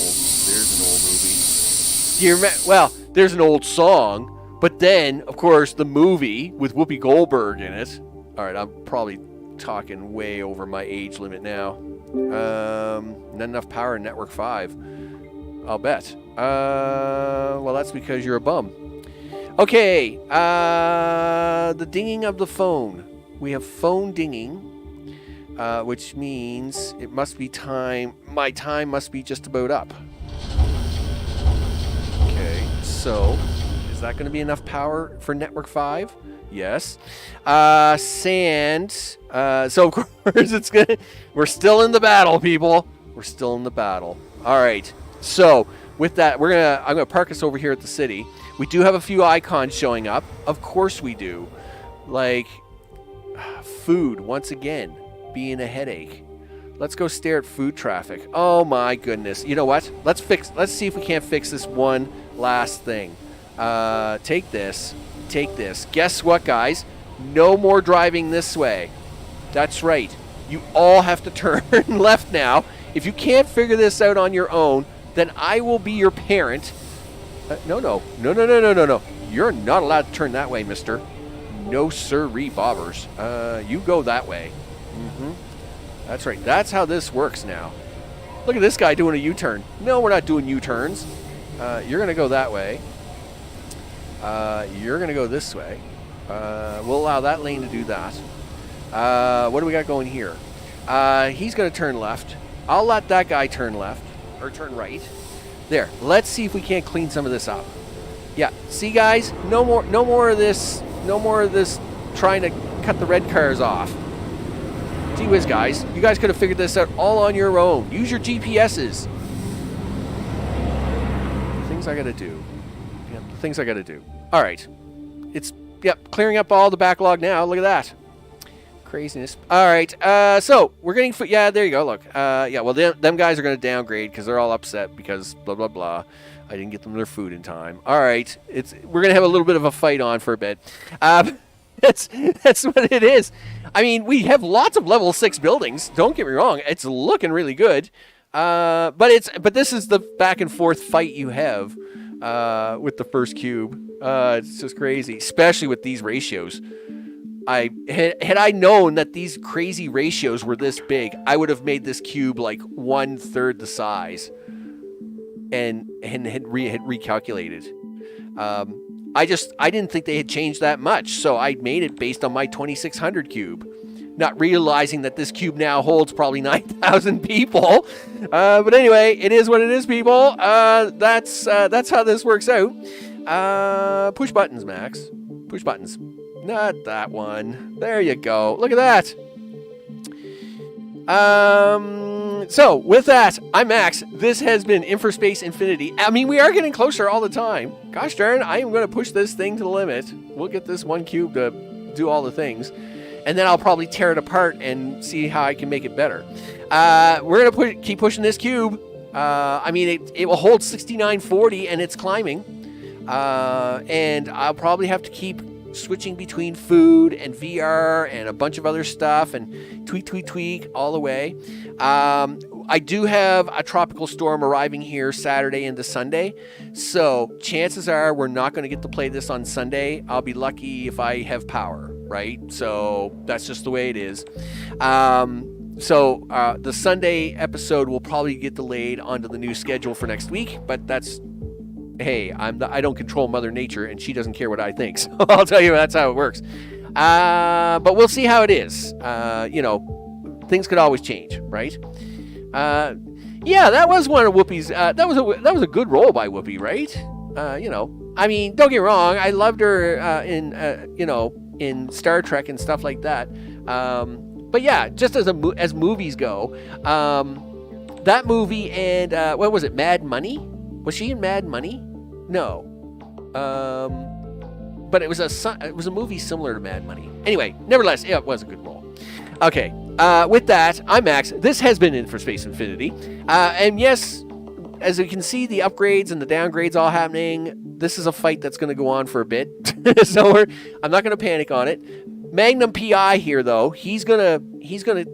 old movie. Do you remember? Well, there's an old song. But then, of course, the movie with Whoopi Goldberg in it. All right, I'm probably talking way over my age limit now. Not enough power in Network 5. I'll bet. Well, that's because you're a bum. Okay, the dinging of the phone. We have phone dinging, which means it must be time. My time must be just about up. Okay, so... is that going to be enough power for Network 5? Yes. Sand. So, of course, it's going to... we're still in the battle, people. We're still in the battle. All right. So, with that, I'm going to park us over here at the city. We do have a few icons showing up. Of course we do. Like, food, once again, being a headache. Let's go stare at food traffic. Oh, my goodness. You know what? Let's see if we can't fix this one last thing. Take this. Guess what, guys? No more driving this way. That's right. You all have to turn left now. If you can't figure this out on your own, then I will be your parent. No. You're not allowed to turn that way, mister. No sirree bobbers. You go that way. That's right. That's how this works now. Look at this guy doing a U-turn. No, we're not doing U-turns. You're going to go that way. You're going to go this way. We'll allow that lane to do that. What do we got going here? He's going to turn left. I'll let that guy turn left. Or turn right. There. Let's see if we can't clean some of this up. Yeah. See, guys? No more of this. No more of this trying to cut the red cars off. Gee whiz, guys. You guys could have figured this out all on your own. Use your GPSs. Things I got to do. Yeah, things I got to do. All right. It's, clearing up all the backlog now. Look at that. Craziness. All right. So we're getting, yeah, there you go. Look. Well, them guys are going to downgrade because they're all upset because blah, blah, blah. I didn't get them their food in time. All right. We're going to have a little bit of a fight on for a bit. That's what it is. I mean, we have lots of level 6 buildings. Don't get me wrong. It's looking really good. But this is the back and forth fight you have with the first cube. It's just crazy, especially with these ratios. Had I known that these crazy ratios were this big, I would have made this cube like 1/3 the size, and had recalculated. I didn't think they had changed that much, so I made it based on my 2600 cube, not realizing that this cube now holds probably 9,000 people. But anyway, it is what it is, people. That's how this works out. Push buttons, Max. Push buttons. Not that one. There you go. Look at that. So, with that, I'm Max. This has been InfraSpace Infinity. I mean, we are getting closer all the time. Gosh darn, I am going to push this thing to the limit. We'll get this one cube to do all the things. And then I'll probably tear it apart and see how I can make it better. We're going to keep pushing this cube. I mean, it will hold 6940 and it's climbing. And I'll probably have to keep switching between food and VR and a bunch of other stuff and tweak all the way. I do have a tropical storm arriving here Saturday into Sunday. So chances are we're not going to get to play this on Sunday. I'll be lucky if I have power, right? So that's just the way it is. So the Sunday episode will probably get delayed onto the new schedule for next week, but that's, hey, I don't control Mother Nature, and she doesn't care what I think. So I'll tell you that's how it works. But we'll see how it is. Things could always change, right? Yeah, that was one of Whoopi's. That was a good role by Whoopi, right? I mean, don't get me wrong. I loved her in Star Trek and stuff like that. But yeah, just as movies go, that movie and what was it? Mad Money? Was she in Mad Money? No. But it was a movie similar to Mad Money. Anyway, nevertheless, it was a good role. Okay. With that, I'm Max. This has been InfraSpace Infinity. And yes, as you can see, the upgrades and the downgrades all happening. This is a fight that's going to go on for a bit. So I'm not going to panic on it. Magnum PI here, though, he's gonna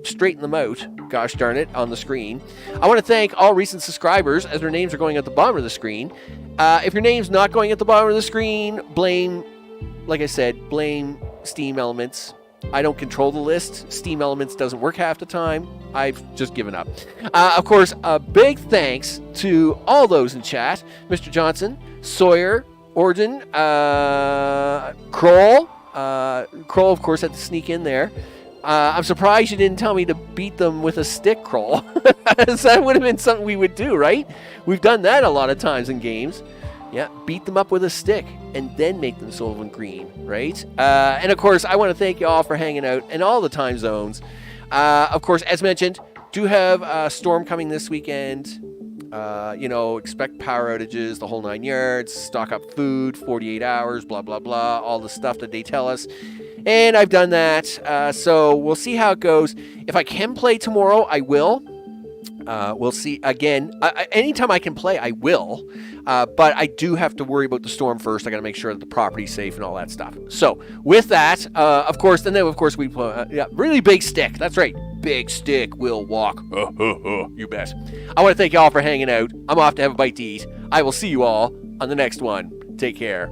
straighten them out. Gosh darn it, on the screen. I want to thank all recent subscribers, as their names are going at the bottom of the screen. If your name's not going at the bottom of the screen, blame Steam Elements. I don't control the list. Steam Elements doesn't work half the time. I've just given up. Of course, a big thanks to all those in chat: Mr. Johnson, Sawyer, Orden, Kroll. Kroll, of course, had to sneak in there. I'm surprised you didn't tell me to beat them with a stick, Kroll. That would have been something we would do, right? We've done that a lot of times in games. Yeah, beat them up with a stick and then make them silver and green, right? And of course, I want to thank you all for hanging out in all the time zones. Of course, as mentioned, do have a storm coming this weekend. Expect power outages, the whole 9 yards, stock up food, 48 hours, blah, blah, blah, all the stuff that they tell us. And I've done that. So we'll see how it goes. If I can play tomorrow, I will. We'll see. Again, anytime I can play, I will. But I do have to worry about the storm first. I got to make sure that the property's safe and all that stuff. So with that, of course, we play, really big stick. That's right. Big stick will walk. You bet. I want to thank you all for hanging out. I'm off to have a bite to eat. I will see you all on the next one. Take care.